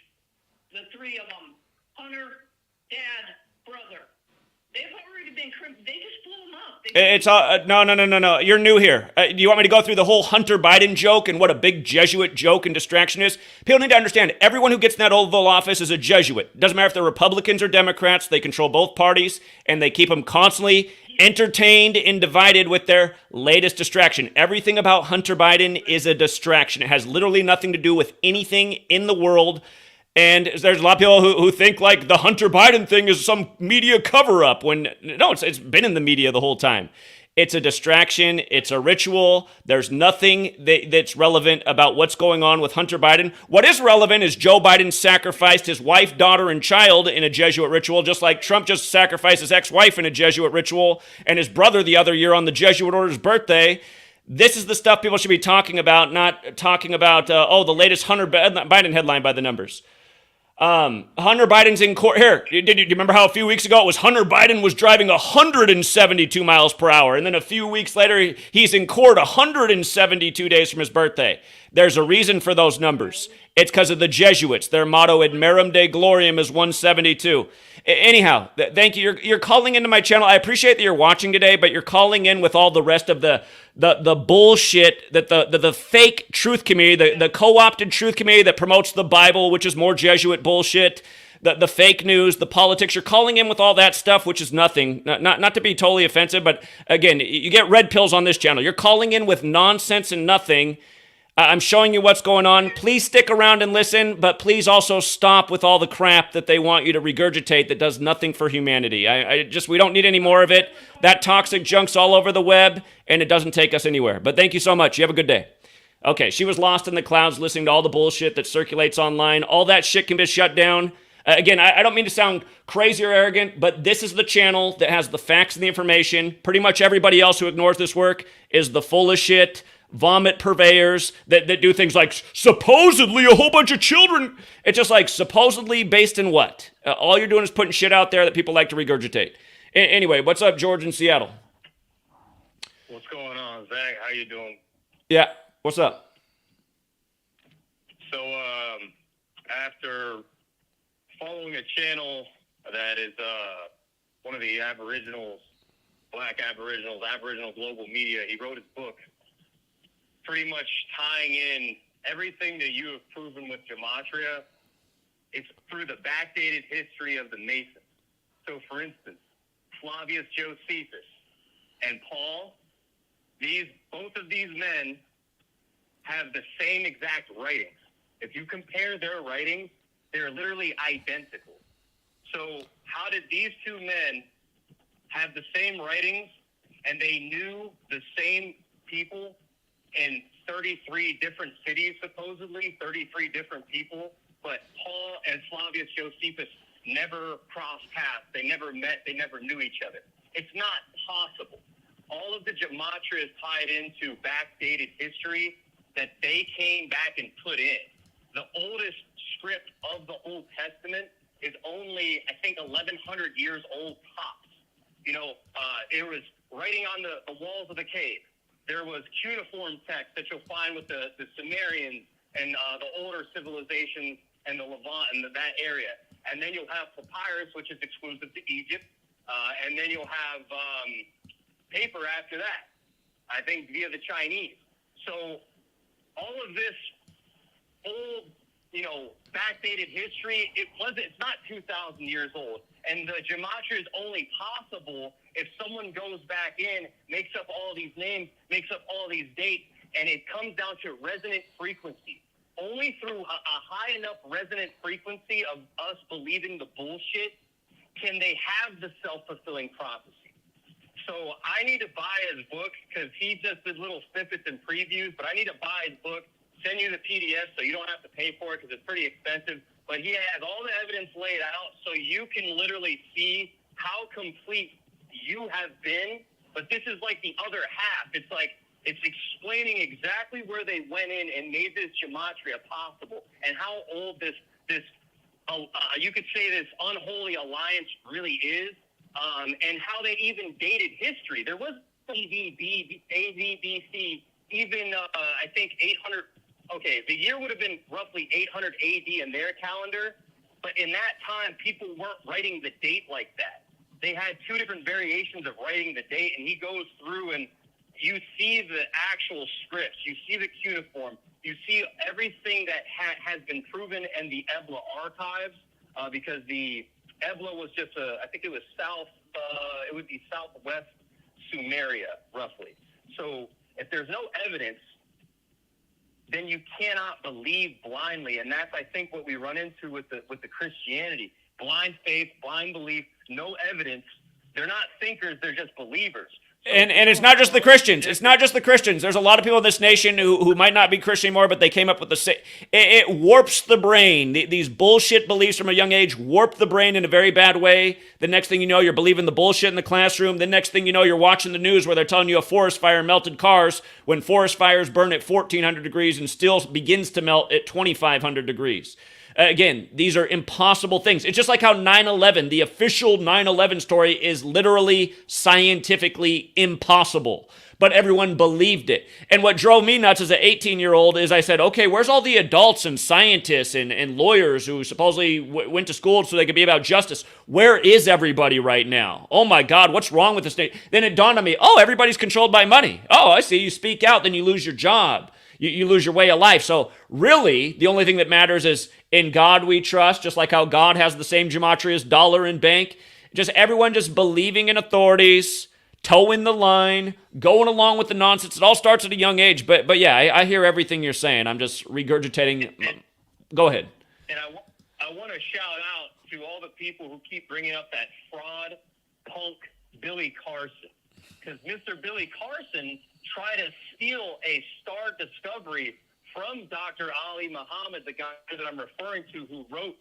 the three of them, Hunter, Dad, brother. They've already been, they just blew them up. It's no. You're new here. Do you want me to go through the whole Hunter Biden joke and what a big Jesuit joke and distraction is? People need to understand, everyone who gets in that Oval Office is a Jesuit. Doesn't matter if they're Republicans or Democrats, they control both parties, and they keep them constantly entertained and divided with their latest distraction. Everything about Hunter Biden is a distraction. It has literally nothing to do with anything in the world. And there's a lot of people who think like the Hunter Biden thing is some media cover-up, when no, it's been in the media the whole time. It's a distraction. It's a ritual. There's nothing that's relevant about what's going on with Hunter Biden. What is relevant is Joe Biden sacrificed his wife, daughter, and child in a Jesuit ritual, just like Trump just sacrificed his ex-wife in a Jesuit ritual, and his brother the other year on the Jesuit order's birthday. This is the stuff people should be talking about, not talking about, the latest Hunter Biden headline by the numbers. Hunter Biden's in court. Here, do you remember how a few weeks ago it was Hunter Biden was driving 172 miles per hour, and then a few weeks later he's in court 172 days from his birthday? There's a reason for those numbers. It's because of the Jesuits. Their motto, Ad Merum Dei Gloriam, is 172. Anyhow, thank you. You're calling into my channel. I appreciate that you're watching today, but you're calling in with all the rest of the bullshit that the fake truth community, the co-opted truth community that promotes the Bible, which is more Jesuit bullshit. the fake news, the politics. You're calling in with all that stuff, which is nothing. Not to be totally offensive, but again, you get red pills on this channel. You're calling in with nonsense and nothing. I'm showing you what's going on. Please stick around and listen, but please also stop with all the crap that they want you to regurgitate that does nothing for humanity. We don't need any more of it. That toxic junk's all over the web, and it doesn't take us anywhere. But thank you so much. You have a good day. Okay, she was lost in the clouds listening to all the bullshit that circulates online. All that shit can be shut down. Again, I don't mean to sound crazy or arrogant, but this is the channel that has the facts and the information. Pretty much everybody else who ignores this work is the full of shit, vomit purveyors that do things like supposedly a whole bunch of children. It's just like supposedly based in what? All you're doing is putting shit out there that people like to regurgitate. Anyway, what's up, George in Seattle? What's going on, Zach? How you doing? Yeah, what's up? So, after following a channel that is one of the Aboriginals, Black Aboriginals, Aboriginal Global Media, he wrote his book pretty much tying in everything that you have proven with Gematria. It's through the backdated history of the Masons. So, for instance, Flavius Josephus and Paul, both of these men have the same exact writings. If you compare their writings, they're literally identical. So how did these two men have the same writings and they knew the same people in 33 different cities, supposedly, 33 different people, but Paul and Flavius Josephus never crossed paths. They never met. They never knew each other. It's not possible. All of the Gematria is tied into backdated history that they came back and put in. The oldest script of the Old Testament is only, I think, 1,100 years old tops. You know, it was writing on the walls of the cave. There was cuneiform text that you'll find with the Sumerians and the older civilizations and the Levant and that area. And then you'll have papyrus, which is exclusive to Egypt. And then you'll have paper after that, I think, via the Chinese. So all of this old, backdated history, it's not 2,000 years old. And the Gematria is only possible if someone goes back in, makes up all these names, makes up all these dates, and it comes down to resonant frequency. Only through a high enough resonant frequency of us believing the bullshit can they have the self-fulfilling prophecy. So I need to buy his book because he just did little snippets and previews, but I need to buy his book, send you the PDF so you don't have to pay for it because it's pretty expensive. But he has all the evidence laid out so you can literally see how complete you have been. But this is like the other half. It's like it's explaining exactly where they went in and made this Gematria possible and how old this you could say this unholy alliance really is, and how they even dated history. There was AVBC, even I think 800. Okay, the year would have been roughly 800 AD in their calendar, but in that time, people weren't writing the date like that. They had two different variations of writing the date, and he goes through and you see the actual scripts, you see the cuneiform, you see everything that has been proven in the Ebla archives, because the Ebla was just I think it was it would be southwest Sumeria, roughly. So if there's no evidence, then you cannot believe blindly. And that's, I think, what we run into with the Christianity. Blind faith, blind belief, no evidence. They're not thinkers, they're just believers. So and it's not just the Christians. It's not just the Christians. There's a lot of people in this nation who might not be Christian anymore, but they came up with the same. It warps the brain. These bullshit beliefs from a young age warp the brain in a very bad way. The next thing you know, you're believing the bullshit in the classroom. The next thing you know, you're watching the news where they're telling you a forest fire melted cars when forest fires burn at 1,400 degrees and still begins to melt at 2,500 degrees. Again, these are impossible things. It's just like how 9/11, the official 9/11 story, is literally scientifically impossible. But everyone believed it. And what drove me nuts as an 18-year-old is I said, okay, where's all the adults and scientists and lawyers who supposedly went to school so they could be about justice? Where is everybody right now? Oh my God, what's wrong with the state? Then it dawned on me, oh, everybody's controlled by money. Oh, I see, you speak out, then you lose your job. you lose your way of life. So really, the only thing that matters is in God we trust, just like how God has the same gematria as dollar in bank. Just everyone just believing in authorities, towing the line, going along with the nonsense. It all starts at a young age. But yeah, I hear everything you're saying. I'm just regurgitating. Go ahead. And I want to shout out to all the people who keep bringing up that fraud punk Billy Carson. Because Mr. Billy Carson tried to steal a star discovery from Dr. Ali Muhammad, the guy that I'm referring to, who wrote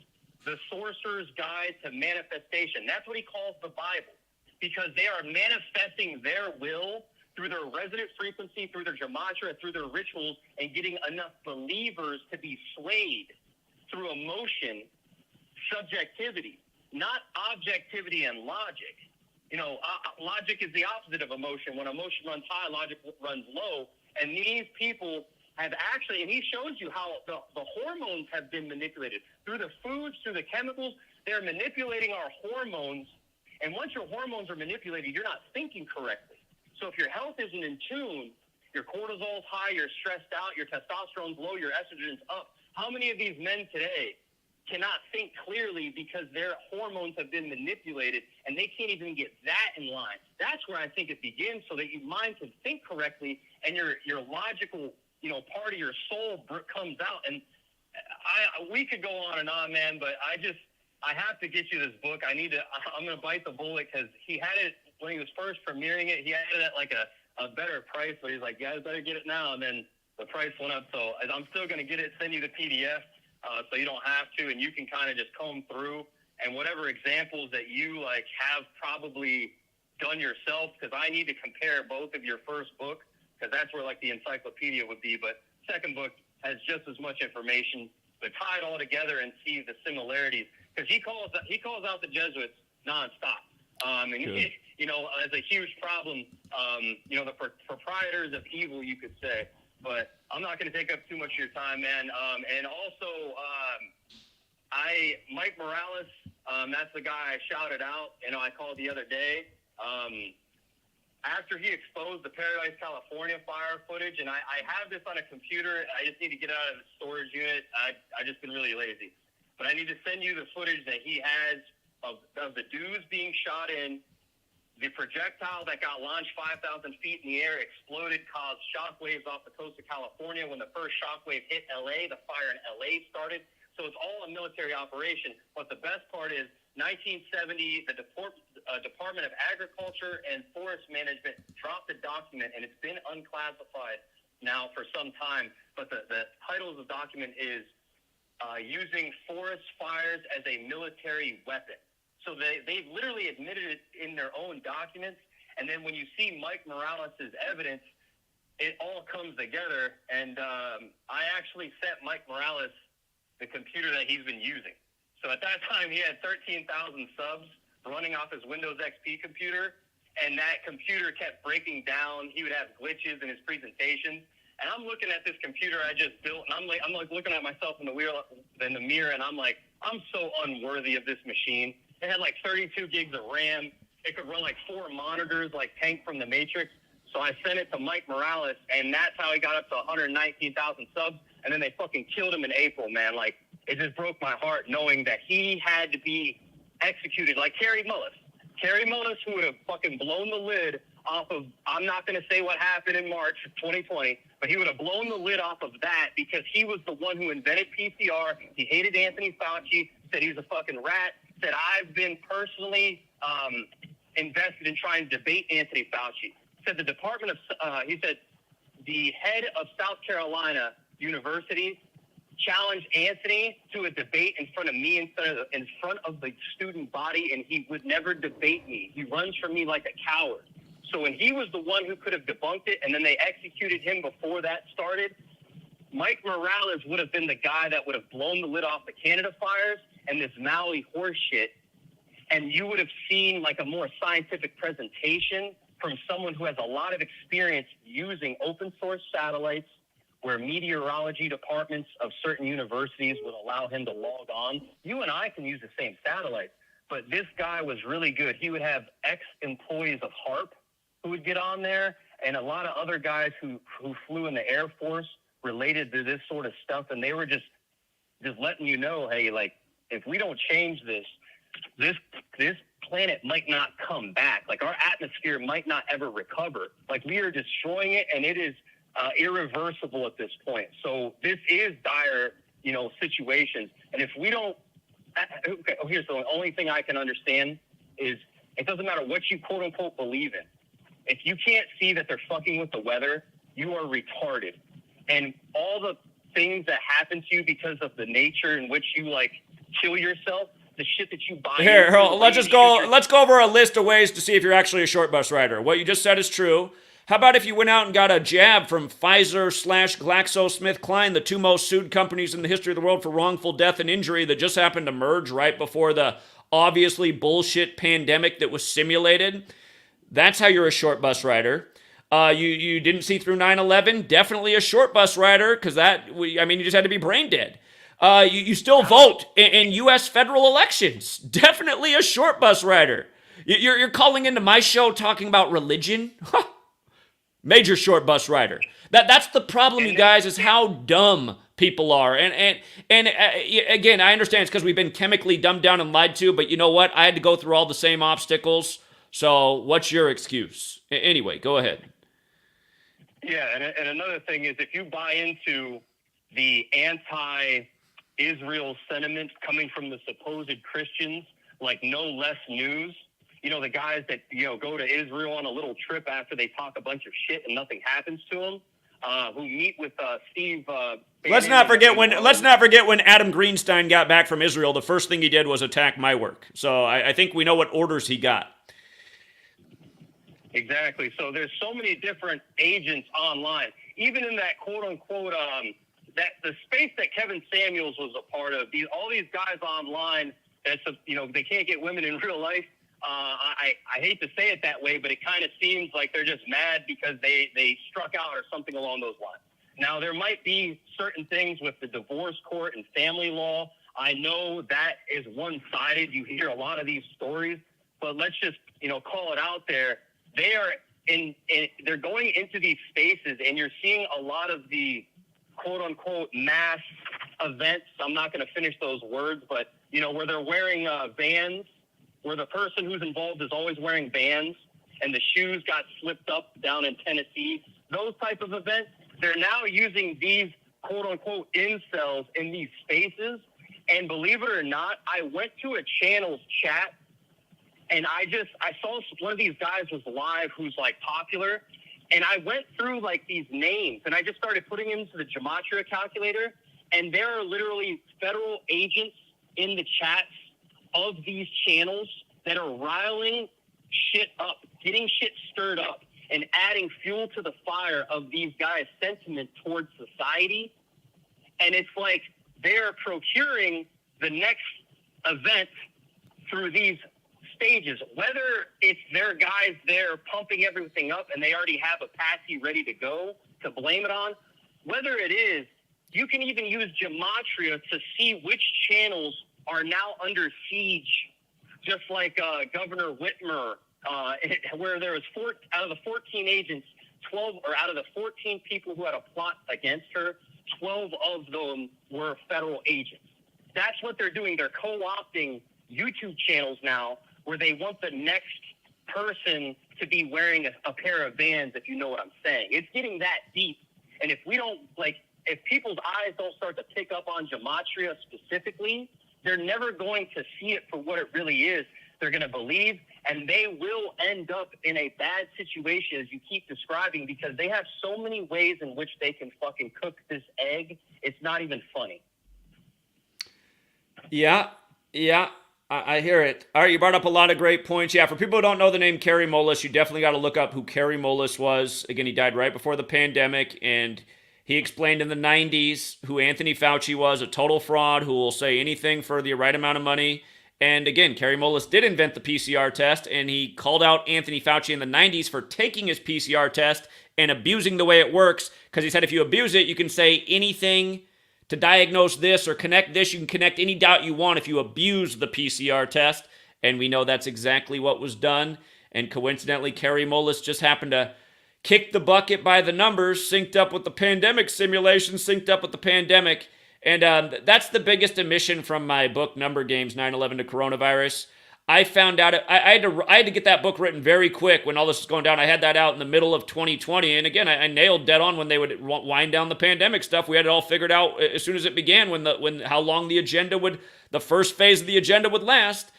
The Sorcerer's Guide to Manifestation. That's what he calls the Bible, because they are manifesting their will through their resonant frequency, through their gematria, through their rituals, and getting enough believers to be swayed through emotion, subjectivity, not objectivity and logic. You know, logic is the opposite of emotion. When emotion runs high, logic runs low. And these people have actually, and he shows you how the hormones have been manipulated. Through the foods, through the chemicals, they're manipulating our hormones. And once your hormones are manipulated, you're not thinking correctly. So if your health isn't in tune, your cortisol's high, you're stressed out, your testosterone's low, your estrogen's up. How many of these men today cannot think clearly because their hormones have been manipulated and they can't even get that in line? That's where I think it begins, so that your mind can think correctly and your logical, you know, part of your soul comes out. And we could go on and on, man, but I have to get you this book. I'm going to bite the bullet, because he had it when he was first premiering it. He had it at like a better price, but he's like, guys, better get it now. And then the price went up. So I'm still going to get it, send you the PDF, so you don't have to, and you can kind of just comb through, and whatever examples that you like have probably done yourself, because I need to compare both of your first book, because that's where like the encyclopedia would be. But second book has just as much information, but tie it all together and see the similarities, because he calls out the Jesuits nonstop. And he, you know, as a huge problem, you know, the proprietors of evil, you could say. But I'm not going to take up too much of your time, man. And also, Mike Morales, that's the guy I shouted out. You know, I called the other day. After he exposed the Paradise, California fire footage, and I have this on a computer. I just need to get out of the storage unit. I've just been really lazy. But I need to send you the footage that he has of the dudes being shot in. The projectile that got launched 5,000 feet in the air exploded, caused shockwaves off the coast of California. When the first shockwave hit L.A., the fire in L.A. started. So it's all a military operation. But the best part is 1970, the Department of Agriculture and Forest Management dropped the document, and it's been unclassified now for some time. But the title of the document is Using Forest Fires as a Military Weapon. So they've literally admitted it in their own documents. And then when you see Mike Morales' evidence, it all comes together. And I actually sent Mike Morales the computer that he's been using. So at that time, he had 13,000 subs running off his Windows XP computer. And that computer kept breaking down. He would have glitches in his presentations. And I'm looking at this computer I just built, and I'm like looking at myself in the mirror, and I'm like, I'm so unworthy of this machine. It had like 32 gigs of RAM. It could run like 4 monitors, like Tank from the Matrix. So I sent it to Mike Morales, and that's how he got up to 119,000 subs. And then they fucking killed him in April, man. Like, it just broke my heart knowing that he had to be executed like Kerry Mullis. Kerry Mullis, who would have fucking blown the lid off of, I'm not going to say what happened in March of 2020, but he would have blown the lid off of that, because he was the one who invented PCR. He hated Anthony Fauci, said he was a fucking rat, said I've been personally invested in trying to debate Anthony Fauci. Said the Department of, he said the head of South Carolina University challenged Anthony to a debate in front of me, in front of the student body, and he would never debate me. He runs from me like a coward. So when he was the one who could have debunked it, and then they executed him before that started, Mike Morales would have been the guy that would have blown the lid off the Canada fires and this Maui horse shit. And you would have seen like a more scientific presentation from someone who has a lot of experience using open source satellites, where meteorology departments of certain universities would allow him to log on. You and I can use the same satellites, but this guy was really good. He would have ex-employees of HARP who would get on there, and a lot of other guys who flew in the Air Force related to this sort of stuff, and they were just letting you know, hey, like, if we don't change this planet might not come back. Like, our atmosphere might not ever recover. Like, we are destroying it, and it is irreversible at this point. So this is dire, situations. And if we don't, okay, here's the only thing I can understand is it doesn't matter what you quote unquote believe in. If you can't see that they're fucking with the weather, you are retarded. And all the things that happen to you because of the nature in which you like kill yourself, the shit that you buy. Here, let's go over a list of ways to see if you're actually a short bus rider. What you just said is true. How about if you went out and got a jab from Pfizer/GlaxoSmithKline, the two most sued companies in the history of the world for wrongful death and injury that just happened to merge right before the obviously bullshit pandemic that was simulated? That's how you're a short bus rider. You didn't see through 9/11? Definitely a short bus rider, because you just had to be brain dead. You still vote in U.S. federal elections. Definitely a short bus rider. You're calling into my show talking about religion? Major short bus rider. That's the problem, you guys, is how dumb people are. And again, I understand it's because we've been chemically dumbed down and lied to, but you know what? I had to go through all the same obstacles. So what's your excuse? Anyway, go ahead. Yeah, and another thing is, if you buy into the anti-Israel sentiments coming from the supposed Christians, like No Less News, the guys that, go to Israel on a little trip after they talk a bunch of shit and nothing happens to them, who meet with Steve. Let's not forget when Adam Greenstein got back from Israel, the first thing he did was attack my work. So I think we know what orders he got. Exactly. So there's so many different agents online, even in that quote unquote, that the space that Kevin Samuels was a part of. All these guys online, they can't get women in real life. I hate to say it that way, but it kind of seems like they're just mad because they struck out or something along those lines. Now, there might be certain things with the divorce court and family law. I know that is one-sided. You hear a lot of these stories, but let's just, call it out there. They are they're going into these spaces, and you're seeing a lot of the quote-unquote mass events. I'm not going to finish those words, but, where they're wearing Vans, where the person who's involved is always wearing Vans, and the shoes got slipped up down in Tennessee. Those type of events, they're now using these quote-unquote incels in these spaces. And believe it or not, I went to a channel's chat, and I saw one of these guys was live who's like popular, and I went through like these names, and I just started putting them into the Gematria calculator, and there are literally federal agents in the chats of these channels that are riling shit up, getting shit stirred up, and adding fuel to the fire of these guys' sentiment towards society. And it's like they're procuring the next event through these stages, whether it's their guys there pumping everything up and they already have a patsy ready to go to blame it on, whether it is, you can even use Gematria to see which channels are now under siege, just like Governor Whitmer, where there was out of the 14 agents, 12, or out of the 14 people who had a plot against her, 12 of them were federal agents. That's what they're doing. They're co-opting YouTube channels now, where they want the next person to be wearing a pair of Vans, if you know what I'm saying. It's getting that deep. And if we don't, if people's eyes don't start to pick up on Gematria specifically, they're never going to see it for what it really is. They're going to believe, and they will end up in a bad situation, as you keep describing, because they have so many ways in which they can fucking cook this egg. It's not even funny. Yeah, I hear it. All right, you brought up a lot of great points. Yeah, for people who don't know the name Kerry Mullis, you definitely got to look up who Kerry Mullis was. Again, he died right before the pandemic, and he explained in the 90s who Anthony Fauci was, a total fraud who will say anything for the right amount of money. And again, Kerry Mullis did invent the PCR test, and he called out Anthony Fauci in the 90s for taking his PCR test and abusing the way it works, because he said if you abuse it, you can say anything to diagnose this or connect this. You can connect any doubt you want if you abuse the PCR test. And we know that's exactly what was done. And coincidentally, Kerry Mullis just happened to kicked the bucket by the numbers, synced up with the pandemic simulation, synced up with the pandemic. And that's the biggest omission from my book, Number Games, 9/11 to Coronavirus. I found out, I had to get that book written very quick when all this was going down. I had that out in the middle of 2020. And again, I nailed dead on when they would wind down the pandemic stuff. We had it all figured out as soon as it began, how long the first phase of the agenda would last.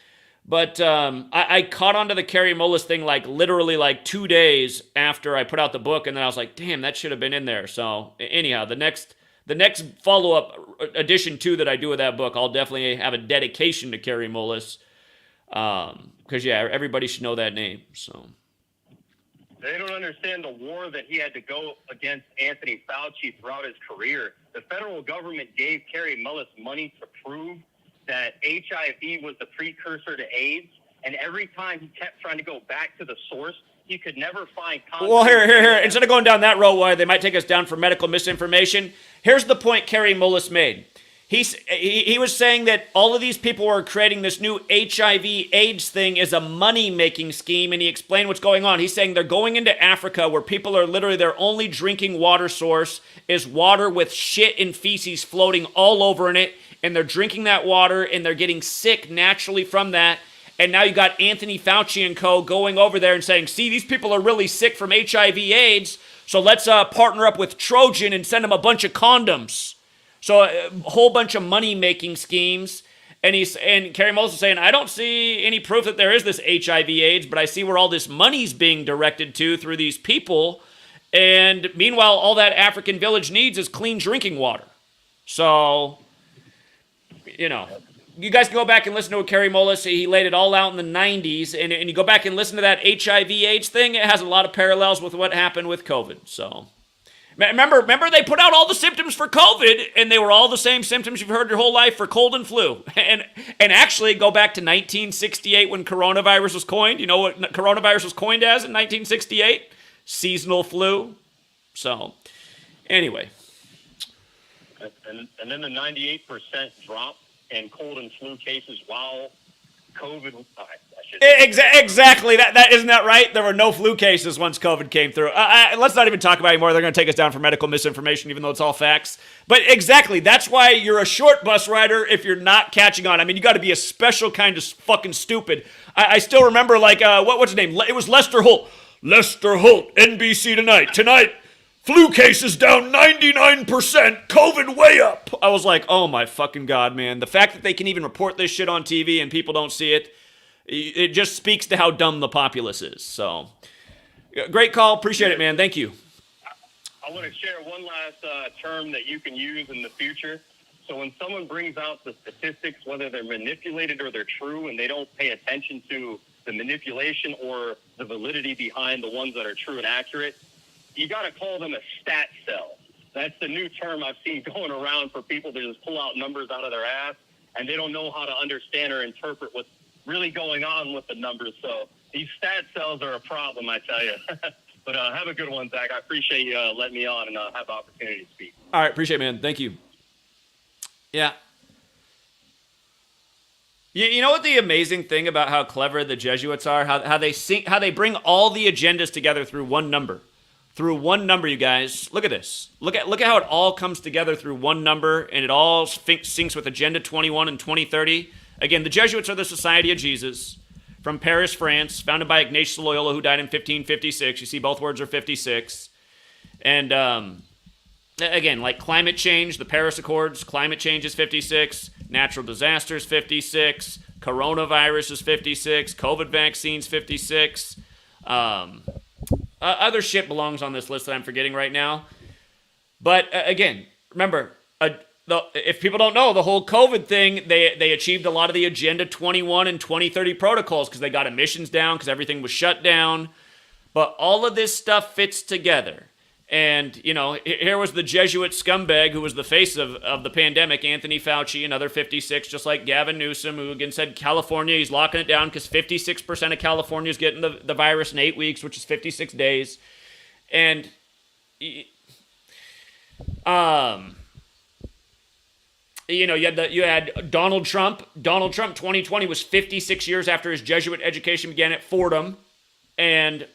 But I caught on to the Kerry Mullis thing literally 2 days after I put out the book, and then I was like, damn, that should have been in there. So anyhow, the next follow-up edition 2 that I do with that book, I'll definitely have a dedication to Kerry Mullis. Because everybody should know that name. So they don't understand the war that he had to go against Anthony Fauci throughout his career. The federal government gave Kerry Mullis money to prove that HIV was the precursor to AIDS, and every time he kept trying to go back to the source, he could never find contact. Well, here. Instead of going down that road where they might take us down for medical misinformation, here's the point Kerry Mullis made. He was saying that all of these people were creating this new HIV/AIDS thing as a money-making scheme, and he explained what's going on. He's saying they're going into Africa where people are literally, their only drinking water source is water with shit and feces floating all over in it, and they're drinking that water, and they're getting sick naturally from that. And now you got Anthony Fauci and co. going over there and saying, see, these people are really sick from HIV/AIDS, so let's partner up with Trojan and send them a bunch of condoms. So a whole bunch of money-making schemes. And Kerry Mullis is saying, I don't see any proof that there is this HIV/AIDS, but I see where all this money's being directed to through these people. And meanwhile, all that African village needs is clean drinking water. So, you guys can go back and listen to Kerry Mullis. He laid it all out in the 90s. And you go back and listen to that HIV/AIDS thing, it has a lot of parallels with what happened with COVID. So, remember they put out all the symptoms for COVID, and they were all the same symptoms you've heard your whole life for cold and flu. And actually, go back to 1968 when coronavirus was coined. You know what coronavirus was coined as in 1968? Seasonal flu. So, anyway. And then the 98% drop in cold and flu cases while COVID. Exactly. That isn't that right? There were no flu cases once COVID came through. Let's not even talk about it anymore. They're going to take us down for medical misinformation, even though it's all facts. But exactly, that's why you're a short bus rider if you're not catching on. I mean, you got to be a special kind of fucking stupid. I still remember, what's his name? It was Lester Holt. Lester Holt, NBC Tonight. Tonight, flu cases down 99%, COVID way up. I was like, oh my fucking God, man. The fact that they can even report this shit on TV and people don't see it, it just speaks to how dumb the populace is. So, great call. Appreciate it, man. Thank you. I want to share one last term that you can use in the future. So when someone brings out the statistics, whether they're manipulated or they're true, and they don't pay attention to the manipulation or the validity behind the ones that are true and accurate, you got to call them a stat cell. That's the new term I've seen going around for people to just pull out numbers out of their ass, and they don't know how to understand or interpret what's really going on with the numbers. So these stat cells are a problem, I tell you. But have a good one, Zach. I appreciate you letting me on and have the opportunity to speak. All right, appreciate it, man. Thank you. Yeah. You know what the amazing thing about how clever the Jesuits are? How they bring all the agendas together through one number. Through one number, you guys. Look at this. Look at how it all comes together through one number, and it all syncs with Agenda 21 and 2030. Again, the Jesuits are the Society of Jesus from Paris, France, founded by Ignatius Loyola, who died in 1556. You see, both words are 56. And again, like climate change, the Paris Accords, climate change is 56, natural disasters 56, coronavirus is 56, COVID vaccines 56. Other shit belongs on this list that I'm forgetting right now. But again, remember, if people don't know, the whole COVID thing, they achieved a lot of the Agenda 21 and 2030 protocols because they got emissions down because everything was shut down. But all of this stuff fits together. And, here was the Jesuit scumbag who was the face of the pandemic, Anthony Fauci, another 56, just like Gavin Newsom, who again said California, he's locking it down because 56% of California is getting the virus in 8 weeks, which is 56 days. And, you had Donald Trump. Donald Trump, 2020 was 56 years after his Jesuit education began at Fordham. And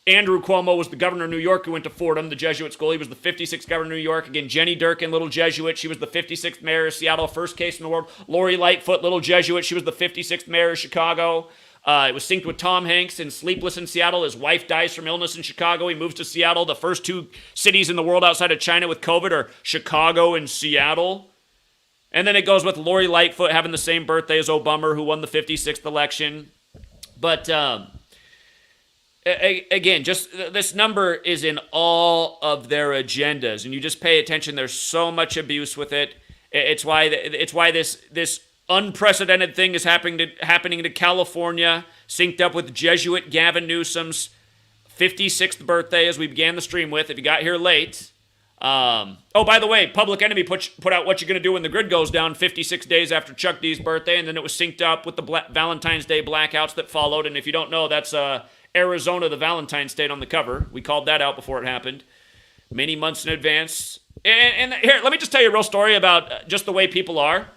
Andrew Cuomo was the governor of New York who went to Fordham, the Jesuit school. He was the 56th governor of New York. Again, Jenny Durkin, little Jesuit. She was the 56th mayor of Seattle, first case in the world. Lori Lightfoot, little Jesuit. She was the 56th mayor of Chicago. It was synced with Tom Hanks in Sleepless in Seattle. His wife dies from illness in Chicago. He moves to Seattle. The first two cities in the world outside of China with COVID are Chicago and Seattle. And then it goes with Lori Lightfoot having the same birthday as Obama, who won the 56th election. But again, just this number is in all of their agendas, and you just pay attention. There's so much abuse with it. It's why this unprecedented thing is happening to California, synced up with Jesuit Gavin Newsom's 56th birthday, as we began the stream with. If you got here late. Oh, by the way, Public Enemy put out What You Gonna Do When the Grid Goes Down 56 days after Chuck D's birthday, and then it was synced up with the Valentine's Day blackouts that followed. And if you don't know, that's Arizona, the Valentine state on the cover. We called that out before it happened, many months in advance. And here, let me just tell you a real story about just the way people are.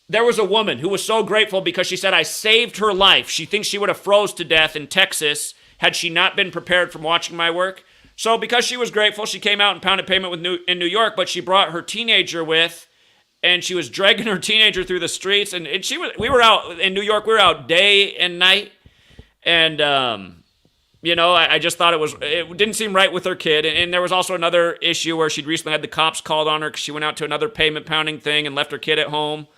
There was a woman who was so grateful because she said, I saved her life. She thinks she would have froze to death in Texas had she not been prepared from watching my work. So because she was grateful, she came out and pounded pavement in New York, but she brought her teenager with, and she was dragging her teenager through the streets. And we were out in New York. We were out day and night. And, I just thought it didn't seem right with her kid. And there was also another issue where she'd recently had the cops called on her because she went out to another pavement pounding thing and left her kid at home.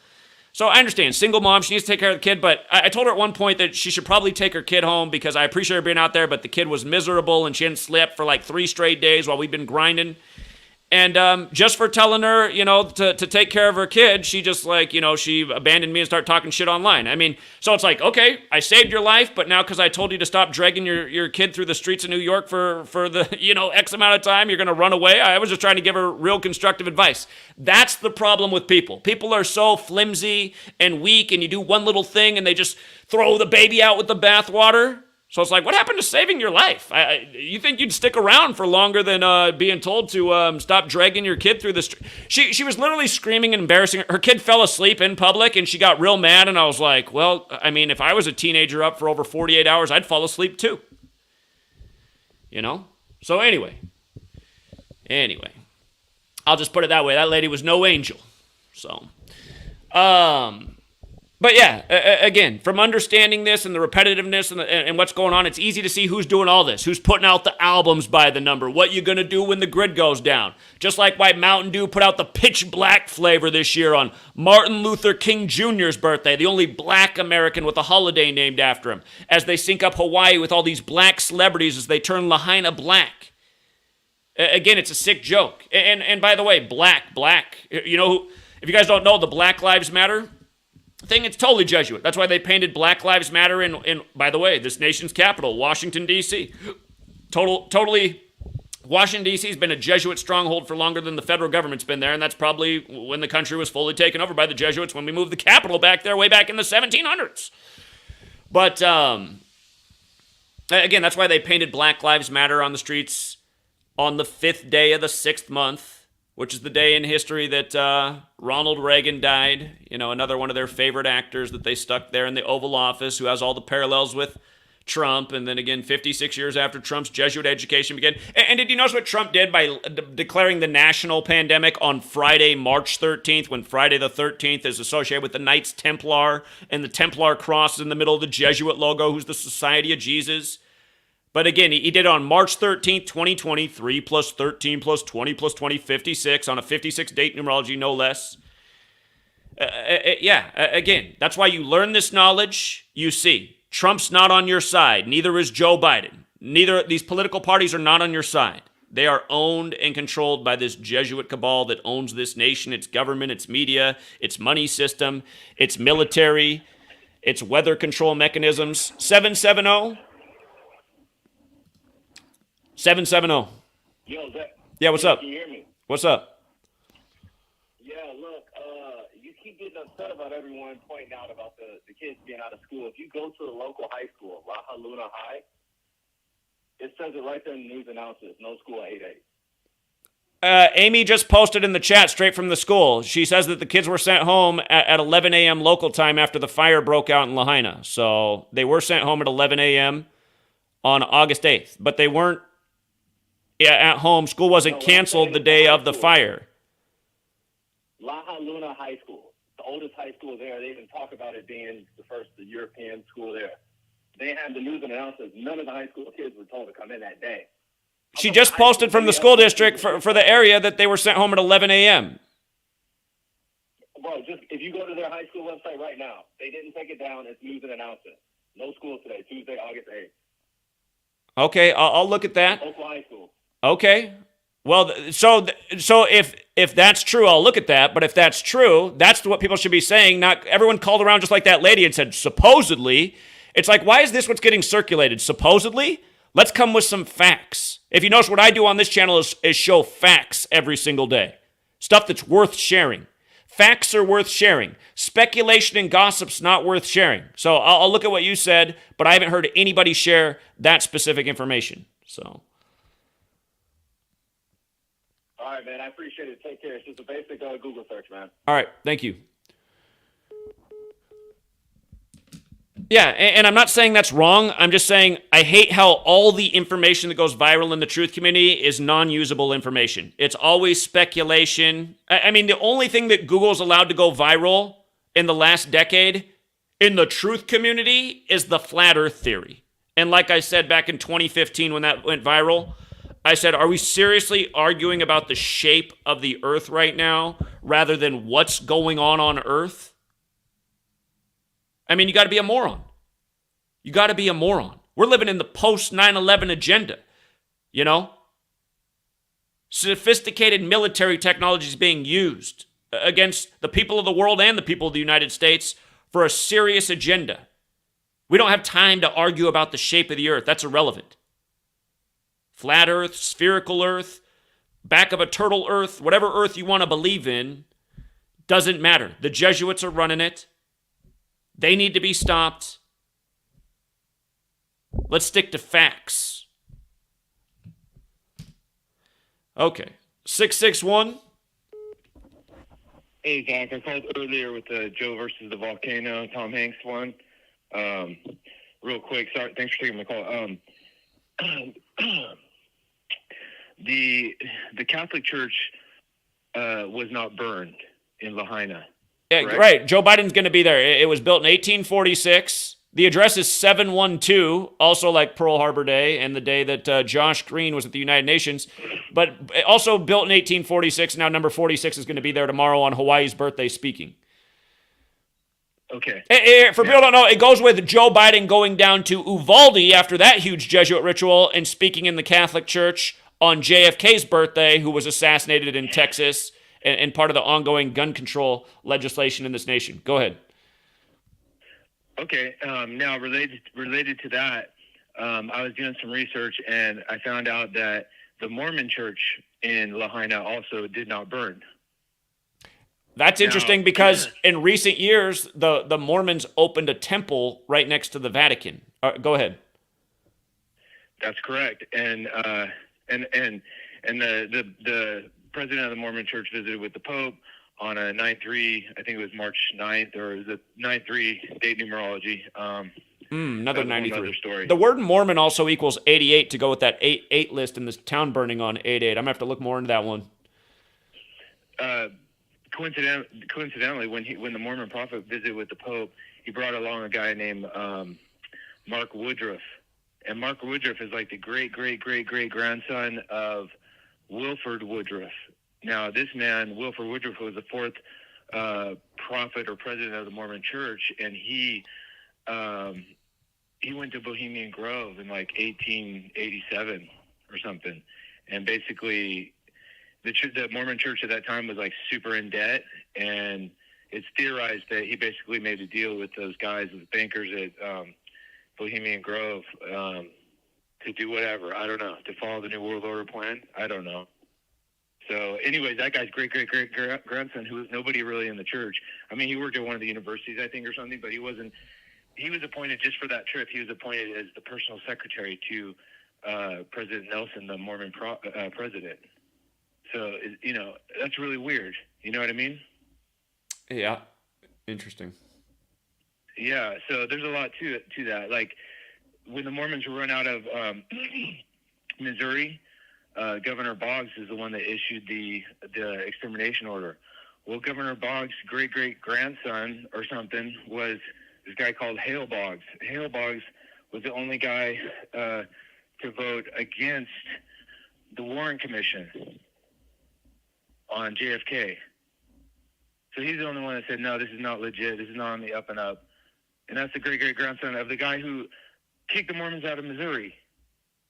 So I understand, single mom, she needs to take care of the kid, but I told her at one point that she should probably take her kid home because I appreciate her being out there, but the kid was miserable and she hadn't slept for like 3 straight days while we've been grinding. And just for telling her, to take care of her kid, she just she abandoned me and started talking shit online. I mean, so it's like, okay, I saved your life, but now because I told you to stop dragging your kid through the streets of New York for the, X amount of time, you're going to run away? I was just trying to give her real constructive advice. That's the problem with people. People are so flimsy and weak, and you do one little thing and they just throw the baby out with the bathwater. So it's like, what happened to saving your life? You think you'd stick around for longer than being told to stop dragging your kid through the street? She was literally screaming and embarrassing. Her kid fell asleep in public, and she got real mad, and I was like, well, I mean, if I was a teenager up for over 48 hours, I'd fall asleep too. So anyway, I'll just put it that way. That lady was no angel. So, but yeah, again, from understanding this and the repetitiveness and what's going on, it's easy to see who's doing all this, who's putting out the albums by the number, what you gonna do when the grid goes down. Just like why Mountain Dew put out the Pitch Black flavor this year on Martin Luther King Jr.'s birthday, the only black American with a holiday named after him, as they sync up Hawaii with all these black celebrities as they turn Lahaina black. Again, it's a sick joke. And by the way, black. If you guys don't know, the Black Lives Matter thing, it's totally Jesuit. That's why they painted Black Lives Matter in by the way, this nation's capital, Washington, D.C. Totally, Washington, D.C. has been a Jesuit stronghold for longer than the federal government's been there, and that's probably when the country was fully taken over by the Jesuits when we moved the capital back there way back in the 1700s. But, again, that's why they painted Black Lives Matter on the streets on the 5th day of the 6th month, which is the day in history that Ronald Reagan died, another one of their favorite actors that they stuck there in the Oval Office, who has all the parallels with Trump. And then again, 56 years after Trump's Jesuit education began. And did you notice what Trump did by declaring the national pandemic on Friday, March 13th, when Friday the 13th is associated with the Knights Templar, and the Templar cross is in the middle of the Jesuit logo, who's the Society of Jesus? But again, he did it on March 13th, 2020, 3 plus 13 plus 20 plus 20, 56, on a 56-date numerology, no less. Again, that's why you learn this knowledge. You see, Trump's not on your side. Neither is Joe Biden. These political parties are not on your side. They are owned and controlled by this Jesuit cabal that owns this nation, its government, its media, its money system, its military, its weather control mechanisms. 770. 770. Yo, Zach. Yeah, what's up? Can you hear me? What's up? Yeah, look, you keep getting upset about everyone pointing out about the kids being out of school. If you go to the local high school, Raha Luna High, it says it right there in the news announcements, no school at 8-8. Amy just posted in the chat straight from the school. She says that the kids were sent home at 11 a.m. local time after the fire broke out in Lahaina. So they were sent home at 11 a.m. on August 8th, but they weren't at home. School wasn't canceled the day of the fire. La Luna High School, the oldest high school there. They even talk about it being the first European school there. They had the news and announcements. None of the high school kids were told to come in that day. She just posted from the school district for the area that they were sent home at 11 a.m. Bro, just if you go to their high school website right now, they didn't take it down. It's news and announcements. No school today, Tuesday, August 8th. Okay, I'll look at that. Oakland High School. Okay. Well, so if that's true, I'll look at that. But if that's true, that's what people should be saying. Not everyone called around just like that lady and said, supposedly. It's like, why is this what's getting circulated? Supposedly? Let's come with some facts. If you notice, what I do on this channel is show facts every single day. Stuff that's worth sharing. Facts are worth sharing. Speculation and gossip's not worth sharing. So I'll look at what you said, but I haven't heard anybody share that specific information. So. All right, man. I appreciate it. Take care. It's just a basic Google search, man. All right. Thank you. Yeah, and I'm not saying that's wrong. I'm just saying I hate how all the information that goes viral in the truth community is non-usable information. It's always speculation. I mean, the only thing that Google's allowed to go viral in the last decade in the truth community is the flat earth theory. And like I said back in 2015 when that went viral, I said, are we seriously arguing about the shape of the earth right now rather than what's going on Earth? I mean, you got to be a moron. You got to be a moron. We're living in the post 9/11 agenda, you know? Sophisticated military technology is being used against the people of the world and the people of the United States for a serious agenda. We don't have time to argue about the shape of the earth. That's irrelevant. Flat earth, spherical earth, back of a turtle earth, whatever earth you want to believe in, doesn't matter. The Jesuits are running it. They need to be stopped. Let's stick to facts. Okay. 661. Hey, Zach, I called earlier with the Joe versus the volcano, Tom Hanks one. Real quick, sorry, thanks for taking my call. The Catholic Church was not burned in Lahaina. Yeah, right. Joe Biden's going to be there. It was built in 1846. The address is 712, also like Pearl Harbor Day and the day that Josh Green was at the United Nations. But also built in 1846. Now number 46 is going to be there tomorrow on Hawaii's birthday speaking. Okay. For people who don't know, it goes with Joe Biden going down to Uvalde after that huge Jesuit ritual and speaking in the Catholic Church on JFK's birthday, who was assassinated in Texas, and part of the ongoing gun control legislation in this nation. Go ahead. Okay. Now, related to that, I was doing some research, and I found out that the Mormon church in Lahaina also did not burn. That's interesting because in recent years, the Mormons opened a temple right next to the Vatican. Go ahead. That's correct. And the president of the Mormon Church visited with the Pope on a 9/3, I think it was March 9th, or is it 9/3 date numerology? Another 93. Story. The word Mormon also equals 88 to go with that 8 list in this town burning on 8/8. I'm going to have to look more into that one. Coincidentally, when the Mormon prophet visited with the Pope, he brought along a guy named Mark Woodruff. And Mark Woodruff is like the great-great-great-great-grandson of Wilford Woodruff. Now, this man, Wilford Woodruff, was the fourth prophet or president of the Mormon Church, and he went to Bohemian Grove in like 1887 or something. And basically, the Mormon Church at that time was like super in debt, and it's theorized that he basically made a deal with those guys, with bankers at Bohemian Grove, to do whatever. I don't know. To follow the New World Order plan. I don't know. So anyways, that guy's great-great-great-grandson, who was nobody really in the church. I mean, he worked at one of the universities, I think, or something, but he was appointed just for that trip. He was appointed as the personal secretary to President Nelson, the Mormon president. So, that's really weird. You know what I mean? Yeah. Interesting. Yeah, so there's a lot to that. Like, when the Mormons were run out of Missouri, Governor Boggs is the one that issued the extermination order. Well, Governor Boggs' great-great-grandson or something was this guy called Hale Boggs. Hale Boggs was the only guy to vote against the Warren Commission on JFK. So he's the only one that said, no, this is not legit. This is not on the up and up. And that's the great-great-grandson of the guy who kicked the Mormons out of Missouri.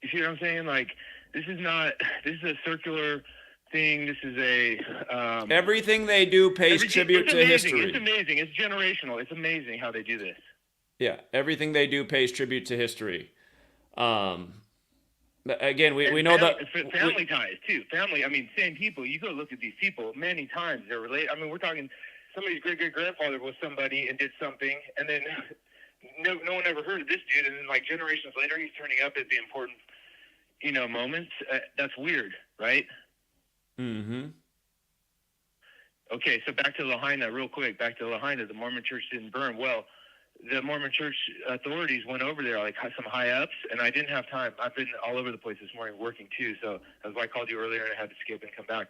You see what I'm saying? Like, this is a circular thing. This is a... everything they do pays tribute to history. It's amazing. It's generational. It's amazing how they do this. Yeah, everything they do pays tribute to history. Again, we know that... Family ties, too. Family, I mean, same people. You go look at these people many times. They're related. I mean, we're talking somebody's great-great-grandfather was somebody and did something, and then no one ever heard of this dude, and then, like, generations later, he's turning up at the important, moments. That's weird, right? Mm-hmm. Okay, so back to Lahaina real quick. Back to Lahaina. The Mormon church didn't burn. Well, the Mormon church authorities went over there, like some high-ups, and I didn't have time. I've been all over the place this morning working, too, so that's why I called you earlier and I had to skip and come back.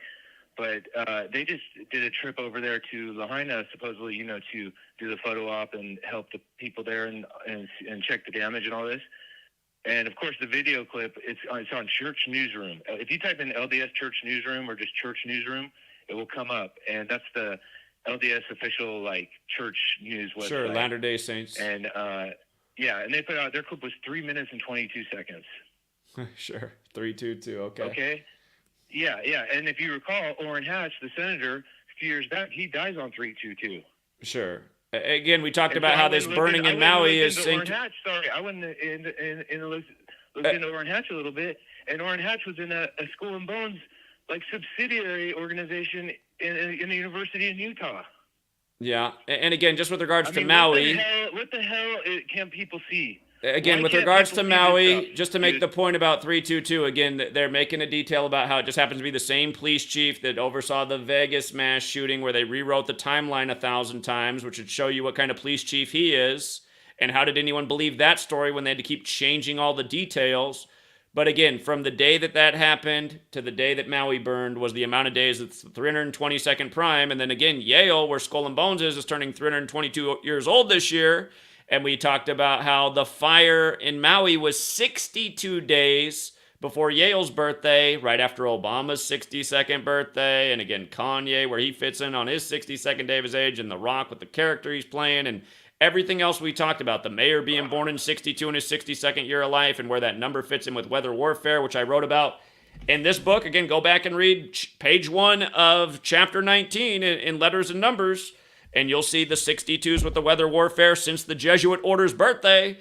But they just did a trip over there to Lahaina, supposedly, to do the photo op and help the people there and check the damage and all this. And, of course, the video clip, it's on Church Newsroom. If you type in LDS Church Newsroom or just Church Newsroom, it will come up. And that's the LDS official, like, church news website. Sure, Latter-day Saints. And, and they put out, their clip was 3 minutes and 22 seconds. Sure, 322, okay. Okay? Yeah. And if you recall, Orrin Hatch, the senator, a few years back, he dies on 322. Sure. Again, we talked about how this burning in Maui is... Orrin Hatch, sorry, I went looked into Orrin Hatch a little bit, and Orrin Hatch was in a Skull and Bones, like, subsidiary organization in a university in Utah. Yeah, and again, just with regards to Maui... What the hell can people see? Again, with regards to Maui, just to make the point about 322, again, they're making a detail about how it just happens to be the same police chief that oversaw the Vegas mass shooting where they rewrote the timeline 1,000 times, which would show you what kind of police chief he is. And how did anyone believe that story when they had to keep changing all the details? But again, from the day that happened to the day that Maui burned was the amount of days that's the 322nd prime. And then again, Yale, where Skull and Bones is turning 322 years old this year. And we talked about how the fire in Maui was 62 days before Yale's birthday, right after Obama's 62nd birthday. And again, Kanye, where he fits in on his 62nd day of his age, and The Rock with the character he's playing, and everything else we talked about. The mayor being born in 62 in his 62nd year of life, and where that number fits in with weather warfare, which I wrote about in this book. Again, go back and read page 1 of chapter 19 in Letters and Numbers. And you'll see the 62s with the weather warfare since the Jesuit order's birthday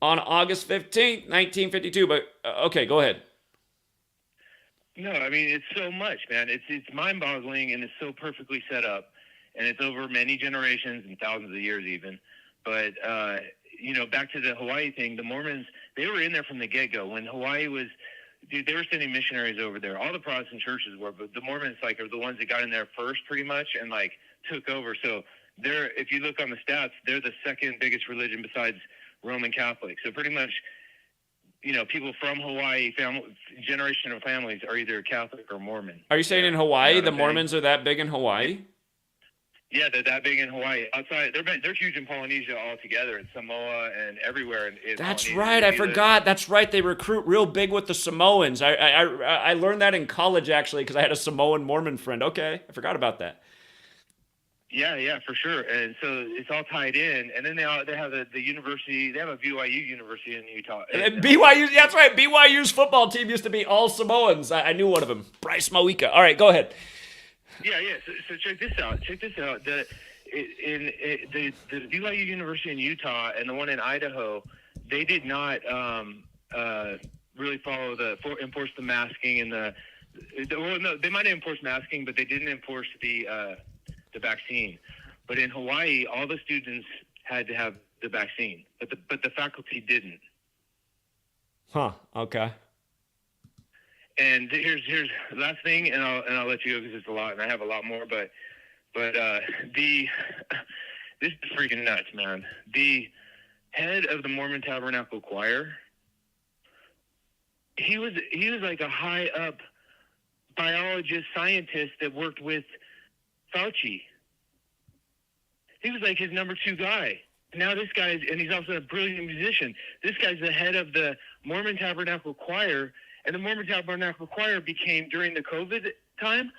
on August 15th, 1952. But, okay, go ahead. No, I mean, it's so much, man. It's mind-boggling, and it's so perfectly set up. And it's over many generations and thousands of years even. But, back to the Hawaii thing, the Mormons, they were in there from the get-go. When Hawaii was... Dude, they were sending missionaries over there. All the Protestant churches were, but the Mormons, like, are the ones that got in there first, pretty much, and, like, took over. So they're, if you look on the stats, they're the second biggest religion besides Roman Catholic. So pretty much, people from Hawaii, generation of families are either Catholic or Mormon. Are you saying in Hawaii, the Mormons are that big in Hawaii? Yeah, they're that big in Hawaii. Outside, they're huge in Polynesia altogether, in Samoa and everywhere. That's Polynesia. right. I forgot. That's right. They recruit real big with the Samoans. I learned that in college, actually, because I had a Samoan Mormon friend. Okay, I forgot about that. Yeah, for sure. And so it's all tied in. And then they have the university. They have a BYU university in Utah. BYU, that's right. BYU's football team used to be all Samoans. I knew one of them, Bryce Moika. All right, go ahead. Yeah. So check this out. The BYU University in Utah and the one in Idaho, they did not really follow enforce the masking and they might have enforced masking, but they didn't enforce the vaccine. But in Hawaii, all the students had to have the vaccine, but the faculty didn't. Huh. Okay. And here's the last thing, and I'll let you go because it's a lot, and I have a lot more. But this is freaking nuts, man. head of the Mormon Tabernacle Choir. He was like a high up biologist, scientist that worked with Fauci. He was like his number 2 guy. Now this guy's, and he's also a brilliant musician. This guy's the head of the Mormon Tabernacle Choir, and the Mormon Tabernacle Choir became, during the COVID time,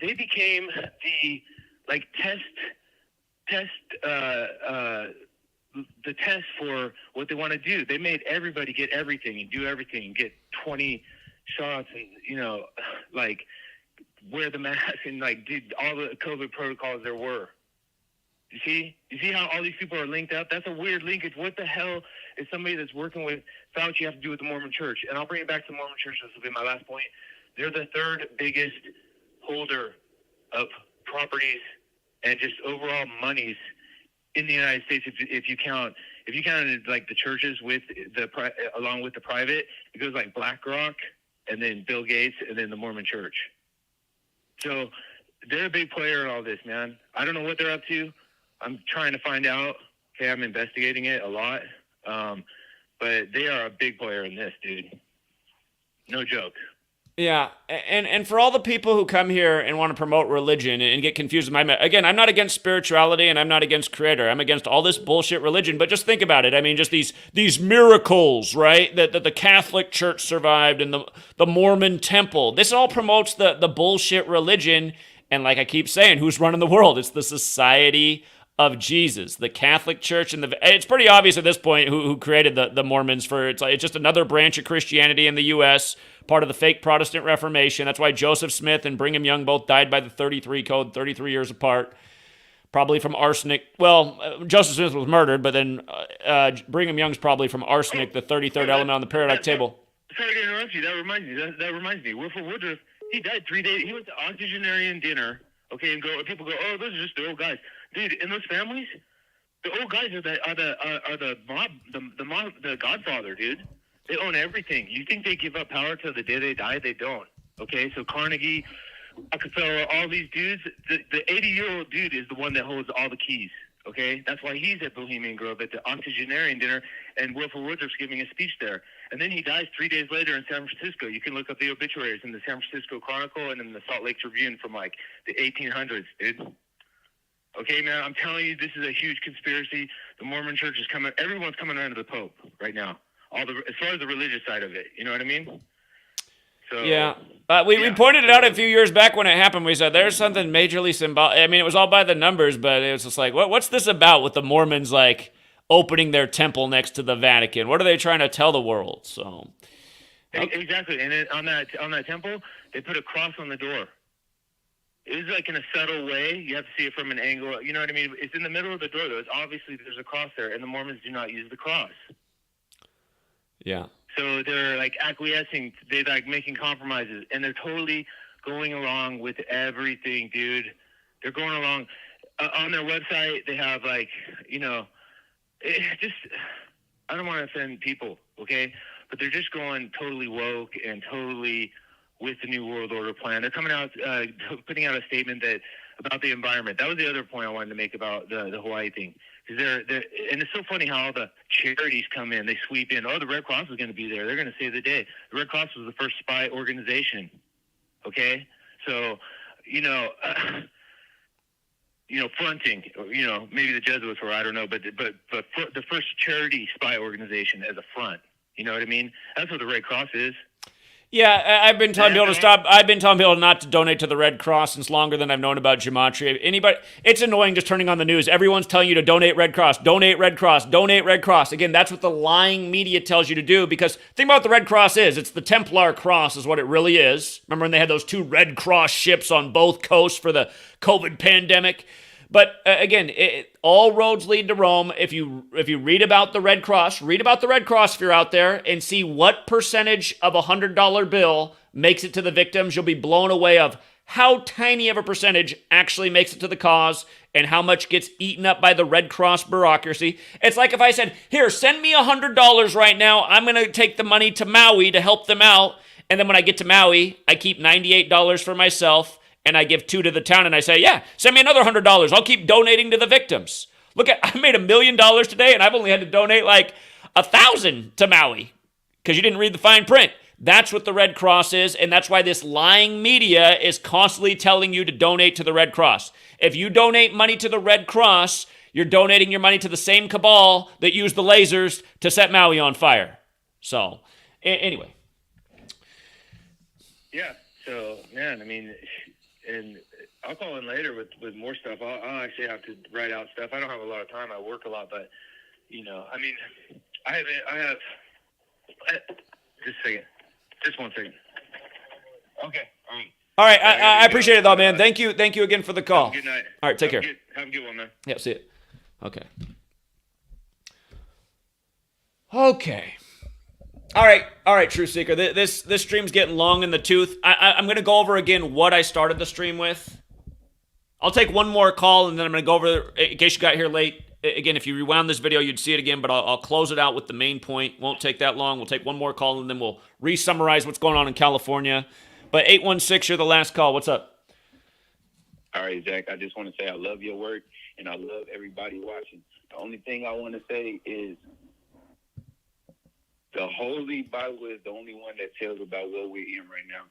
they became the like the test for what they want to do. They made everybody get everything and do everything and get 20 shots and, you know, like wear the mask and like did all the COVID protocols there were. You see how all these people are linked up? That's a weird linkage. What the hell is somebody that's working with Fauci have to do with the Mormon Church? And I'll bring it back to the Mormon Church. This will be my last point. They're the 3rd biggest holder of properties and just overall monies in the United States. If you counted like the churches with along with the private, it goes like BlackRock and then Bill Gates and then the Mormon Church. So they're a big player in all this, man. I don't know what they're up to. I'm trying to find out. Okay, I'm investigating it a lot. But they are a big player in this, dude. No joke. Yeah, and for all the people who come here and want to promote religion and get confused with my... Again, I'm not against spirituality and I'm not against Creator. I'm against all this bullshit religion, but just think about it. I mean, just these miracles, right? That the Catholic Church survived and the Mormon Temple. This all promotes the bullshit religion, and like I keep saying, who's running the world? It's the Society of Jesus, the Catholic Church, and it's pretty obvious at this point who created the Mormons. It's just another branch of Christianity in the U.S., part of the fake Protestant Reformation. That's why Joseph Smith and Brigham Young both died by the 33 Code, 33 years apart, probably from arsenic. Well, Joseph Smith was murdered, but then Brigham Young's probably from arsenic, the 33rd element on the periodic table. Sorry to interrupt you. That reminds me. Wilford Woodruff, he died 3 days. He went to octogenarian dinner. Okay, and people go, oh, those are just the old guys, dude. In those families, the old guys are the mob, the Godfather, dude. They own everything. You think they give up power till the day they die? They don't. Okay, so Carnegie, Rockefeller, all these dudes. The 80-year-old dude is the one that holds all the keys. Okay, that's why he's at Bohemian Grove at the octogenarian dinner, and Wilford Woodruff's giving a speech there. And then he dies 3 days later in San Francisco. You can look up the obituaries in the San Francisco Chronicle and in the Salt Lake Tribune from like the 1800s, dude. Okay, man, I'm telling you, this is a huge conspiracy. The Mormon Church is coming. Everyone's coming under the Pope right now. As far as the religious side of it, you know what I mean? So, yeah. We pointed it out a few years back when it happened. We said there's something majorly symbolic. I mean, it was all by the numbers, but it was just like, what's this about with the Mormons like opening their temple next to the Vatican? What are they trying to tell the world? So exactly, and then on that temple, they put a cross on the door. It was like in a subtle way. You have to see it from an angle. You know what I mean? It's in the middle of the door, though. There's a cross there, and the Mormons do not use the cross. Yeah. So they're like acquiescing. They're like making compromises, and they're totally going along with everything, dude. They're going along on their website. They have like, you know, I don't want to offend people, okay? But they're just going totally woke and totally with the New World Order plan. They're coming out, putting out a statement about the environment. That was the other point I wanted to make about the Hawaii thing. And it's so funny how all the charities come in. They sweep in. Oh, the Red Cross is going to be there. They're going to save the day. The Red Cross was the first spy organization. Okay, so fronting. Maybe the Jesuits were. I don't know, but the first charity spy organization as a front. You know what I mean? That's what the Red Cross is. Yeah, I've been telling people to stop. I've been telling people not to donate to the Red Cross since longer than I've known about Gematria. It's annoying just turning on the news. Everyone's telling you to donate Red Cross, donate Red Cross, donate Red Cross. Again, that's what the lying media tells you to do, because think about what the Red Cross is. It's the Templar cross is what it really is. Remember when they had those 2 Red Cross ships on both coasts for the COVID pandemic? But again, all roads lead to Rome. If you read about the Red Cross, if you're out there, and see what percentage of a $100 bill makes it to the victims, you'll be blown away of how tiny of a percentage actually makes it to the cause and how much gets eaten up by the Red Cross bureaucracy. It's like if I said, here, send me $100 right now. I'm going to take the money to Maui to help them out. And then when I get to Maui, I keep $98 for myself. And I give $2 to the town, and I say, yeah, send me another $100. I'll keep donating to the victims. Look, I made $1 million today, and I've only had to donate like 1,000 to Maui because you didn't read the fine print. That's what the Red Cross is, and that's why this lying media is constantly telling you to donate to the Red Cross. If you donate money to the Red Cross, you're donating your money to the same cabal that used the lasers to set Maui on fire. So, anyway. Yeah. So, man, I mean, and I'll call in later with more stuff. I'll actually have to write out stuff. I don't have a lot of time. I work a lot, but, I mean, I have, just a second. Just 1 second. Okay. All right. I appreciate it, though, man. Thank you again for the call. Good night. All right. Take care. Have a good one, man. Yeah, see it. Okay. Okay. All right, True Seeker. This stream's getting long in the tooth. I'm going to go over again what I started the stream with. I'll take one more call, and then I'm going to go over, in case you got here late. Again, if you rewound this video, you'd see it again, but I'll close it out with the main point. Won't take that long. We'll take one more call, and then we'll re-summarize what's going on in California. But 816, you're the last call. What's up? All right, Zach, I just want to say I love your work, and I love everybody watching. The only thing I want to say is the Holy Bible is the only one that tells about what we're in right now.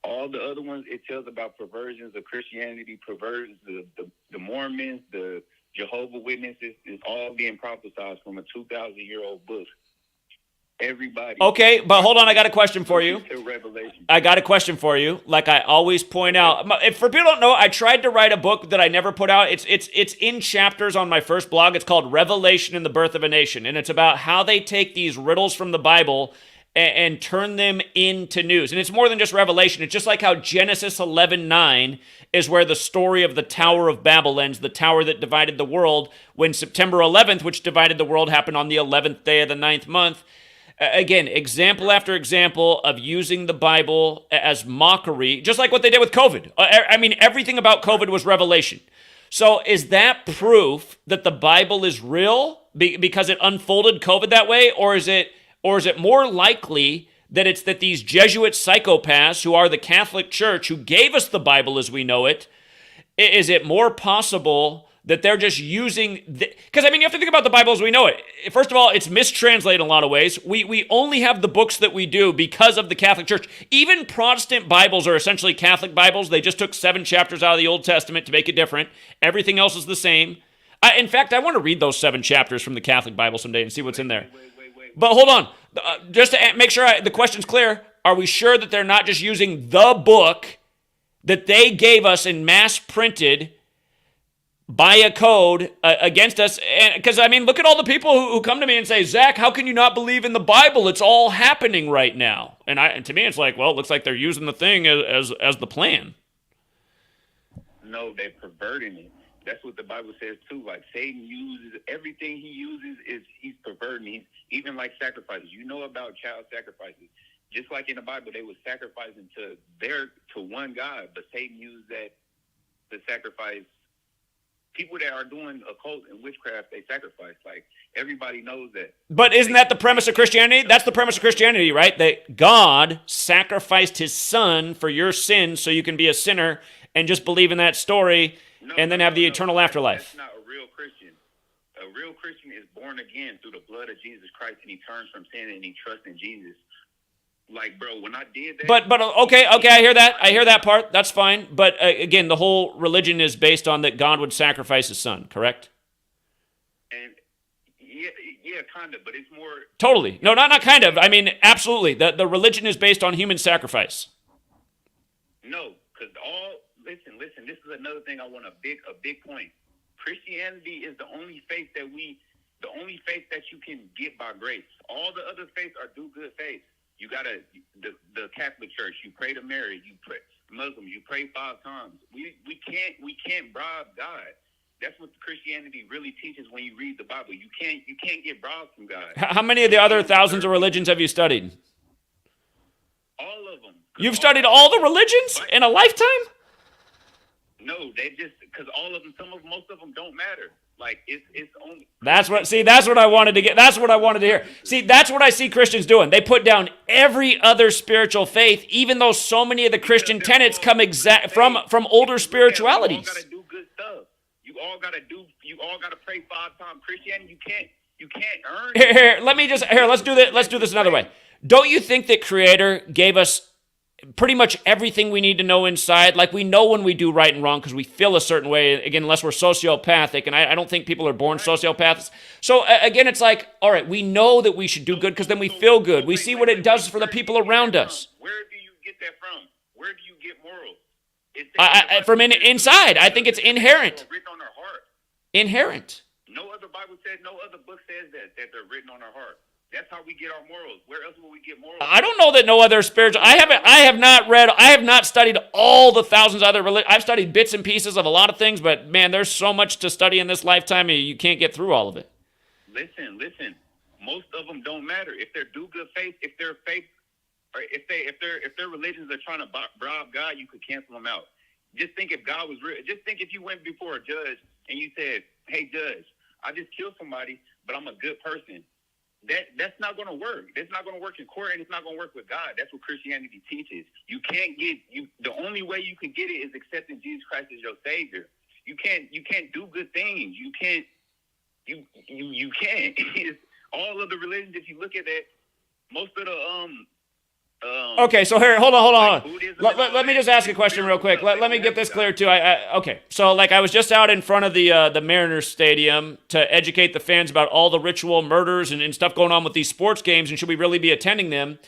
All the other ones, it tells about perversions of Christianity, perversions, the Mormons, the Jehovah's Witnesses, is all being prophesied from a 2,000-year-old book. Everybody. Okay, but hold on. I got a question for you. Revelation. I got a question for you. Like I always point out, if for people who don't know, I tried to write a book that I never put out. It's in chapters on my first blog. It's called Revelation and the Birth of a Nation, and it's about how they take these riddles from the Bible and turn them into news. And it's more than just Revelation. It's just like how Genesis 11:9 is where the story of the Tower of Babel ends, the tower that divided the world, when September 11th, which divided the world, happened on the 11th day of the 9th month. Again, example after example of using the Bible as mockery, just like what they did with COVID. I mean, everything about COVID was revelation. So is that proof that the Bible is real because it unfolded COVID that way? Or is it more likely that it's that these Jesuit psychopaths who are the Catholic Church, who gave us the Bible as we know it, is it more possible that they're just using... Because, I mean, you have to think about the Bible as we know it. First of all, it's mistranslated in a lot of ways. We only have the books that we do because of the Catholic Church. Even Protestant Bibles are essentially Catholic Bibles. They just took 7 chapters out of the Old Testament to make it different. Everything else is the same. In fact, I want to read those 7 chapters from the Catholic Bible someday and see what's in there. But hold on. Just to make sure the question's clear, are we sure that they're not just using the book that they gave us and mass printed by a code against us? Because, I mean, look at all the people who come to me and say, Zach, how can you not believe in the Bible? It's all happening right now. And to me, it's like, well, it looks like they're using the thing as the plan. No, they're perverting it. That's what the Bible says, too. Like, Satan uses, everything he uses he's perverting. Even like sacrifices. You know about child sacrifices. Just like in the Bible, they were sacrificing to one God, but Satan used that to sacrifice people that are doing occult and witchcraft. They sacrifice. Like, everybody knows that. But isn't that the premise of Christianity? That's the premise of Christianity, right? That God sacrificed his son for your sins so you can be a sinner and just believe in that story and then have the eternal afterlife. That's not a real Christian. A real Christian is born again through the blood of Jesus Christ, and he turns from sin and he trusts in Jesus. Like, bro, when I did that... But okay, I hear that. I hear that part. That's fine. But again, the whole religion is based on that God would sacrifice his son, correct? And yeah, kind of, but it's more... Totally. No, not kind of. I mean, absolutely. The religion is based on human sacrifice. No, because listen, this is another thing I want, a big point. Christianity is the only faith that you can get by grace. All the other faiths are do good faith. You gotta, the Catholic Church, you pray to Mary, you pray Muslim, you pray 5 times. We can't bribe God. That's what Christianity really teaches when you read the Bible. You can't get bribed from God. How many of the other thousands of religions have you studied? All of them. You've studied all the religions in a lifetime? No, they just, because all of them, most of them don't matter. Like, it's only... That's what I wanted to get. That's what I wanted to hear. See, that's what I see Christians doing. They put down every other spiritual faith, even though so many of the Christian tenets come from older spiritualities. You all gotta do good stuff. You you all got to pray 5 times. Christianity, you can't earn. Let's do this another way. Don't you think that Creator gave us pretty much everything we need to know inside? Like, we know when we do right and wrong because we feel a certain way, again, unless we're sociopathic, and I don't think people are born sociopaths. So, again, it's like, all right, we know that we should do good because then we feel good. We see what it does for the people around us. Where do you get that from? Where do you get morals? From inside, I think it's inherent. Written on our heart. Inherent. No other Bible says, no other book says that they're written on our heart. That's how we get our morals. Where else will we get morals? I don't know that no other spiritual. I have not studied all the thousands of other religions. I've studied bits and pieces of a lot of things, but man, there's so much to study in this lifetime, you can't get through all of it. Listen. Most of them don't matter. If they're do good faith, if they're fake, or if their religions are trying to bribe God, you could cancel them out. Just think if God was real. Just think if you went before a judge and you said, "Hey, judge, I just killed somebody, but I'm a good person." That's not going to work. That's not going to work in court, and it's not going to work with God. That's what Christianity teaches. You can't get you. The only way you can get it is accepting Jesus Christ as your Savior. You can't do good things. You can't. It's all of the religions. If you look at that, most of the Okay, so here, hold on. Let me just ask a question real quick. Let me get this clear too. Okay, so like I was just out in front of the Mariners Stadium to educate the fans about all the ritual murders and stuff going on with these sports games, and should we really be attending them?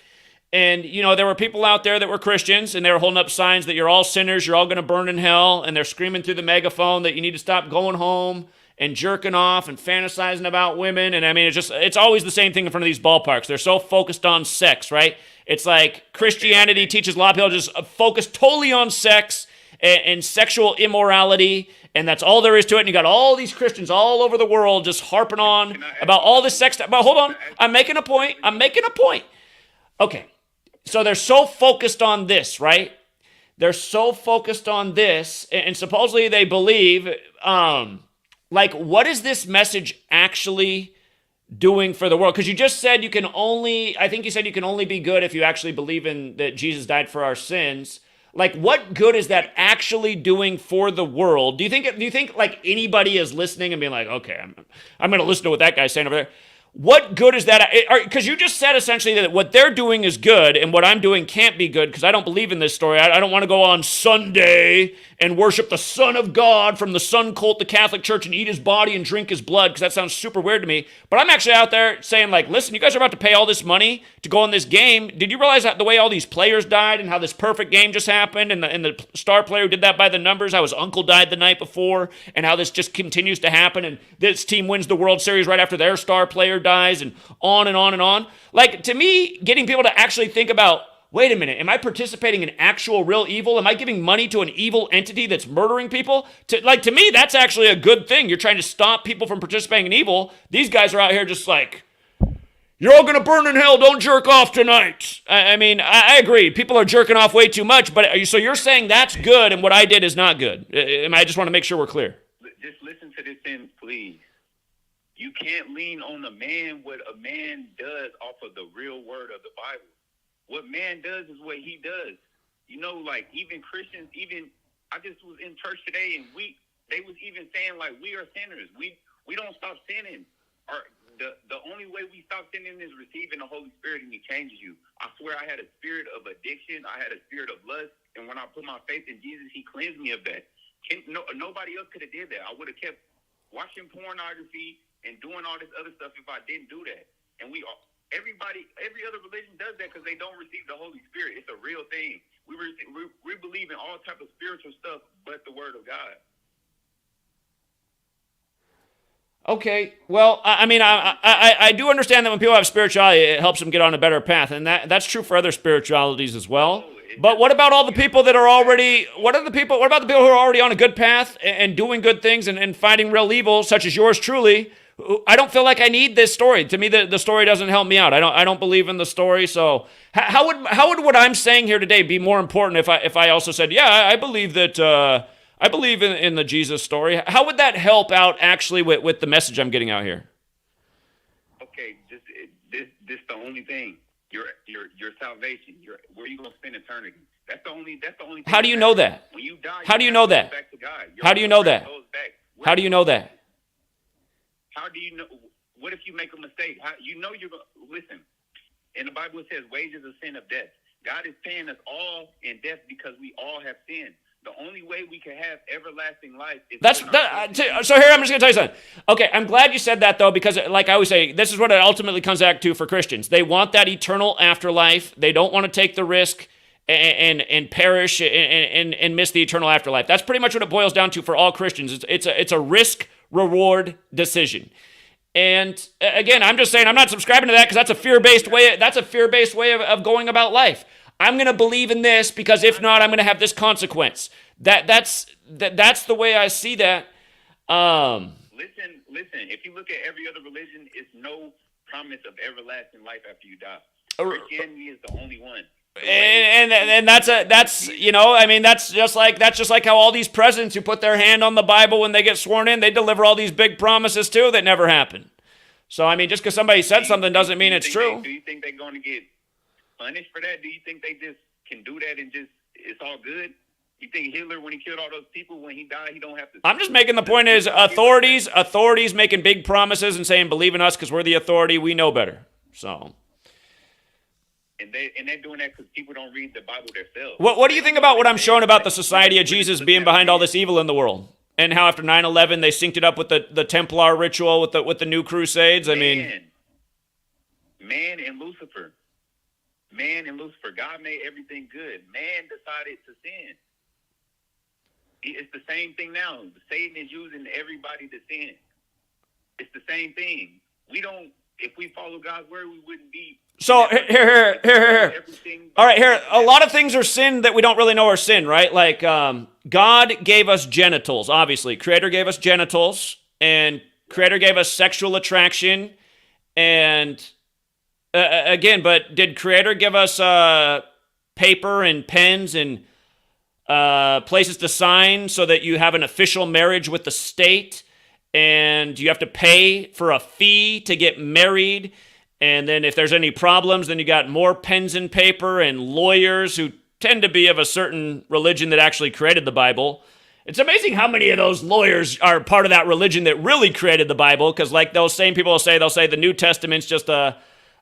And, there were people out there that were Christians, and they were holding up signs that you're all sinners, you're all going to burn in hell, and they're screaming through the megaphone that you need to stop going home and jerking off and fantasizing about women. And I mean, it's always the same thing in front of these ballparks. They're so focused on sex, right? It's like Christianity teaches a lot of people just focus totally on sex and sexual immorality, and that's all there is to it. And you got all these Christians all over the world just harping on about all this sex stuff. But hold on, I'm making a point. Okay, so they're so focused on this, right? They're so focused on this, and supposedly they believe, what is this message actually doing for the world? Because you just said you can only be good if you actually believe in that Jesus died for our sins. Like, what good is that actually doing for the world? Do you think like anybody is listening and being like, okay, I'm going to listen to what that guy's saying over there? What good is that? Because you just said essentially that what they're doing is good and what I'm doing can't be good because I don't believe in this story. I don't want to go on Sunday and worship the Son of God from the Sun cult, the Catholic Church, and eat his body and drink his blood because that sounds super weird to me. But I'm actually out there saying, like, listen, you guys are about to pay all this money to go on this game. Did you realize that the way all these players died and how this perfect game just happened and the star player who did that by the numbers, how his uncle died the night before, and how this just continues to happen and this team wins the World Series right after their star player dies and on and on and on? Like, to me, getting people to actually think about, wait a minute, am I participating in actual real evil? Am I giving money to an evil entity that's murdering people? To me, that's actually a good thing. You're trying to stop people from participating in evil. These guys are out here just like, you're all going to burn in hell, don't jerk off tonight. I mean, I agree. People are jerking off way too much, but so you're saying that's good and what I did is not good. I just want to make sure we're clear. Just listen to this sentence, please. You can't lean on a man what a man does off of the real word of the Bible. What man does is what he does. Like even Christians, I just was in church today and they was even saying like we are sinners. We don't stop sinning. The only way we stop sinning is receiving the Holy Spirit and He changes you. I swear I had a spirit of addiction. I had a spirit of lust. And when I put my faith in Jesus, He cleansed me of that. Nobody else could have did that. I would have kept watching pornography and doing all this other stuff if I didn't do that. And every other religion does that because they don't receive the Holy Spirit. It's a real thing. We believe in all type of spiritual stuff but the Word of God. Okay, well, I mean, I do understand that when people have spirituality, it helps them get on a better path, and that's true for other spiritualities as well. But what about all the people that are already? What about the people who are already on a good path and doing good things and fighting real evil, such as yours truly? I don't feel like I need this story. To me, the story doesn't help me out. I don't believe in the story. So how would what I'm saying here today be more important if I also said, yeah, I believe that. I believe in the Jesus story. How would that help out actually with the message I'm getting out here? Okay, this the only thing. Your salvation. Where you gonna spend eternity? That's the only thing. How do you know that? When you die, how do you know that? back to God. How do you know that? How do you know that? How do you know? What if you make a mistake? How you know you're going to listen? In the Bible it says wages of sin of death. God is paying us all in death because we all have sinned. The only way we can have everlasting life is so here I'm just going to tell you something. Okay, I'm glad you said that though, because like I always say, this is what it ultimately comes back to for Christians. They want that eternal afterlife. They don't want to take the risk and perish and miss the eternal afterlife. That's pretty much what it boils down to for all Christians. It's a risk reward decision. And again, I'm just saying I'm not subscribing to that because that's a fear-based way. That's a fear-based way of going about life. I'm going to believe in this because if not, I'm going to have this consequence. That's the way I see that. Listen. If you look at every other religion, it's no promise of everlasting life after you die. Christianity is the only one. And that's you know, I mean, that's just like how all these presidents who put their hand on the Bible when they get sworn in, they deliver all these big promises too that never happen. So I mean, just because somebody said something doesn't mean it's true. Do you think they're going to get punished for that? Do you think they just can do that and just it's all good? You think Hilary, when he killed all those people, when he died, he don't have to? I'm just making the point is authorities making big promises and saying believe in us because we're the authority, we know better. So. And they're doing that because people don't read the Bible themselves. What do you think about what I'm showing about the Society of Jesus being behind all this evil in the world? And how after 9/11 they synced it up with the Templar ritual with the new Crusades? I mean, man and Lucifer. God made everything good. Man decided to sin. It's the same thing now. Satan is using everybody to sin. It's the same thing. If we follow God's word, we wouldn't be. So here. All right, here. A lot of things are sin that we don't really know are sin, right? Like God gave us genitals, obviously. Creator gave us genitals, and Creator gave us sexual attraction. And again, but did Creator give us paper and pens and places to sign so that you have an official marriage with the state? And you have to pay for a fee to get married. And then if there's any problems, then you got more pens and paper and lawyers who tend to be of a certain religion that actually created the Bible. It's amazing how many of those lawyers are part of that religion that really created the Bible, because like those same people they'll say the New Testament's just a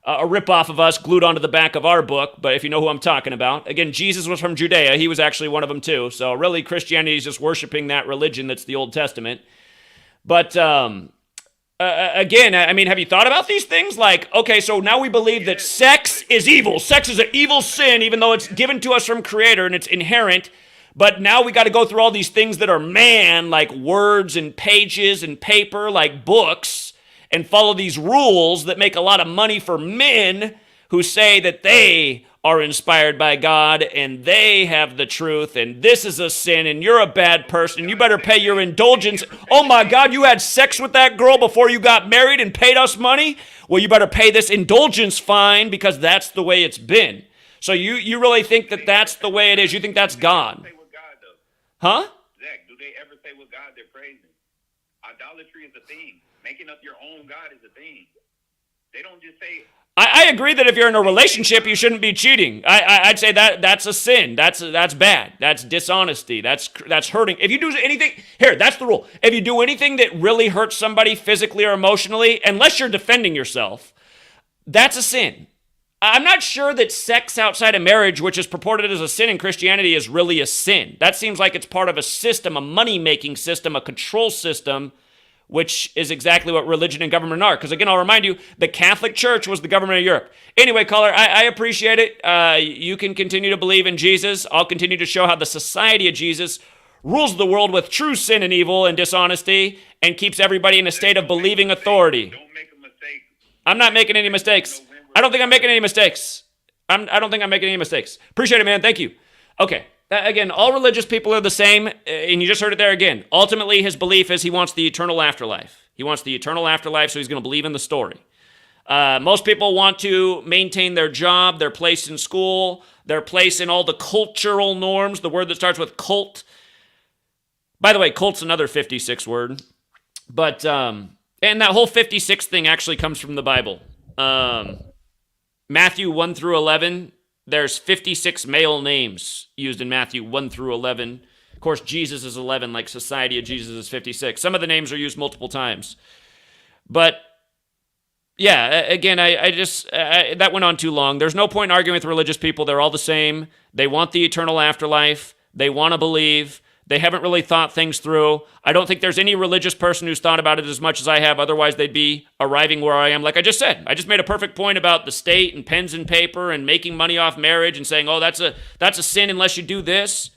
ripoff of us glued onto the back of our book, but if you know who I'm talking about. Again, Jesus was from Judea. He was actually one of them too. So really Christianity is just worshiping that religion that's the Old Testament. But again, I mean, have you thought about these things? Like, okay, so now we believe that sex is evil. Sex is an evil sin, even though it's given to us from Creator and it's inherent. But now we got to go through all these things that are man, like words and pages and paper, like books, and follow these rules that make a lot of money for men who say that they are inspired by God and they have the truth and this is a sin and you're a bad person. You better pay your indulgence. Oh my God, you had sex with that girl before you got married and paid us money? Well, you better pay this indulgence fine because that's the way it's been. So you really think that that's the way it is? You think that's God? Huh? Zach, do they ever say with God they're praising? Idolatry is a thing. Making up your own God is a thing. They don't just say... I agree that if you're in a relationship, you shouldn't be cheating. I'd say that's a sin. That's bad. That's dishonesty. That's hurting. If you do anything, here, that's the rule. If you do anything that really hurts somebody physically or emotionally, unless you're defending yourself, that's a sin. I'm not sure that sex outside of marriage, which is purported as a sin in Christianity, is really a sin. That seems like it's part of a system, a money-making system, a control system, which is exactly what religion and government are. Because again, I'll remind you, the Catholic Church was the government of Europe. Anyway, caller, I appreciate it. You can continue to believe in Jesus. I'll continue to show how the Society of Jesus rules the world with true sin and evil and dishonesty and keeps everybody in a state of believing authority. Don't make a mistake. I'm not making any mistakes. I don't think I'm making any mistakes. I don't think I'm making any mistakes. Appreciate it, man. Thank you. Okay. Again, all religious people are the same, and you just heard it there again. Ultimately, his belief is he wants the eternal afterlife. He wants the eternal afterlife, so he's going to believe in the story. Most people want to maintain their job, their place in school, their place in all the cultural norms, the word that starts with cult. By the way, cult's another 56 word. But, and that whole 56 thing actually comes from the Bible. Matthew 1 through 11, there's 56 male names used in Matthew 1 through 11. Of course, Jesus is 11, like Society of Jesus is 56. Some of the names are used multiple times. But yeah, again, I just, that went on too long. There's no point in arguing with religious people. They're all the same. They want the eternal afterlife. They want to believe. They haven't really thought things through. I don't think there's any religious person who's thought about it as much as I have. Otherwise, they'd be arriving where I am. Like I just said, I just made a perfect point about the state and pens and paper and making money off marriage and saying, oh, that's a sin unless you do this.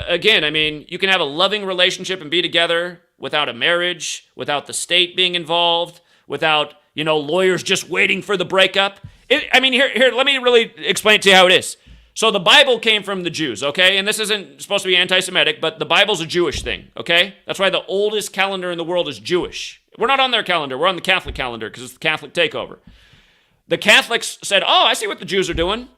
Again, I mean, you can have a loving relationship and be together without a marriage, without the state being involved, without, lawyers just waiting for the breakup. Here, let me really explain to you how it is. So the Bible came from the Jews, okay? And this isn't supposed to be anti-Semitic, but the Bible's a Jewish thing, okay? That's why the oldest calendar in the world is Jewish. We're not on their calendar. We're on the Catholic calendar because it's the Catholic takeover. The Catholics said, oh, I see what the Jews are doing.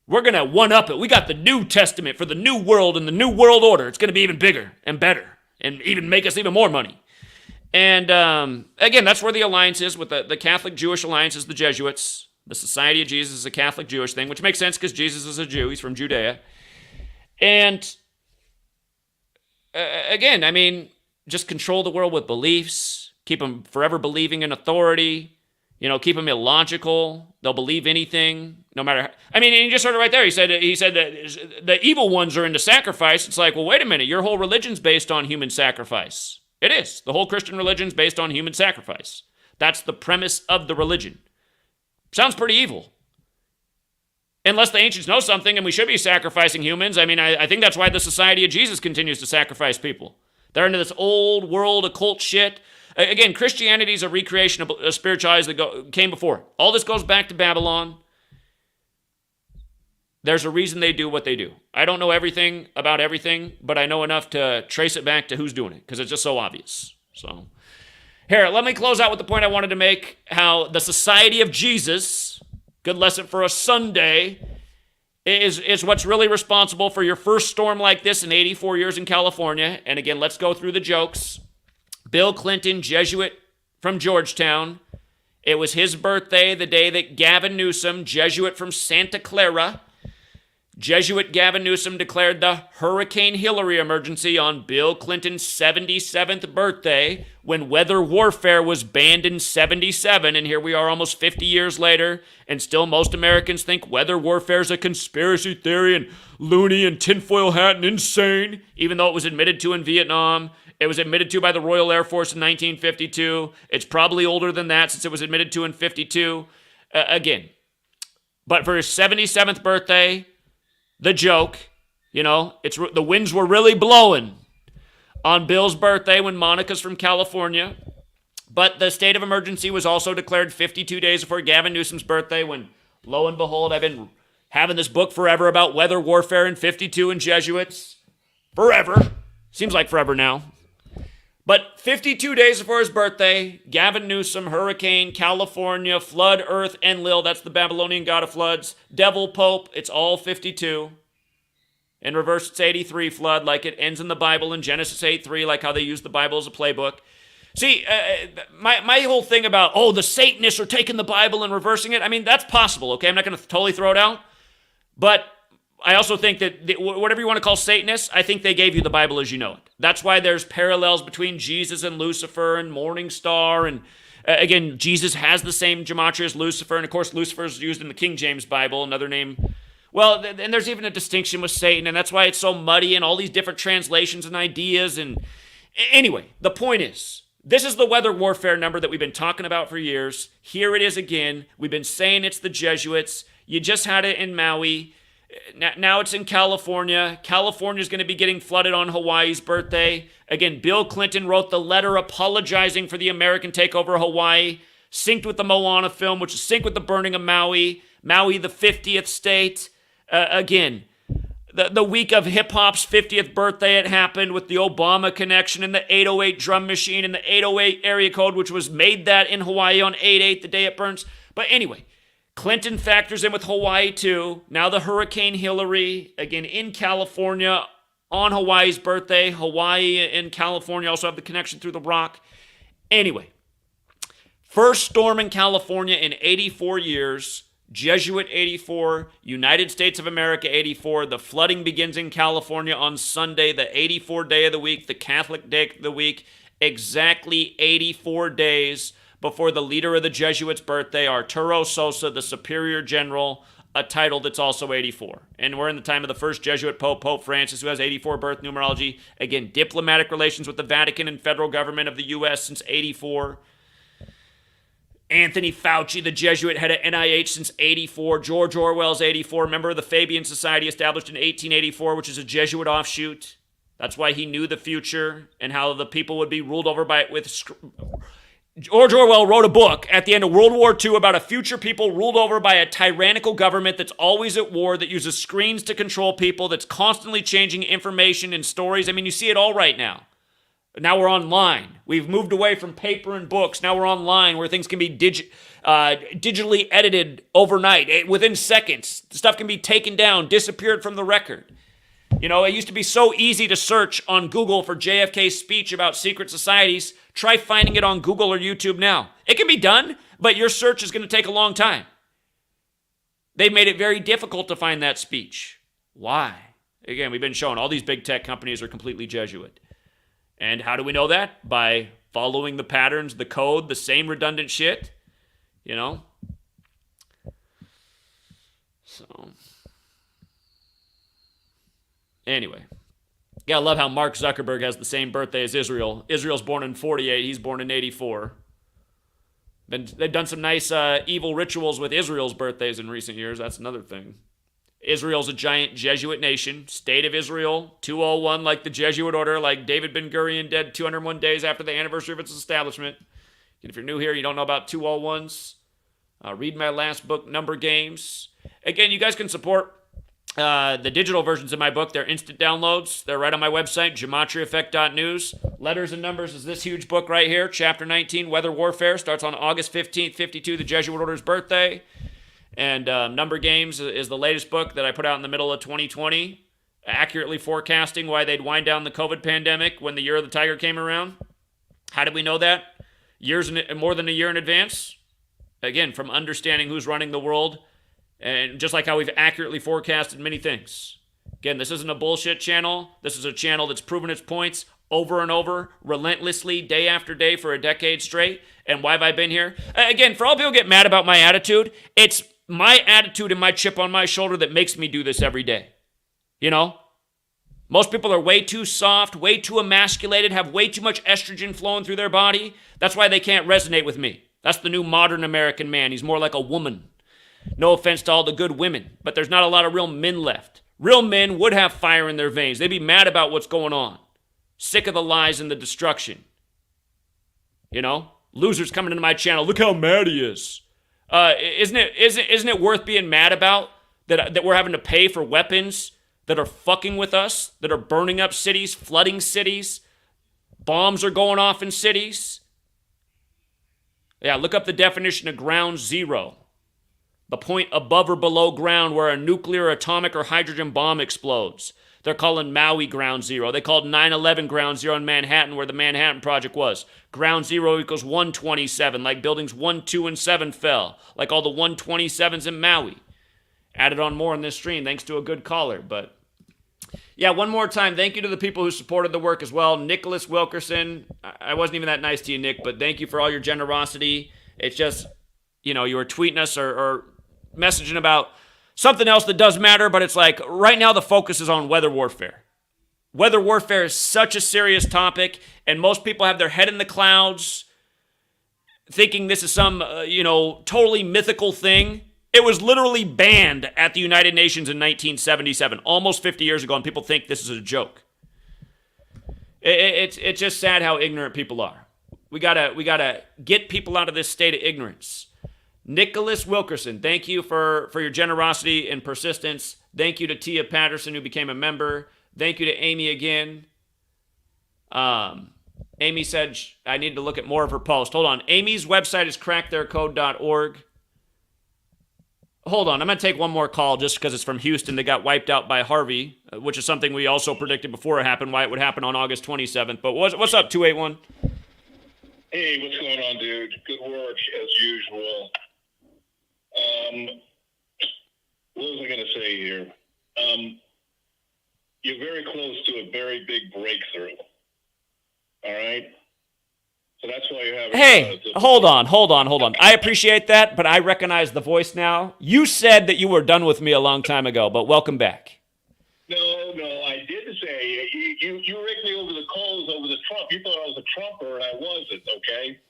We're going to one-up it. We got the New Testament for the new world and the new world order. It's going to be even bigger and better and even make us even more money. And again, that's where the alliance is with the Catholic-Jewish alliance is the Jesuits. The Society of Jesus is a Catholic-Jewish thing, which makes sense because Jesus is a Jew. He's from Judea. And again, I mean, just control the world with beliefs, keep them forever believing in authority, keep them illogical. They'll believe anything, no matter and you just heard it right there. He said that the evil ones are into sacrifice. It's like, well, wait a minute. Your whole religion's based on human sacrifice. It is. The whole Christian religion's based on human sacrifice. That's the premise of the religion. Sounds pretty evil. Unless the ancients know something and we should be sacrificing humans. I think that's why the Society of Jesus continues to sacrifice people. They're into this old world occult shit. Again, Christianity is a recreation of spirituality that came before. All this goes back to Babylon. There's a reason they do what they do. I don't know everything about everything, but I know enough to trace it back to who's doing it because it's just so obvious. So, here, let me close out with the point I wanted to make, how the Society of Jesus, good lesson for a Sunday, is what's really responsible for your first storm like this in 84 years in California. And again, let's go through the jokes. Bill Clinton, Jesuit from Georgetown. It was his birthday the day that Gavin Newsom, Jesuit from Santa Clara, Jesuit Gavin Newsom declared the Hurricane Hilary emergency on Bill Clinton's 77th birthday when weather warfare was banned in 77. And here we are almost 50 years later, and still most Americans think weather warfare is a conspiracy theory and loony and tinfoil hat and insane, even though it was admitted to in Vietnam. It was admitted to by the Royal Air Force in 1952. It's probably older than that since it was admitted to in 52. Again, but for his 77th birthday, the joke, the winds were really blowing on Bill's birthday when Monica's from California. But the state of emergency was also declared 52 days before Gavin Newsom's birthday when, lo and behold, I've been having this book forever about weather warfare in 52 and Jesuits. Forever. Seems like forever now. But 52 days before his birthday, Gavin Newsom, Hurricane, California, Flood, Earth, Enlil, that's the Babylonian god of floods, Devil, Pope, it's all 52. In reverse, it's 83 flood, like it ends in the Bible in Genesis 8:3, like how they use the Bible as a playbook. See, my whole thing about, the Satanists are taking the Bible and reversing it, that's possible, okay? I'm not going to totally throw it out. But I also think that whatever you want to call Satanists, I think they gave you the Bible as you know it. That's why there's parallels between Jesus and Lucifer and Morning Star. And again, Jesus has the same gematria as Lucifer. And of course, Lucifer is used in the King James Bible, another name. Well, and there's even a distinction with Satan. And that's why it's so muddy and all these different translations and ideas. And anyway, the point is, this is the weather warfare number that we've been talking about for years. Here it is again. We've been saying it's the Jesuits. You just had it in Maui. Now it's in California. California's going to be getting flooded on Hawaii's birthday. Again, Bill Clinton wrote the letter apologizing for the American takeover of Hawaii, synced with the Moana film, which is synced with the burning of Maui. Maui, the 50th state. Again, the week of hip-hop's 50th birthday, it happened with the Obama connection and the 808 drum machine and the 808 area code, which was made that in Hawaii on 8/8, the day it burns. But anyway, Clinton factors in with Hawaii too. Now the Hurricane Hilary, again in California on Hawaii's birthday. Hawaii and California also have the connection through the rock. Anyway, first storm in California in 84 years. Jesuit 84, United States of America 84. The flooding begins in California on Sunday, the 84th day of the week, the Catholic day of the week. Exactly 84 days before the leader of the Jesuits' birthday, Arturo Sosa, the Superior General, a title that's also 84. And we're in the time of the first Jesuit Pope, Pope Francis, who has 84 birth numerology. Again, diplomatic relations with the Vatican and federal government of the U.S. since 84. Anthony Fauci, the Jesuit head of NIH since 84. George Orwell's 84, member of the Fabian Society established in 1884, which is a Jesuit offshoot. That's why he knew the future and how the people would be ruled over by it with... George Orwell wrote a book at the end of World War II about a future people ruled over by a tyrannical government that's always at war, that uses screens to control people, that's constantly changing information and stories. I mean, you see it all right now. Now we're online. We've moved away from paper and books. Now we're online where things can be digitally edited overnight. Within seconds, stuff can be taken down, disappeared from the record. You know, it used to be so easy to search on Google for JFK's speech about secret societies. Try finding it on Google or YouTube now. It can be done, but your search is going to take a long time. They've made it very difficult to find that speech. Why? Again, we've been shown all these big tech companies are completely Jesuit. And how do we know that? By following the patterns, the code, the same redundant shit. You know? So... Anyway. Yeah, I love how Mark Zuckerberg has the same birthday as Israel. Israel's born in 48. He's born in 84. They've done some nice evil rituals with Israel's birthdays in recent years. That's another thing. Israel's a giant Jesuit nation. State of Israel, 201, like the Jesuit order, like David Ben-Gurion, dead 201 days after the anniversary of its establishment. And if you're new here, you don't know about 201s, read my last book, Number Games. Again, you guys can support the digital versions of my book. They're instant downloads. They're right on my website, GematriaEffect.news. Letters and Numbers is this huge book right here, Chapter 19, Weather Warfare. Starts on August 15th, 52, the Jesuit order's birthday. And Number Games is the latest book that I put out in the middle of 2020, accurately forecasting why they'd wind down the COVID pandemic when the year of the tiger came around. How did we know that? More than a year in advance. Again, from understanding who's running the world, and just like how we've accurately forecasted many things. Again, this isn't a bullshit channel. This is a channel that's proven its points over and over, relentlessly, day after day for a decade straight. And why have I been here? Again, for all people who get mad about my attitude, it's my attitude and my chip on my shoulder that makes me do this every day. You know? Most people are way too soft, way too emasculated, have way too much estrogen flowing through their body. That's why they can't resonate with me. That's the new modern American man. He's more like a woman. No offense to all the good women, but there's not a lot of real men left. Real men would have fire in their veins. They'd be mad about what's going on. Sick of the lies and the destruction. You know? Losers coming into my channel. Look how mad he is. Isn't it worth being mad about that we're having to pay for weapons that are fucking with us, that are burning up cities, flooding cities, bombs are going off in cities? Yeah, look up the definition of ground zero. The point above or below ground where a nuclear, atomic, or hydrogen bomb explodes. They're calling Maui ground zero. They called 9/11 ground zero in Manhattan, where the Manhattan Project was. Ground zero equals 127, like buildings 1, 2, and 7 fell, like all the 127s in Maui. Added on more in this stream, thanks to a good caller. But yeah, one more time, thank you to the people who supported the work as well. Nicholas Wilkerson, I wasn't even that nice to you, Nick, but thank you for all your generosity. It's just, you know, you were tweeting us or messaging about something else that does matter, but it's like right now the focus is on weather warfare. Weather warfare is such a serious topic, and most people have their head in the clouds thinking this is some, totally mythical thing. It was literally banned at the United Nations in 1977, almost 50 years ago, and people think this is a joke. It's just sad how ignorant people are. We gotta get people out of this state of ignorance. Nicholas Wilkerson, thank you for your generosity and persistence. Thank you to Tia Patterson, who became a member. Thank you to Amy again. Amy said I need to look at more of her posts. Hold on. Amy's website is cracktheircode.org. Hold on. I'm going to take one more call just because it's from Houston that got wiped out by Harvey, which is something we also predicted before it happened, why it would happen on August 27th. But what's up, 281? Hey, what's going on, dude? Good work, as usual. What was I going to say here? You're very close to a very big breakthrough. All right? So that's why you have. Hey, hold on. I appreciate that, but I recognize the voice now. You said that you were done with me a long time ago, but welcome back. No, I did say you raked me over the coals over the Trump. You thought I was a Trumper, and I wasn't. Okay,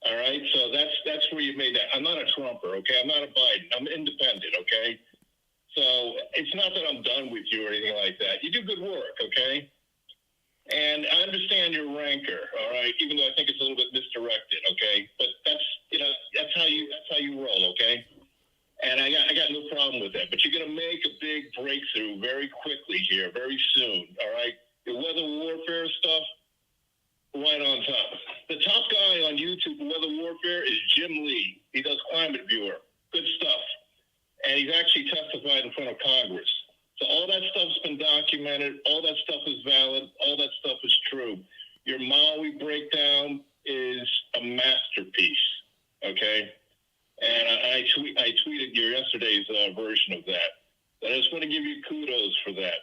all right. So that's where you made that. I'm not a Trumper. Okay, I'm not a Biden. I'm independent. Okay. So it's not that I'm done with you or anything like that. You do good work. Okay. And I understand your rancor, all right, even though I think it's a little bit misdirected, okay? But that's how you roll, okay? And I got no problem with that. But you're gonna make a big breakthrough very quickly here, very soon, all right? The weather warfare stuff, right on top. The top guy on YouTube for weather warfare is Jim Lee. He does Climate Viewer. Good stuff. And he's actually testified in front of Congress. So all that stuff's been documented. All that stuff is valid. All that stuff is true. Your Maui breakdown is a masterpiece, okay? And I tweeted your yesterday's version of that. I just want to give you kudos for that.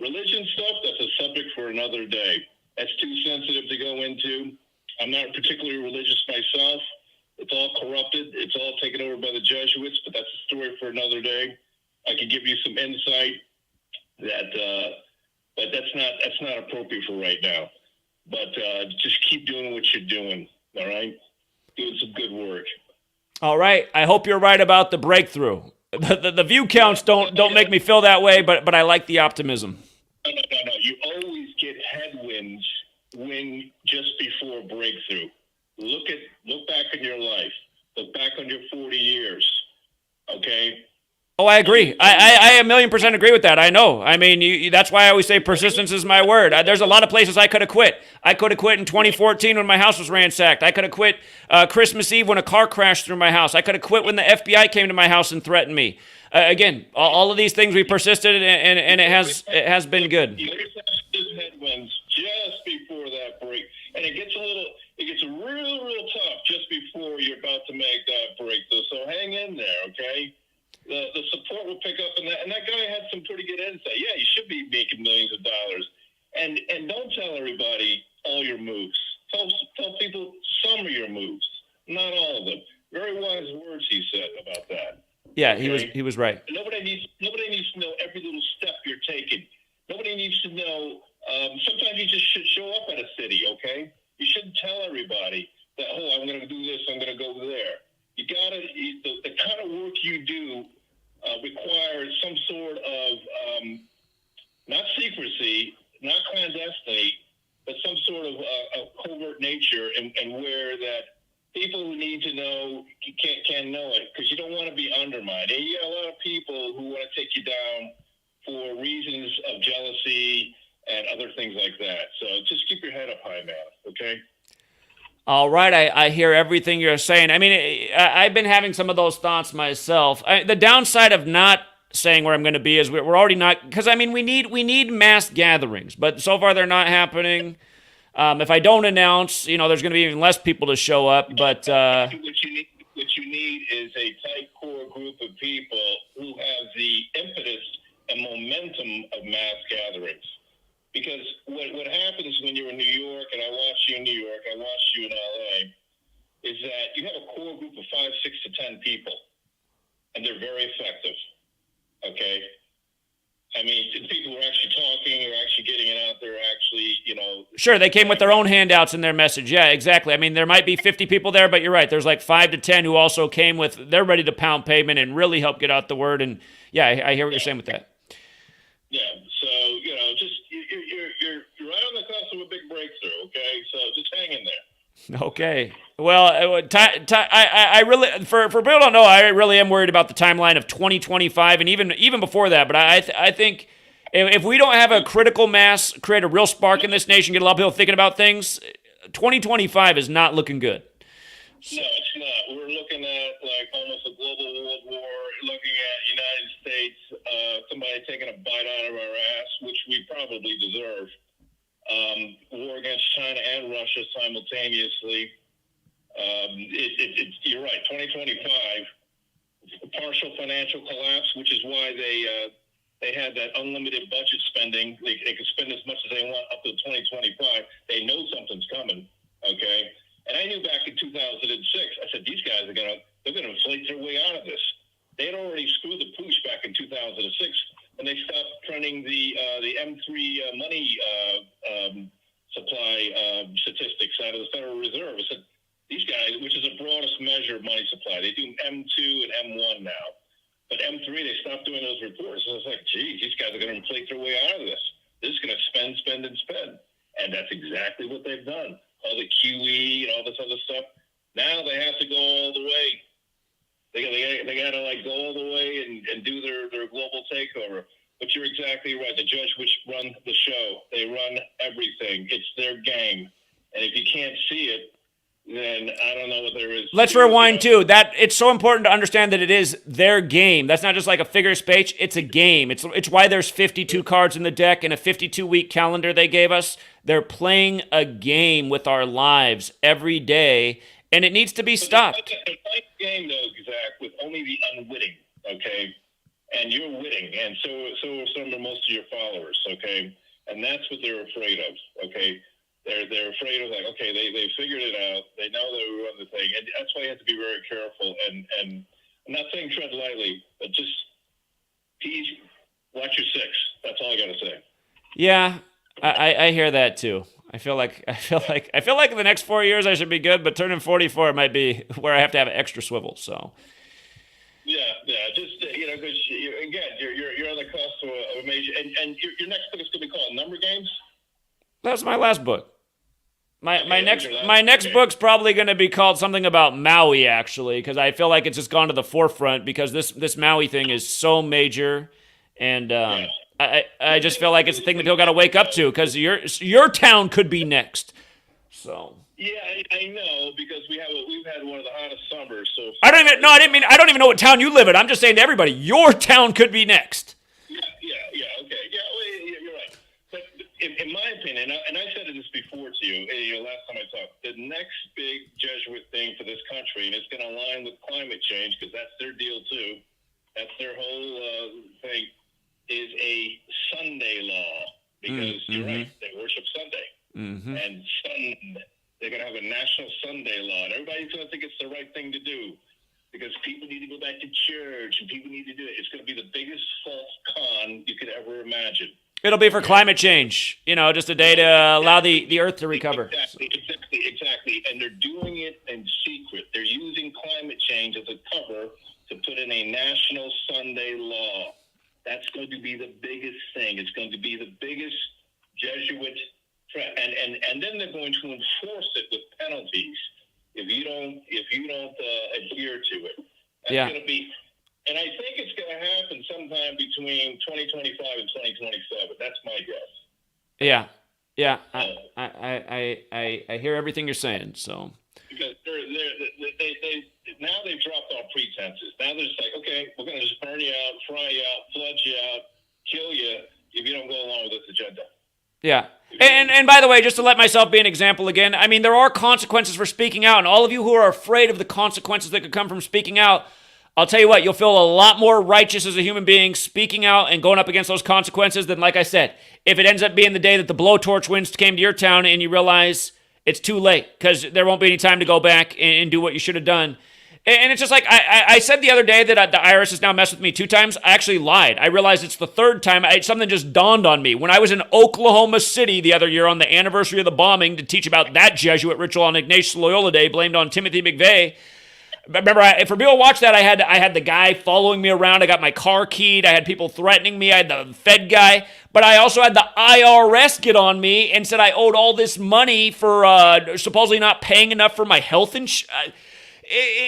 Religion stuff, that's a subject for another day. That's too sensitive to go into. I'm not particularly religious myself. It's all corrupted. It's all taken over by the Jesuits, but that's a story for another day. I could give you some insight but that's not appropriate for right now. But just keep doing what you're doing, all right? Doing some good work. All right. I hope you're right about the breakthrough. The view counts don't make me feel that way, but I like the optimism. No. You always get headwinds when just before breakthrough. Look back in your life. Look back on your 40 years, okay? Oh, I agree. I 1,000,000% agree with that. I know. I mean, that's why I always say persistence is my word. There's a lot of places I could have quit. I could have quit in 2014 when my house was ransacked. I could have quit Christmas Eve when a car crashed through my house. I could have quit when the FBI came to my house and threatened me. Again, all of these things we persisted, and it has been good. You have headwinds just before that break, and it gets real tough just before you're about to make that breakthrough. So hang in there, okay? The support will pick up, and that guy had some pretty good insight. Yeah, you should be making millions of dollars, and don't tell everybody all your moves. Tell people some of your moves, not all of them. Very wise words he said about that. Yeah, okay? he was right. Nobody needs to know every little step you're taking. Nobody needs to know. Sometimes you just should show up at a city. Okay, you shouldn't tell everybody that. Oh, I'm going to do this. I'm going to go there. You gotta. The kind of work you do requires some sort of not secrecy, not clandestiny, but some sort of a covert nature, and where that people who need to know can know it, because you don't want to be undermined. And you got a lot of people who want to take you down for reasons of jealousy and other things like that. So just keep your head up high, man. Okay. All right, I hear everything you're saying. I mean, I've been having some of those thoughts myself. The downside of not saying where I'm going to be is we're already not, because I mean we need mass gatherings, but so far they're not happening. If I don't announce, there's going to be even less people to show up. But what you need is a tight core group of people who have the impetus and momentum of mass gatherings. Because what happens when you're in New York, and I watched you in New York, I watched you in LA, is that you have a core group of 5, 6 to 10 people, and they're very effective. Okay, I mean, people who are actually talking, or actually getting it out there, actually, Sure, they came with their own handouts in their message. Yeah, exactly. I mean, there might be 50 people there, but you're right. There's like 5 to 10 who also came with. They're ready to pound pavement and really help get out the word. And yeah, I hear what you're saying with that. Yeah, so just you're right on the cusp of a big breakthrough. Okay, so just hang in there. Okay. Well, I really, for people who don't know, I really am worried about the timeline of 2025 and even before that. But I think if we don't have a critical mass, create a real spark in this nation, get a lot of people thinking about things, 2025 is not looking good. No, it's not. We're looking at like almost a global world war, looking at United States, somebody taking a bite out of our ass, which we probably deserve. War against China and Russia simultaneously. You're right, 2025, partial financial collapse, which is why they had that unlimited budget spending. They could spend as much as they want up to 2025. They know something's coming, okay? And I statistics out of the Federal Reserve. I said, these guys, which is the broadest measure of money supply, they do M2 and M1 now. But M3, they stopped doing those reports. So I was like, geez, these guys are going to inflate their way out of this. They're just going to spend, spend, and spend. And that's exactly what they've done. All the QE and all this other stuff. Now they have to go all the way. They got to like go all the way and do their global takeover. But you're exactly right. The Jesuits run the show. They run everything. It's their game. And if you can't see it, then I don't know what there is. Let's rewind too. That it's so important to understand that it is their game. That's not just like a figure of speech. It's a game. It's why there's 52 cards in the deck and a 52-week calendar they gave us. They're playing a game with our lives every day, and it needs to be stopped. They're playing a game, though, Zach, with only the unwitting, okay? And you're witting, and so are some or most of your followers, okay? And that's what they're afraid of, okay? They're afraid of, like, okay, they figured it out. They know they run the thing. And that's why you have to be very careful. And I'm not saying tread lightly, but just watch your six. That's all I got to say. Yeah, I hear that too. I feel like in the next 4 years I should be good, but turning 44 might be where I have to have an extra swivel. So. Yeah, just because you're on the cusp of a major, and your next book is going to be called Number Games. That's my last book. My next book's probably going to be called something about Maui, actually, because I feel like it's just gone to the forefront because this Maui thing is so major, and I just feel like it's a thing that people got to wake up to because your town could be next. So. Yeah, I know because we've had one of the hottest summers. So I don't even know what town you live in. I'm just saying to everybody, your town could be next. Yeah, okay, you're right. But in my opinion, and I said this before to you, last time I talked, the next big Jesuit thing for this country, and it's going to align with climate change because that's their deal too. That's their whole thing. Is a Sunday law because you're right, they worship Sunday, and they're going to have a national Sunday law, and everybody's going to think it's the right thing to do because people need to go back to church and people need to do it. It's going to be the biggest false con you could ever imagine. It'll be for climate change, just a day to allow the earth to recover. Exactly. And they're doing it in secret. They're using climate change as a cover to put in a national Sunday law. That's going to be the biggest thing. It's going to be the biggest Jesuit threat. And then they're going to enforce it with penalties if you don't adhere to it. That's going to be. And I think it's going to happen sometime between 2025 and 2027. That's my guess. Yeah. I hear everything you're saying. So because they've dropped all pretenses. Now they're just like, okay, we're going to just burn you out, fry you out, flood you out, kill you if you don't go along with this agenda. Yeah. And by the way, just to let myself be an example again, I mean, there are consequences for speaking out, and all of you who are afraid of the consequences that could come from speaking out, I'll tell you what, you'll feel a lot more righteous as a human being speaking out and going up against those consequences than, like I said, if it ends up being the day that the blowtorch winds came to your town and you realize it's too late because there won't be any time to go back and do what you should have done. And it's just like, I said the other day that the IRS has now messed with me 2 times. I actually lied. I realized it's the 3rd time. Something just dawned on me. When I was in Oklahoma City the other year on the anniversary of the bombing to teach about that Jesuit ritual on Ignatius Loyola Day blamed on Timothy McVeigh. Remember, for people who watch that, I had the guy following me around. I got my car keyed. I had people threatening me. I had the Fed guy. But I also had the IRS get on me and said I owed all this money for supposedly not paying enough for my health insurance.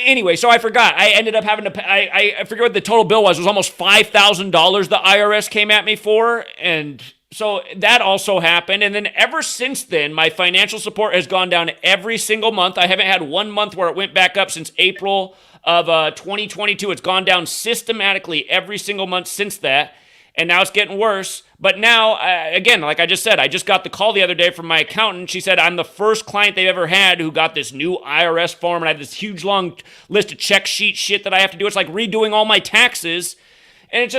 Anyway, so I forgot. I ended up having to pay. I forget what the total bill was. It was almost $5,000 the IRS came at me for. And so that also happened. And then ever since then, my financial support has gone down every single month. I haven't had 1 month where it went back up since April of 2022. It's gone down systematically every single month since that. And now it's getting worse. But now, again, like I just said, I just got the call the other day from my accountant. She said, I'm the first client they've ever had who got this new IRS form. And I have this huge long list of check sheet shit that I have to do. It's like redoing all my taxes. And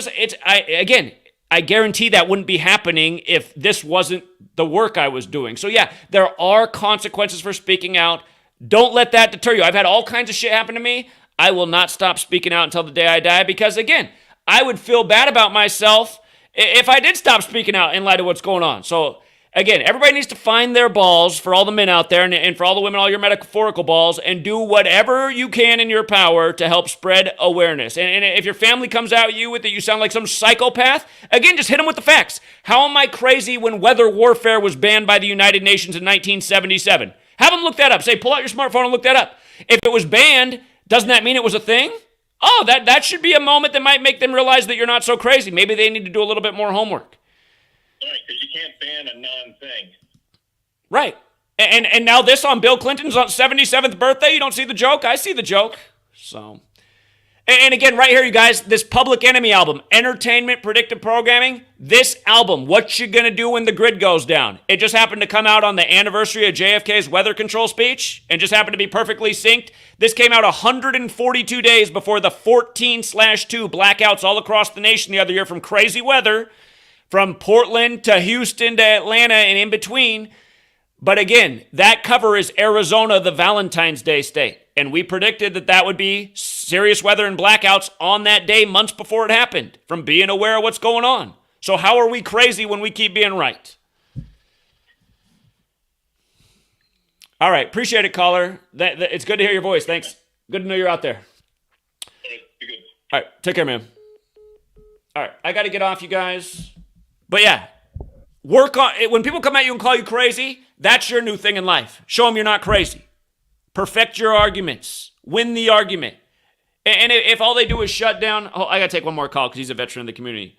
I guarantee that wouldn't be happening if this wasn't the work I was doing. So yeah, there are consequences for speaking out. Don't let that deter you. I've had all kinds of shit happen to me. I will not stop speaking out until the day I die because, again, I would feel bad about myself if I did stop speaking out in light of what's going on. So Again, everybody needs to find their balls for all the men out there and for all the women, all your metaphorical balls, and do whatever you can in your power to help spread awareness. And if your family comes at you with it, you sound like some psychopath, again, just hit them with the facts. How am I crazy when weather warfare was banned by the United Nations in 1977? Have them look that up. Say, pull out your smartphone and look that up. If it was banned, doesn't that mean it was a thing? Oh, that should be a moment that might make them realize that you're not so crazy. Maybe they need to do a little bit more homework. Right, because you can't ban a non-thing. Right. And now this on Bill Clinton's 77th birthday, you don't see the joke? I see the joke. So, and again, right here, you guys, this Public Enemy album, Entertainment Predictive Programming, this album, What You Gonna Do When the Grid Goes Down? It just happened to come out on the anniversary of JFK's weather control speech and just happened to be perfectly synced. This came out 142 days before the 14/2 blackouts all across the nation the other year from crazy weather, from Portland to Houston to Atlanta and in between. But again, that cover is Arizona, the Valentine's Day state. And we predicted that that would be serious weather and blackouts on that day months before it happened from being aware of what's going on. So how are we crazy when we keep being right? All right. Appreciate it, caller. It's good to hear your voice. Thanks. Good to know you're out there. All right. Take care, man. All right. I got to get off, you guys. But yeah, work on it. When people come at you and call you crazy, that's your new thing in life. Show them you're not crazy. Perfect your arguments. Win the argument. And if all they do is shut down, I got to take one more call because he's a veteran of the community.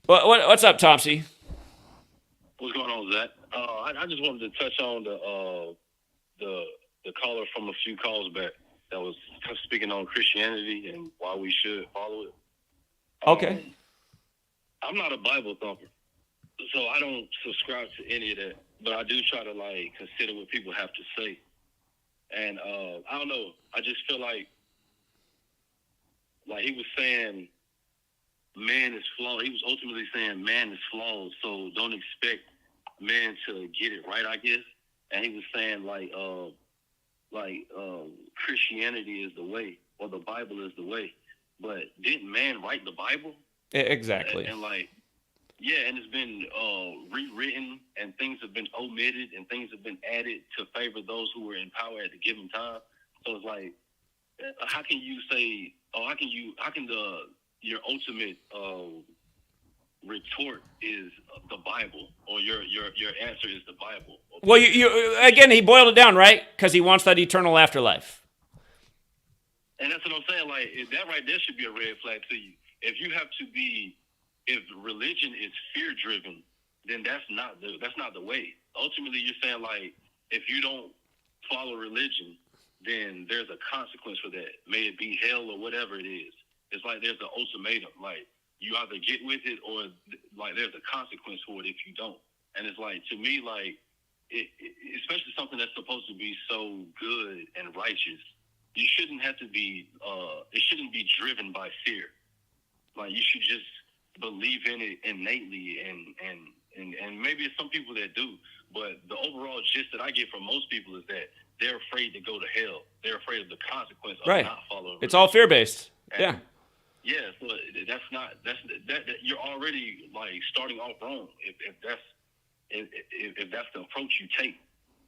What's up, Topsy? What's going on, Zach? I just wanted to touch on the caller from a few calls back that was speaking on Christianity and why we should follow it. Okay. I'm not a Bible thumper, so I don't subscribe to any of that. But I do try to consider what people have to say. And I don't know. I just feel like he was saying man is flawed. He was ultimately saying man is flawed, so don't expect man to get it right, I guess. And he was saying Christianity is the way, or the Bible is the way. But didn't man write the Bible? Exactly. And and it's been rewritten, and things have been omitted, and things have been added to favor those who were in power at the given time. So it's like, how can you say, your ultimate retort is the Bible, or your answer is the Bible? Well, you again, he boiled it down, right? Because he wants that eternal afterlife. And that's what I'm saying. Like, that right there should be a red flag to you. If religion is fear driven, then that's not the way. Ultimately, you're saying if you don't follow religion, then there's a consequence for that. May it be hell or whatever it is. It's like there's an ultimatum. Like, you either get with it or there's a consequence for it if you don't. And it's like, to me, especially something that's supposed to be so good and righteous, you shouldn't have to be. It shouldn't be driven by fear. You should just believe in it innately, and maybe it's some people that do, but the overall gist that I get from most people is that they're afraid to go to hell. They're afraid of the consequence of not following. It's all fear based. Yeah. Yeah, so that's you're already starting off wrong if that's the approach you take.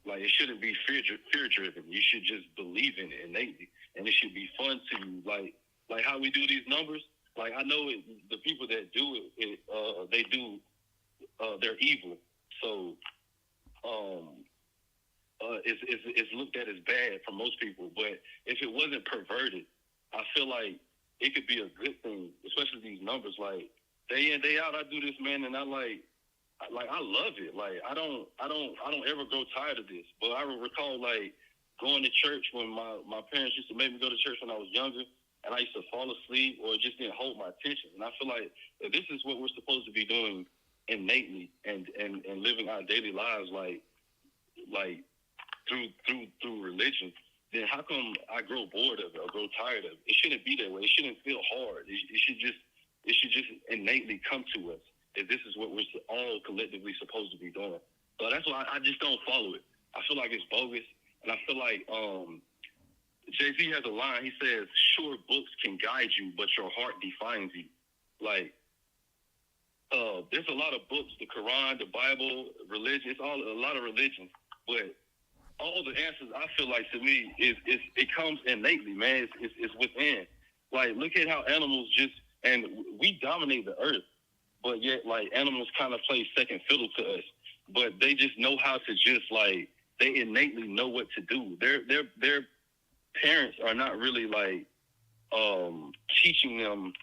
It shouldn't be fear driven. You should just believe in it innately, and it should be fun to like how we do these numbers. I know the people that do it, they're evil. So it's looked at as bad for most people. But if it wasn't perverted, I feel like it could be a good thing, especially these numbers. Day in, day out, I do this, man, and I love it. I don't ever grow tired of this. But I recall going to church when my parents used to make me go to church when I was younger. And I used to fall asleep or it just didn't hold my attention. And I feel like if this is what we're supposed to be doing innately and living our daily lives through religion, then how come I grow bored of it or grow tired of it? It shouldn't be that way. It shouldn't feel hard. It should just innately come to us if this is what we're all collectively supposed to be doing. So that's why I just don't follow it. I feel like it's bogus, and I feel like Jay-Z has a line. He says, "Sure, books can guide you, but your heart defines you." there's a lot of books, the Quran, the Bible, religion. It's all a lot of religions, but all the answers I feel like to me is it comes innately, man. It's within. Like, look at how animals and we dominate the earth, but yet like animals kind of play second fiddle to us. But they just know how to just like they innately know what to do. Their parents are not really like teaching them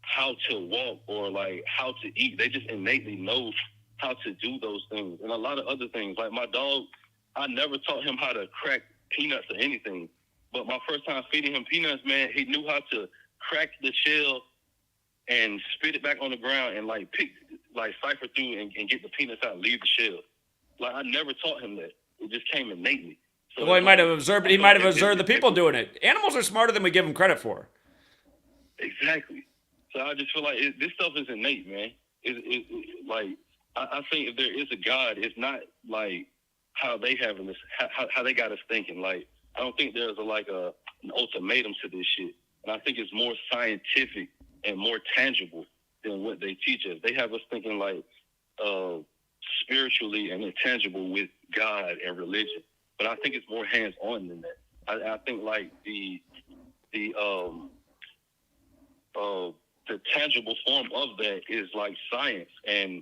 how to walk or like how to eat. They just innately know how to do those things. And a lot of other things. Like my dog, I never taught him how to crack peanuts or anything. But my first time feeding him peanuts, man, he knew how to crack the shell and spit it back on the ground and like cipher through and get the peanuts out and leave the shell. Like I never taught him that. It just came innately. So well, he might have observed the people doing it. Animals are smarter than we give them credit for. Exactly. So I just feel like this stuff is innate, man. Like I think if there is a God, it's not like how they having this, how they got us thinking. Like I don't think there's an ultimatum to this shit, and I think it's more scientific and more tangible than what they teach us. They have us thinking like spiritually and intangible with God and religion, but I think it's more hands-on than that. I think like the tangible form of that is like science, and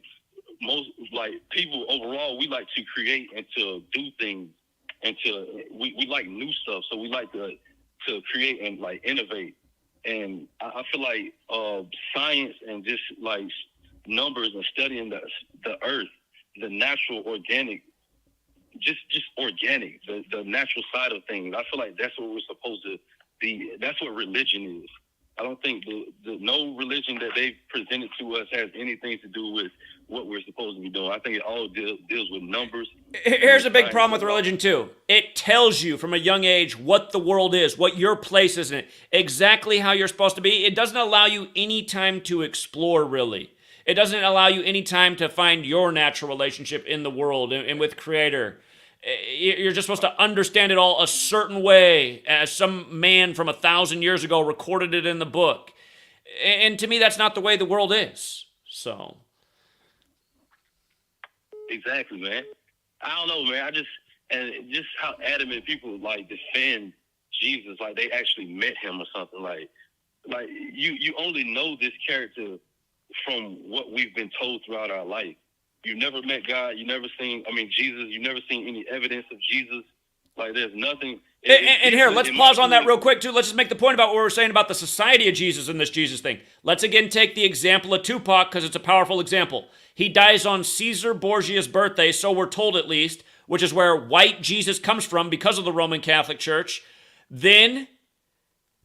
most like people overall, we like to create and to do things, and we like new stuff, so we like to create and like innovate. And I feel like science and just like numbers and studying the earth, the natural organic, just organic, the natural side of things. I feel like that's what we're supposed to be. That's what religion is. I don't think no religion that they've presented to us has anything to do with what we're supposed to be doing. I think it all deals with numbers. Here's a big problem with religion, too. It tells you from a young age what the world is, what your place is in it, exactly how you're supposed to be. It doesn't allow you any time to explore, really. It doesn't allow you any time to find your natural relationship in the world and with Creator. You're just supposed to understand it all a certain way, as some man from 1,000 years ago recorded it in the book. And to me, that's not the way the world is. So. Exactly, man. I don't know, man. Just how adamant people like defend Jesus, like they actually met him or something. Like you only know this character from what we've been told throughout our life. You never met God. You never seen, Jesus. You never seen any evidence of Jesus. Like there's nothing. And here, let's pause on that real quick, too. Let's just make the point about what we're saying about the society of Jesus and this Jesus thing. Let's again take the example of Tupac because it's a powerful example. He dies on Caesar Borgia's birthday, so we're told at least, which is where white Jesus comes from because of the Roman Catholic Church. Then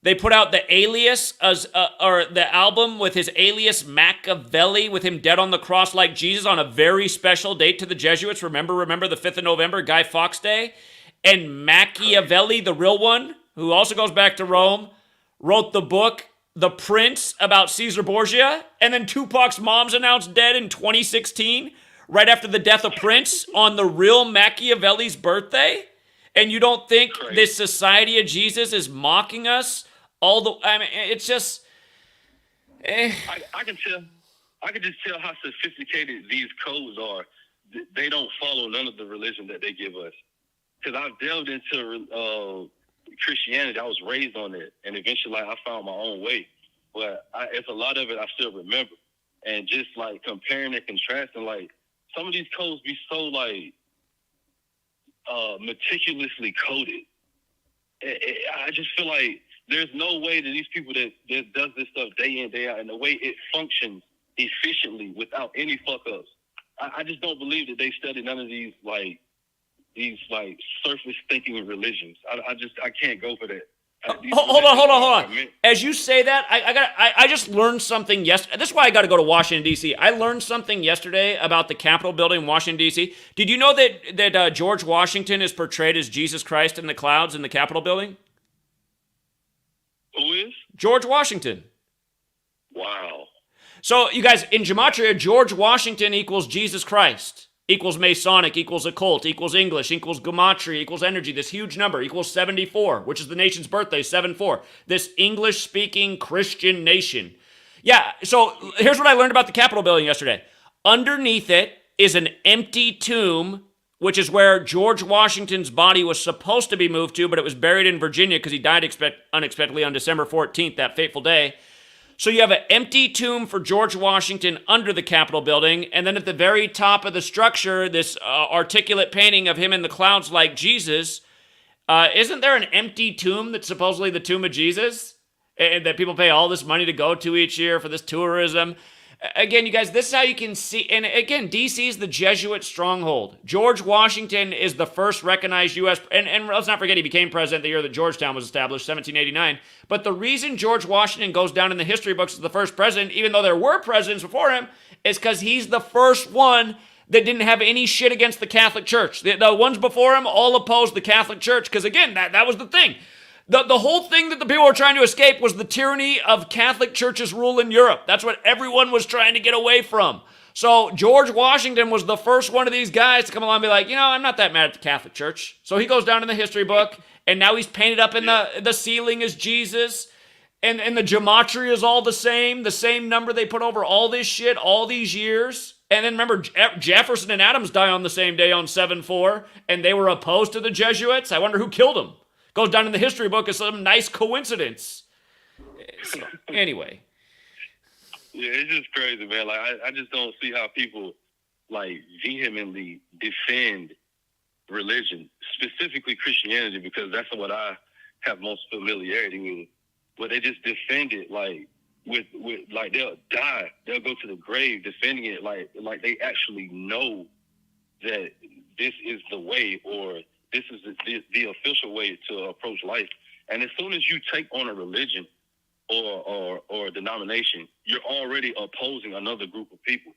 they put out the Alias, or the album with his alias Machiavelli, with him dead on the cross like Jesus on a very special date to the Jesuits. Remember the 5th of November, Guy Fawkes Day? And Machiavelli, the real one, who also goes back to Rome, wrote the book The Prince about Caesar Borgia. And then Tupac's mom's announced dead in 2016, right after the death of Prince, on the real Machiavelli's birthday. And you don't think this society of Jesus is mocking us? It's just. I can just tell how sophisticated these codes are. They don't follow none of the religion that they give us. Because I've delved into Christianity. I was raised on it, and eventually I found my own way. But it's a lot of it I still remember. And just like comparing and contrasting, like some of these codes be so like meticulously coded. I just feel like there's no way that these people that does this stuff day in, day out, and the way it functions efficiently without any fuck ups. I just don't believe that they study none of these surface thinking religions. I can't go for that. Hold on. As you say that, I just learned something yesterday. This is why I got to go to Washington, D.C. I learned something yesterday about the Capitol building in Washington, D.C. Did you know that George Washington is portrayed as Jesus Christ in the clouds in the Capitol building? Who is? George Washington. Wow. So, you guys, in Gematria, George Washington equals Jesus Christ, equals Masonic, equals occult, equals English, equals Gematria, equals energy. This huge number equals 74, which is the nation's birthday, 7-4. This English-speaking Christian nation. Yeah, so here's what I learned about the Capitol building yesterday. Underneath it is an empty tomb, which is where George Washington's body was supposed to be moved to, but it was buried in Virginia because he died unexpectedly on December 14th, that fateful day. So you have an empty tomb for George Washington under the Capitol building, and then at the very top of the structure, this articulate painting of him in the clouds like Jesus. Isn't there an empty tomb that's supposedly the tomb of Jesus? And that people pay all this money to go to each year for this tourism. Again, you guys, this is how you can see. And again, D.C. is the Jesuit stronghold. George Washington is the first recognized U.S. And let's not forget, he became president the year that Georgetown was established, 1789. But the reason George Washington goes down in the history books as the first president, even though there were presidents before him, is because he's the first one that didn't have any shit against the Catholic Church. The ones before him all opposed the Catholic Church because, again, that was the thing. The whole thing that the people were trying to escape was the tyranny of Catholic Church's rule in Europe. That's what everyone was trying to get away from. So George Washington was the first one of these guys to come along and be like, I'm not that mad at the Catholic Church. So he goes down in the history book, and now he's painted up in the ceiling as Jesus. And the gematria is all the same number they put over all this shit all these years. And then remember, Jefferson and Adams die on the same day on 7/4, and they were opposed to the Jesuits. I wonder who killed them. Goes down in the history book as some nice coincidence. So, anyway. Yeah, it's just crazy, man. Like, I just don't see how people, like, vehemently defend religion, specifically Christianity, because that's what I have most familiarity with. But they just defend it, like, with like, they'll die. They'll go to the grave defending it like they actually know that this is the way, or this is the official way to approach life. And as soon as you take on a religion or a denomination, you're already opposing another group of people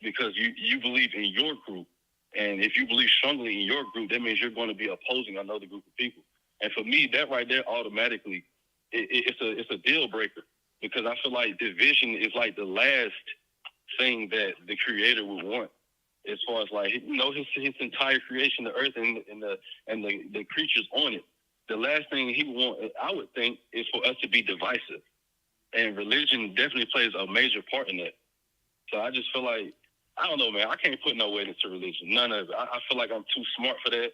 because you believe in your group. And if you believe strongly in your group, that means you're going to be opposing another group of people. And for me, that right there automatically, it's a deal breaker, because I feel like division is like the last thing that the Creator would want. As far as like, his entire creation, the earth and the creatures on it. The last thing he would want, I would think, is for us to be divisive. And religion definitely plays a major part in that. So I just feel like, I don't know, man, I can't put no weight into religion. None of it. I feel like I'm too smart for that.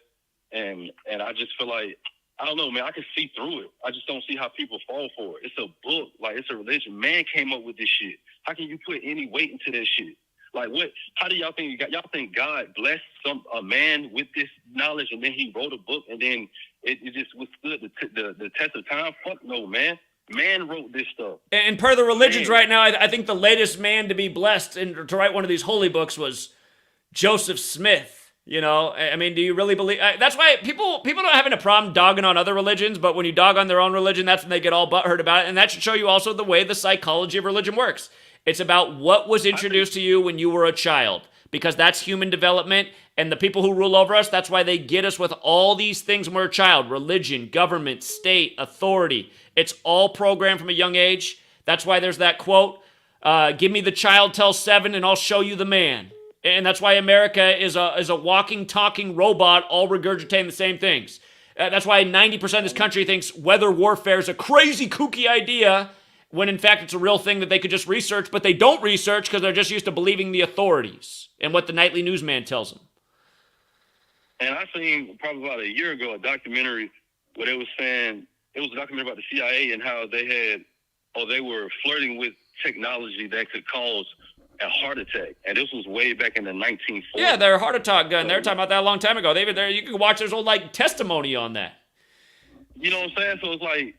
And I just feel like, I don't know, man, I can see through it. I just don't see how people fall for it. It's a book, like, it's a religion. Man came up with this shit. How can you put any weight into that shit? Like, what? How do y'all think? Y'all think God blessed a man with this knowledge, and then he wrote a book, and then it just withstood the test of time? Fuck no, man. Man wrote this stuff. And per the religions right now, I think the latest man to be blessed and to write one of these holy books was Joseph Smith. I mean, do you really believe? That's why people don't have a problem dogging on other religions, but when you dog on their own religion, that's when they get all butthurt about it. And that should show you also the way the psychology of religion works. It's about what was introduced to you when you were a child, because that's human development, and the people who rule over us, that's why they get us with all these things when we're a child: religion, government, state, authority. It's all programmed from a young age. That's why there's that quote, give me the child till 7 and I'll show you the man. And that's why America is a walking, talking robot, all regurgitating the same things. That's why 90% of this country thinks weather warfare is a crazy, kooky idea, when in fact it's a real thing that they could just research, but they don't research because they're just used to believing the authorities and what the nightly newsman tells them. And I seen probably about a year ago a documentary where they was saying, it was a documentary about the CIA and how they were flirting with technology that could cause a heart attack. And this was way back in the 1940s. Yeah, their heart attack gun. They were talking about that a long time ago. You can watch there's old testimony on that. You know what I'm saying? So it's like,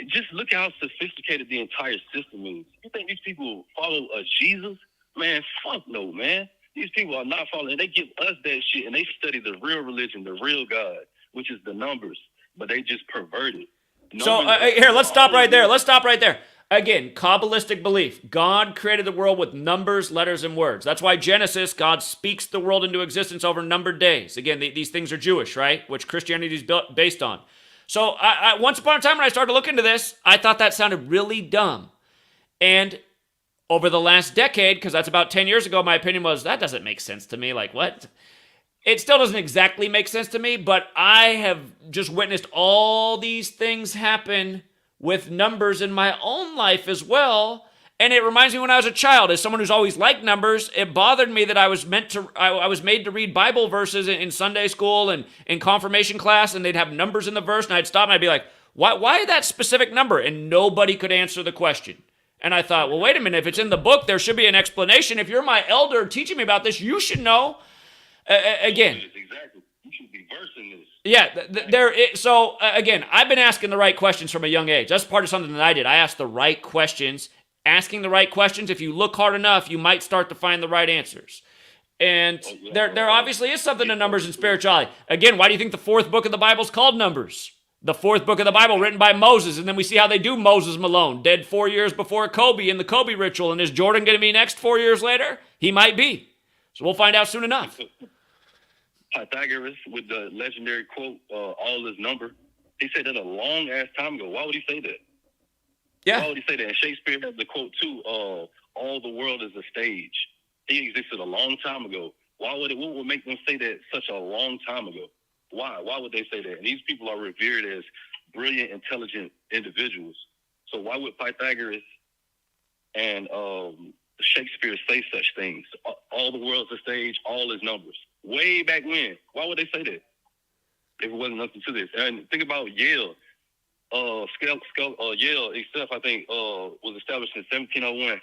just look at how sophisticated the entire system is. You think these people follow a Jesus? Man, fuck no, man. These people are not following. They give us that shit, and they study the real religion, the real God, which is the numbers, but they just pervert it. So, here, let's stop right there. Again, Kabbalistic belief. God created the world with numbers, letters, and words. That's why Genesis, God speaks the world into existence over numbered days. Again, these things are Jewish, right? Which Christianity is based on. So once upon a time when I started to look into this, I thought that sounded really dumb. And over the last decade, because that's about 10 years ago, my opinion was, that doesn't make sense to me. Like, what? It still doesn't exactly make sense to me, but I have just witnessed all these things happen with numbers in my own life as well. And it reminds me when I was a child, as someone who's always liked numbers, it bothered me that I was made to read Bible verses in Sunday school and in confirmation class, and they'd have numbers in the verse, and I'd stop and I'd be like, why that specific number? And nobody could answer the question. And I thought, well, wait a minute, if it's in the book, there should be an explanation. If you're my elder teaching me about this, you should know. Again. Exactly. You should be versed in this. Yeah, so again, I've been asking the right questions from a young age. That's part of something that I did. I asked the right questions. Asking the right questions, if you look hard enough, you might start to find the right answers. And there obviously is something to numbers and spirituality. Again, why do you think the fourth book of the Bible is called Numbers? The fourth book of the Bible written by Moses, and then we see how they do Moses Malone, dead 4 years before Kobe in the Kobe ritual. And is Jordan going to be next 4 years later? He might be. So we'll find out soon enough. Pythagoras with the legendary quote, all is number. He said that a long ass time ago. Why would he say that? Yeah. Why would he say that? And Shakespeare has the quote too, all the world is a stage. He existed a long time ago. What would make them say that such a long time ago? Why? Why would they say that? And these people are revered as brilliant, intelligent individuals. So why would Pythagoras and Shakespeare say such things? All the world's a stage, all is numbers. Way back when. Why would they say that? If it wasn't nothing to this. And think about Yale. Yale itself, I think, was established in 1701.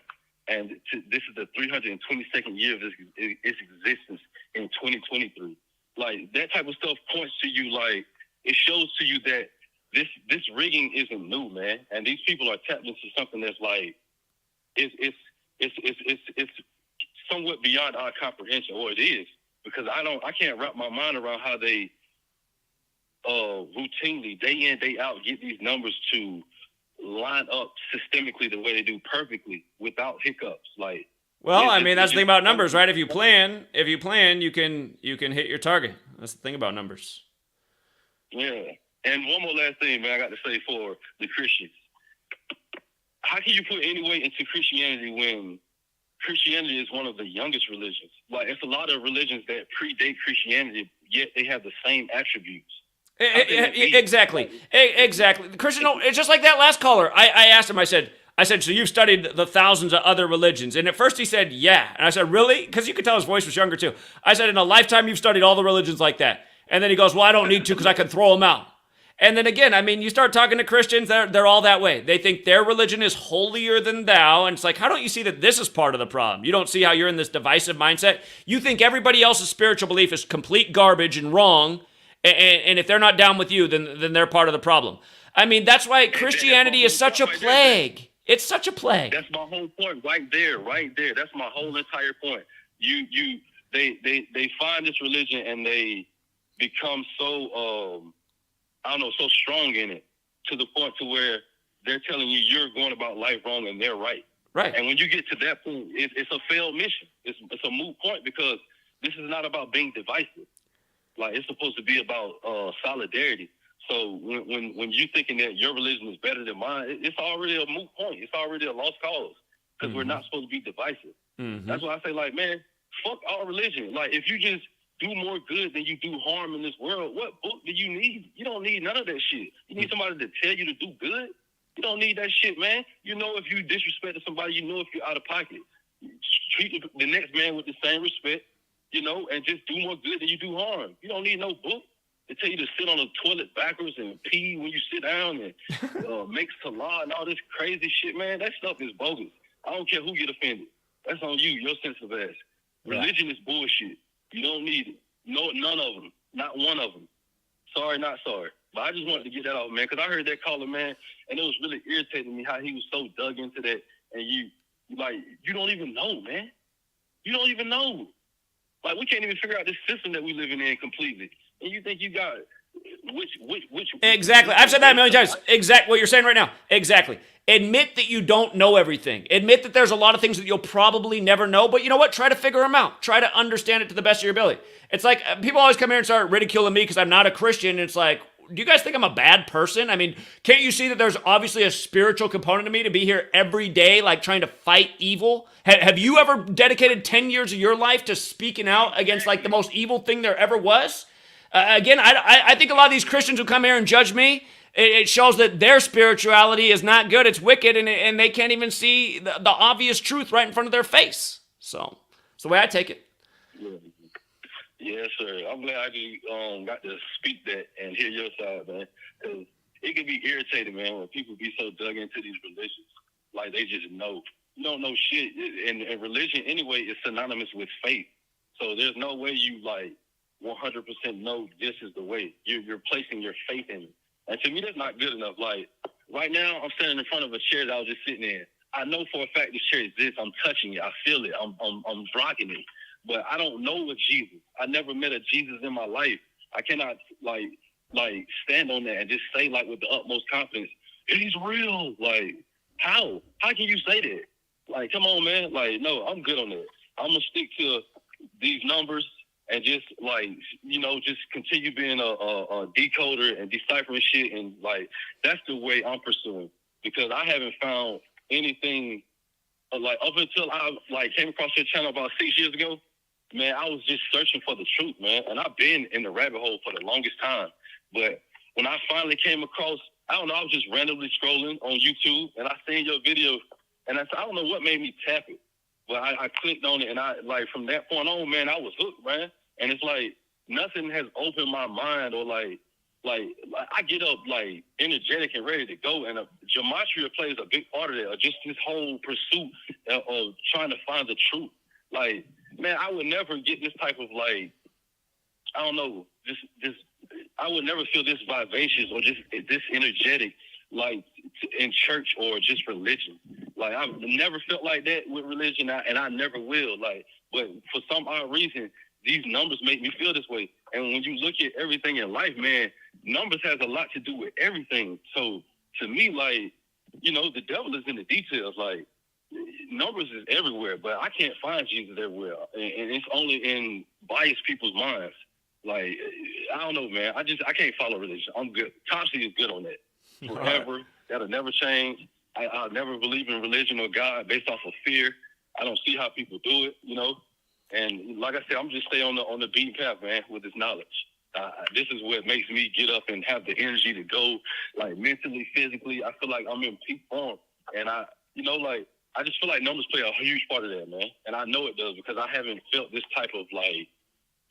And this is the 322nd year of its existence in 2023. Like, that type of stuff points to you, like, it shows to you that this rigging isn't new, man. And these people are tapped into something that's like, it's somewhat beyond our comprehension, or it is, because I can't wrap my mind around how they routinely, day in, day out, get these numbers to line up systemically the way they do, perfectly, without hiccups. Like, well, I mean, that's the thing about numbers, right? If you plan, you can hit your target. That's the thing about numbers. Yeah. And one more last thing, man, I got to say for the Christians. How can you put any weight into Christianity when Christianity is one of the youngest religions? Like, it's a lot of religions that predate Christianity, yet they have the same attributes. Exactly. Christian, it's just like that last caller. I asked him, I said, so you've studied the thousands of other religions? And at first he said, yeah. And I said, really? Because you could tell his voice was younger too. I said, in a lifetime you've studied all the religions like that. And then he goes, well, I don't need to because I can throw them out. And then again, I mean, you start talking to Christians, they're all that way. They think their religion is holier than thou. And it's like, how don't you see that this is part of the problem? You don't see how you're in this divisive mindset? You think everybody else's spiritual belief is complete garbage and wrong. And if they're not down with you, then they're part of the problem. I mean, that's why Christianity is such a plague. It's such a plague. That's my whole point right there. That's my whole entire point. They find this religion and they become so, so strong in it, to the point to where they're telling you you're going about life wrong and they're right. Right. And when you get to that point, it's a failed mission. It's a moot point, because this is not about being divisive. Like, it's supposed to be about solidarity. So when you're thinking that your religion is better than mine, it's already a moot point. It's already a lost cause, because we're not supposed to be divisive. Mm-hmm. That's why I say, like, man, fuck all religion. Like, if you just do more good than you do harm in this world, what book do you need? You don't need none of that shit. You need somebody to tell you to do good. You don't need that shit, man. You know, if you disrespect somebody, you know if you're out of pocket. Treat the next man with the same respect. And just do more good than you do harm. You don't need no book to tell you to sit on the toilet backwards and pee when you sit down and make salah and all this crazy shit, man. That stuff is bogus. I don't care who get offended. That's on you, your sensitive ass. Religion is bullshit. You don't need it. No, none of them. Not one of them. Sorry, not sorry. But I just wanted to get that out, man, because I heard that caller, man, and it was really irritating me how he was so dug into that. And you don't even know, man. You don't even know. Like, we can't even figure out this system that we living in completely. And you think you got which Exactly. I've said that a million times. Exactly what you're saying right now. Exactly. Admit that you don't know everything. Admit that there's a lot of things that you'll probably never know, but you know what? Try to figure them out. Try to understand it to the best of your ability. It's like, people always come here and start ridiculing me because I'm not a Christian. And it's like, do you guys think I'm a bad person? I mean, can't you see that there's obviously a spiritual component to me to be here every day, like trying to fight evil? Have you ever dedicated 10 years of your life to speaking out against like the most evil thing there ever was? Again, I think a lot of these Christians who come here and judge me, it shows that their spirituality is not good. It's wicked, and they can't even see the obvious truth right in front of their face. So it's the way I take it. Yes, sir. I'm glad I just got to speak that and hear your side, man. Because it can be irritating, man, when people be so dug into these religions. Like, they just know. You don't know shit. And religion, anyway, is synonymous with faith. So there's no way you, like, 100% know this is the way. You're placing your faith in it. And to me, that's not good enough. Like, right now, I'm standing in front of a chair that I was just sitting in. I know for a fact this chair exists. I'm touching it. I feel it. I'm rocking it. But I don't know a Jesus. I never met a Jesus in my life. I cannot, like stand on that and just say, like, with the utmost confidence, he's real. Like, how? How can you say that? Like, come on, man. Like, no, I'm good on that. I'm going to stick to these numbers and just, like, you know, just continue being a decoder and deciphering shit. And, like, that's the way I'm pursuing. Because I haven't found anything, like, up until I, like, came across your channel about 6 years ago, man, I was just searching for the truth, man. And I've been in the rabbit hole for the longest time. But when I finally came across, I don't know, I was just randomly scrolling on YouTube, and I seen your video, and I don't know what made me tap it. But I clicked on it, and I, like, from that point on, man, I was hooked, man. And it's like nothing has opened my mind, or like I get up, like, energetic and ready to go. And gematria plays a big part of that, or just this whole pursuit of trying to find the truth. Like, man, I would never get this type of, like, I don't know, this I would never feel this vivacious or just this energetic, like, in church or just religion. Like, I've never felt like that with religion, and I never will. Like, but for some odd reason, these numbers make me feel this way. And when you look at everything in life, man, numbers has a lot to do with everything. So to me, like, you know, the devil is in the details. Like, numbers is everywhere, but I can't find Jesus everywhere. And it's only in biased people's minds. Like, I don't know, man. I can't follow religion. I'm good. Topsy is good on that. Forever. That'll never change. I'll never believe in religion or God based off of fear. I don't see how people do it, you know. And like I said, I'm just stay on the beaten path, man, with this knowledge. This is what makes me get up and have the energy to go, like, mentally, physically. I feel like I'm in peak form. And I just feel like numbers play a huge part of that, man. And I know it does, because I haven't felt this type of, like,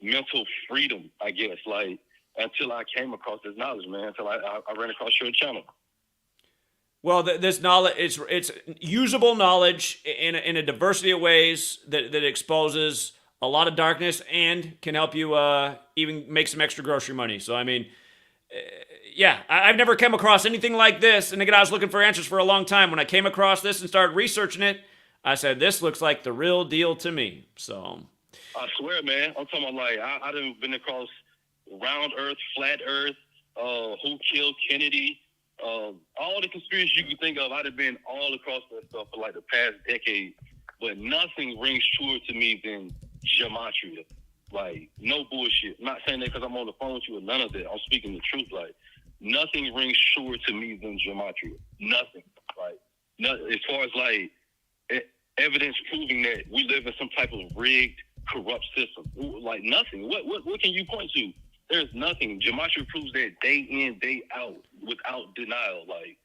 mental freedom, I guess, like, until I came across this knowledge, man, until I ran across your channel. Well, this knowledge, it's usable knowledge in a diversity of ways that exposes a lot of darkness and can help you even make some extra grocery money. So, I mean, yeah, I've never come across anything like this. And again, I was looking for answers for a long time. When I came across this and started researching it, I said, this looks like the real deal to me. So I swear, man, I'm talking about, like, I done been across round earth, flat earth, who killed Kennedy, all the conspiracies you can think of. I'd have been all across that stuff for, like, the past decade, but nothing rings truer to me than gematria. Like, no bullshit. I'm not saying that because I'm on the phone with you or none of that. I'm speaking the truth. Like, nothing rings truer to me than gematria. Nothing. Like, as far as, like, evidence proving that we live in some type of rigged, corrupt system. Like, nothing. What can you point to? There's nothing. Gematria proves that day in, day out, without denial. Like,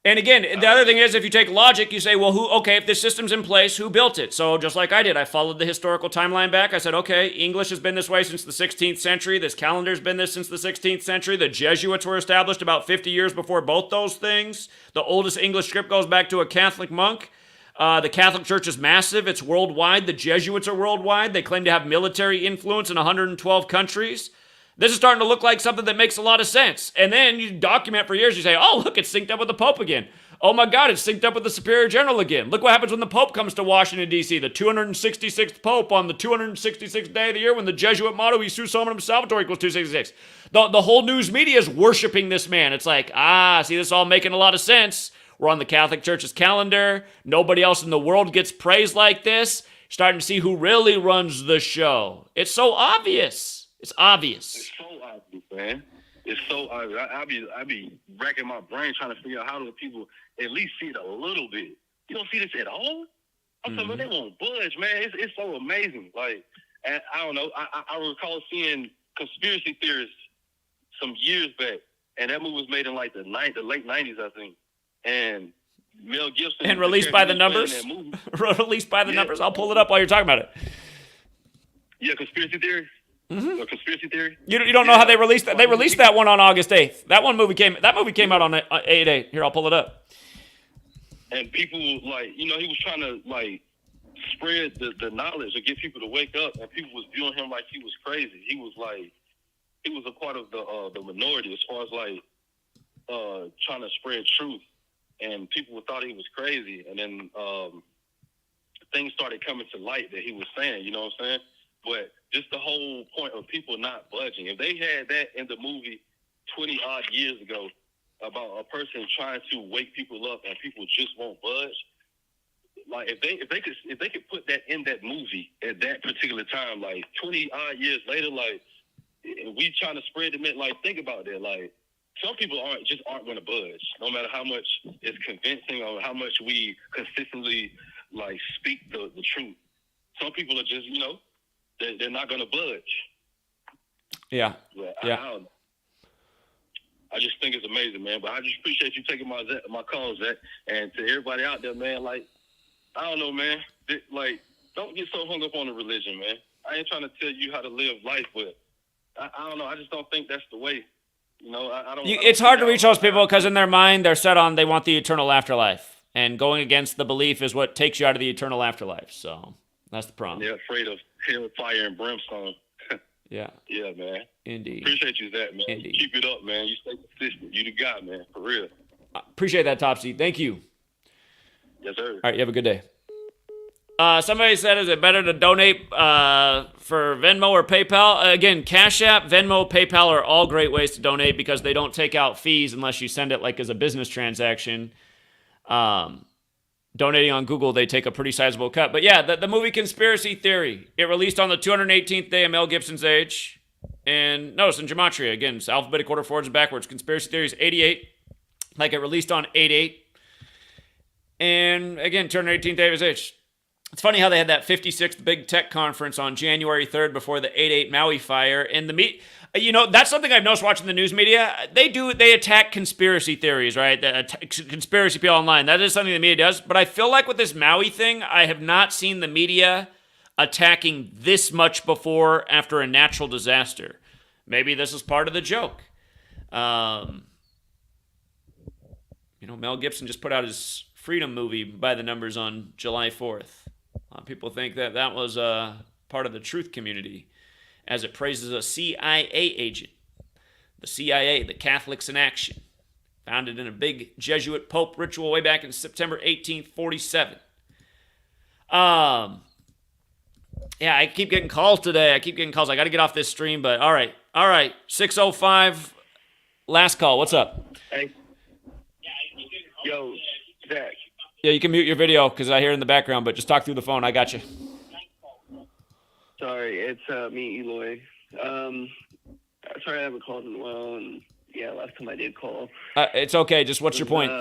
and again, the other thing is, if you take logic, you say, well, if this system's in place, who built it? So just like I did, I followed the historical timeline back. I said, okay, English has been this way since the 16th century. This calendar's been this since the 16th century. The Jesuits were established about 50 years before both those things. The oldest English script goes back to a Catholic monk. The Catholic Church is massive. It's worldwide. The Jesuits are worldwide. They claim to have military influence in 112 countries. This is starting to look like something that makes a lot of sense. And then you document for years. You say, oh, look, it's synced up with the Pope again. Oh, my God, it's synced up with the Superior General again. Look what happens when the Pope comes to Washington, D.C., the 266th Pope on the 266th day of the year when the Jesuit motto, Isus Hominum Salvator, equals 266. The whole news media is worshiping this man. It's like, see, this is all making a lot of sense. We're on the Catholic Church's calendar. Nobody else in the world gets praised like this. Starting to see who really runs the show. It's so obvious. It's obvious. It's so obvious, man. It's so obvious. I be racking my brain trying to figure out how do people at least see it a little bit. You don't see this at all? I'm talking about they won't budge, man. It's so amazing. Like, I don't know. I recall seeing conspiracy theorists some years back and that movie was made in like the late 90s, I think. And Mel Gibson And released by the numbers. Released by the numbers. I'll pull it up while you're talking about it. Yeah, conspiracy theory. Mm-hmm. Or conspiracy theory. You don't know how they released that? They released that one on August 8th. That movie came out on 8/8. Here, I'll pull it up. And people like, he was trying to like spread the knowledge or get people to wake up, and people was viewing him like he was crazy. He was a part of the minority as far as like trying to spread truth, and people thought he was crazy. And then things started coming to light that he was saying, you know what I'm saying? But just the whole point of people not budging. If they had that in the movie 20 odd years ago about a person trying to wake people up and people just won't budge, like if they could put that in that movie at that particular time, like 20 odd years later, like we trying to spread the myth, like think about that, like some people aren't going to budge, no matter how much it's convincing or how much we consistently like speak the truth. Some people are just, they're not going to budge. Yeah. I just think it's amazing, man. But I just appreciate you taking my calls, Zach. And to everybody out there, man, like, I don't know, man. Like, don't get so hung up on the religion, man. I ain't trying to tell you how to live life, but I don't know. I just don't think that's the way. It's hard to reach those people because in their mind they're set on they want the eternal afterlife, and going against the belief is what takes you out of the eternal afterlife. So that's the problem. They're afraid of hell, fire, and brimstone. Yeah. Yeah, man. Indeed. Appreciate you, Zach, man. Indeed. Keep it up, man. You stay consistent. You the guy, man. For real. Appreciate that, Topsy. Thank you. Yes, sir. All right, you have a good day. Somebody said, is it better to donate for Venmo or PayPal? Again, Cash App, Venmo, PayPal are all great ways to donate because they don't take out fees unless you send it like as a business transaction. Donating on Google, they take a pretty sizable cut. But yeah, the movie Conspiracy Theory, it released on the 218th day of Mel Gibson's age. And notice in Gematria, again, it's alphabetic order forwards and backwards. Conspiracy Theory is 88, like it released on 8/8. And again, 218th day of his age. It's funny how they had that 56th big tech conference on January 3rd before the 8/8 Maui fire. And that's something I've noticed watching the news media. They attack conspiracy theories, right? Conspiracy people online. That is something the media does. But I feel like with this Maui thing, I have not seen the media attacking this much before after a natural disaster. Maybe this is part of the joke. Mel Gibson just put out his Freedom movie by the numbers on July 4th. A lot of people think that was part of the truth community, as it praises a CIA agent. The CIA, the Catholics in Action, founded in a big Jesuit Pope ritual way back in September 1847. Yeah, I keep getting calls today. I got to get off this stream, but all right. 605, last call. What's up? Hey. Yo, Zach. Yeah, you can mute your video because I hear it in the background, but just talk through the phone. I got you. Sorry, it's me, Eloy. Sorry I haven't called in a while, and yeah, last time I did call. It's okay. Just what's your point?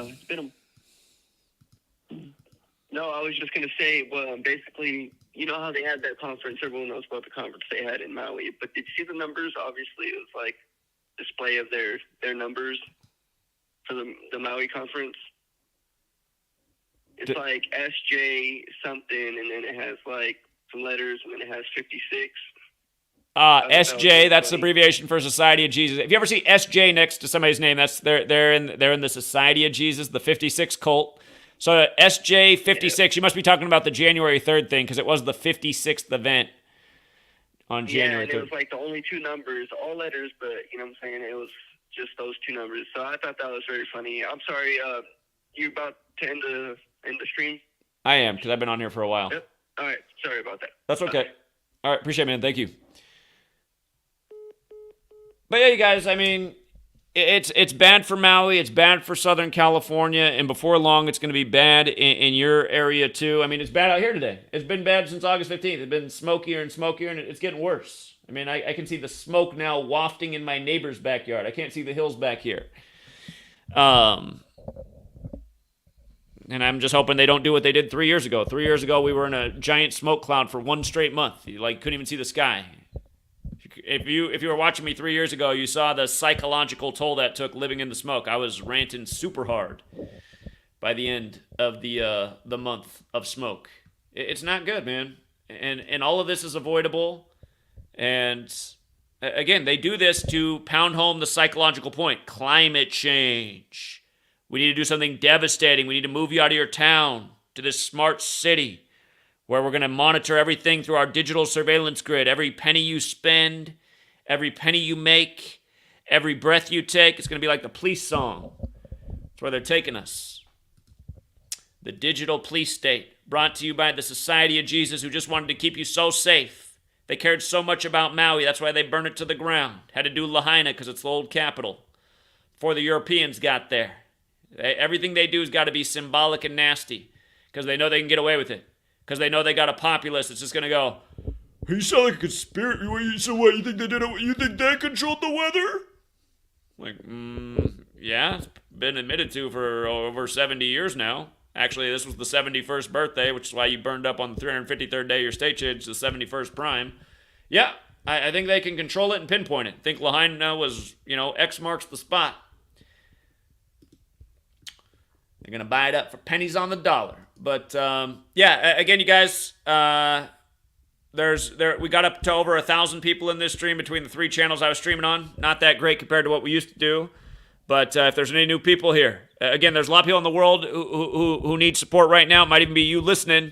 No, I was just going to say, well, basically, you know how they had that conference? Everyone knows about the conference they had in Maui, but did you see the numbers? Obviously, it was like display of their numbers for the Maui conference. It's like SJ something, and then it has like some letters, and then it has 56. SJ, that's the abbreviation for Society of Jesus. If you ever see SJ next to somebody's name, that's they're in the Society of Jesus, the 56 cult. So SJ 56, you must be talking about the January 3rd thing because it was the 56th event on January 3rd. Yeah, it was like the only two numbers, all letters, but you know what I'm saying? It was just those two numbers. So I thought that was very funny. I'm sorry, you about to end the stream? I am, because I've been on here for a while. Yep. All right, sorry about that. That's okay. All right, appreciate it, man. Thank you. But yeah, you guys, I mean, it's bad for Maui. It's bad for Southern California. And before long, it's going to be bad in your area, too. I mean, it's bad out here today. It's been bad since August 15th. It's been smokier and smokier, and it's getting worse. I mean, I can see the smoke now wafting in my neighbor's backyard. I can't see the hills back here. And I'm just hoping they don't do what they did 3 years ago. 3 years ago, we were in a giant smoke cloud for one straight month. You couldn't even see the sky. If you were watching me 3 years ago, you saw the psychological toll that took living in the smoke. I was ranting super hard by the end of the month of smoke. It's not good, man. And all of this is avoidable. And again, they do this to pound home the psychological point. Climate change. We need to do something devastating. We need to move you out of your town to this smart city where we're going to monitor everything through our digital surveillance grid. Every penny you spend, every penny you make, every breath you take. It's going to be like the police song. That's where they're taking us. The digital police state, brought to you by the Society of Jesus, who just wanted to keep you so safe. They cared so much about Maui, that's why they burned it to the ground. Had to do Lahaina because it's the old capital. Before the Europeans got there. Everything they do has got to be symbolic and nasty because they know they can get away with it. Because they know they got a populace that's just going to go, you sound like a conspiracy. So what, you think they did it? You think they controlled the weather? Like, yeah, it's been admitted to for over 70 years now. Actually, this was the 71st birthday, which is why you burned up on the 353rd day of your state change, the 71st prime. Yeah, I think they can control it and pinpoint it. I think Lahaina was, X marks the spot. They're going to buy it up for pennies on the dollar. But, yeah, again, you guys, we got up to over 1,000 people in this stream between the 3 channels I was streaming on. Not that great compared to what we used to do. But if there's any new people here, again, there's a lot of people in the world who need support right now. It might even be you listening.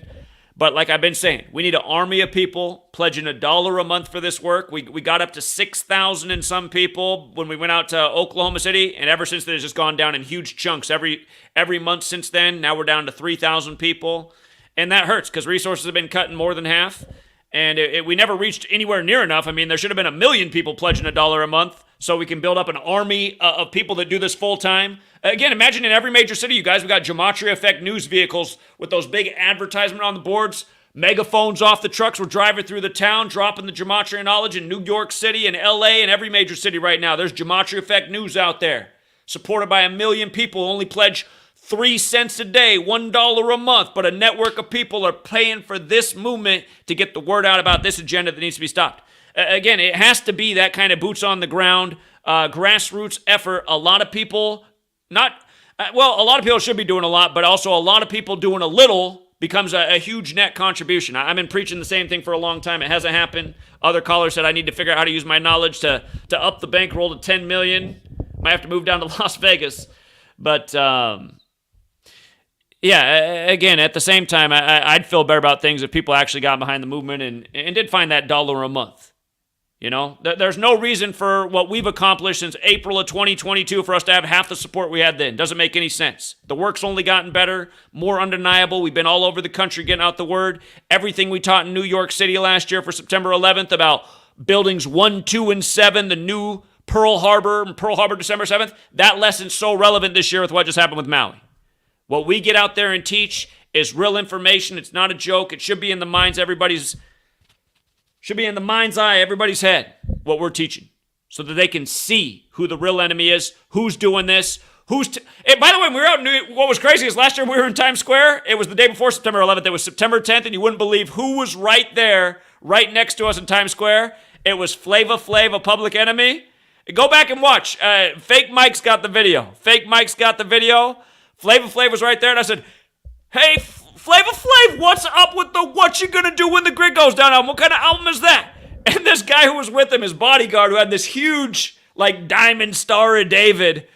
But like I've been saying, we need an army of people pledging $1 a month for this work. We got up to 6,000 and some people when we went out to Oklahoma City, and ever since then it's just gone down in huge chunks every month since then. Now we're down to 3,000 people, and that hurts because resources have been cut in more than half, and we never reached anywhere near enough. I mean, there should have been 1 million people pledging $1 a month so we can build up an army of people that do this full time. Again, imagine in every major city, you guys, we got GematriaEffectNews vehicles with those big advertisement on the boards, megaphones off the trucks. We're driving through the town, dropping the Gematria knowledge in New York City and LA and every major city right now. There's GematriaEffectNews out there, supported by 1 million people. Only pledge 3 cents a day, $1 a month, but a network of people are paying for this movement to get the word out about this agenda that needs to be stopped. Again, it has to be that kind of boots on the ground, grassroots effort. A lot of people, a lot of people should be doing a lot, but also a lot of people doing a little becomes a huge net contribution. I've been preaching the same thing for a long time. It hasn't happened. Other callers said I need to figure out how to use my knowledge to up the bankroll to 10 million. Might have to move down to Las Vegas. But, yeah, again, at the same time, I'd feel better about things if people actually got behind the movement and did find that $1 a month. There's no reason for what we've accomplished since April of 2022 for us to have half the support we had then. Doesn't make any sense. The work's only gotten better, more undeniable. We've been all over the country getting out the word. Everything we taught in New York City last year for September 11th about buildings 1, 2, and 7, the new Pearl Harbor December 7th, that lesson's so relevant this year with what just happened with Maui. What we get out there and teach is real information. It's not a joke. It should be in the minds eye, everybody's head, what we're teaching, so that they can see who the real enemy is, who's doing this, and by the way, when we were out in what was crazy is last year we were in Times Square. It was the day before September 11th. It was September 10th, and you wouldn't believe who was right there, right next to us in Times Square. It was Flava Flav, a Public Enemy. Go back and watch. Fake Mike's got the video. Flava Flav was right there, and I said, hey, Flava Flav, what's up with the what you gonna do when the grid goes down album? What kind of album is that? And this guy who was with him, his bodyguard, who had this huge, diamond Star of David,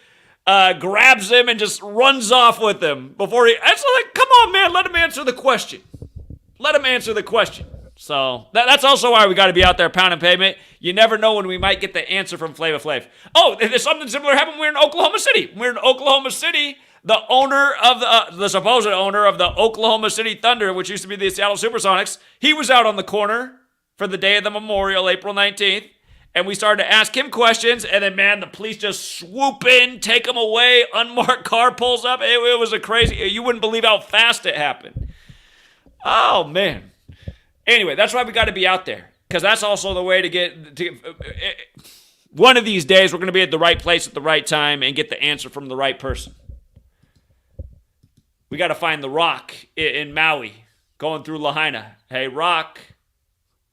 grabs him and just runs off with him before it's like, come on, man, let him answer the question. So that's also why we got to be out there pounding pavement. You never know when we might get the answer from Flava Flav. Oh, there's something similar happened when we were in Oklahoma City. The owner of the supposed owner of the Oklahoma City Thunder, which used to be the Seattle Supersonics, he was out on the corner for the day of the memorial, April 19th, and we started to ask him questions, and then, man, the police just swoop in, take him away, unmarked car pulls up. It was a crazy, you wouldn't believe how fast it happened. Oh, man. Anyway, that's why we got to be out there, because that's also the way to get, one of these days, we're going to be at the right place at the right time and get the answer from the right person. We got to find the Rock in Maui going through Lahaina. Hey, Rock.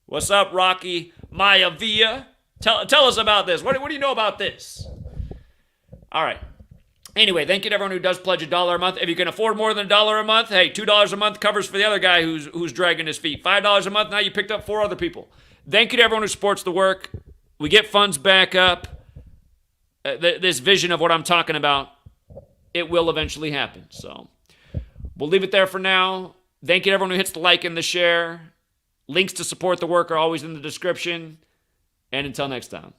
What's up, Rocky Maivia? Tell us about this. What do you know about this? All right. Anyway, thank you to everyone who does pledge $1 a month. If you can afford more than $1 a month, hey, $2 a month covers for the other guy who's dragging his feet. $5 a month, now you picked up 4 other people. Thank you to everyone who supports the work. We get funds back up. This vision of what I'm talking about, it will eventually happen. So we'll leave it there for now. Thank you to everyone who hits the like and the share. Links to support the work are always in the description. And until next time.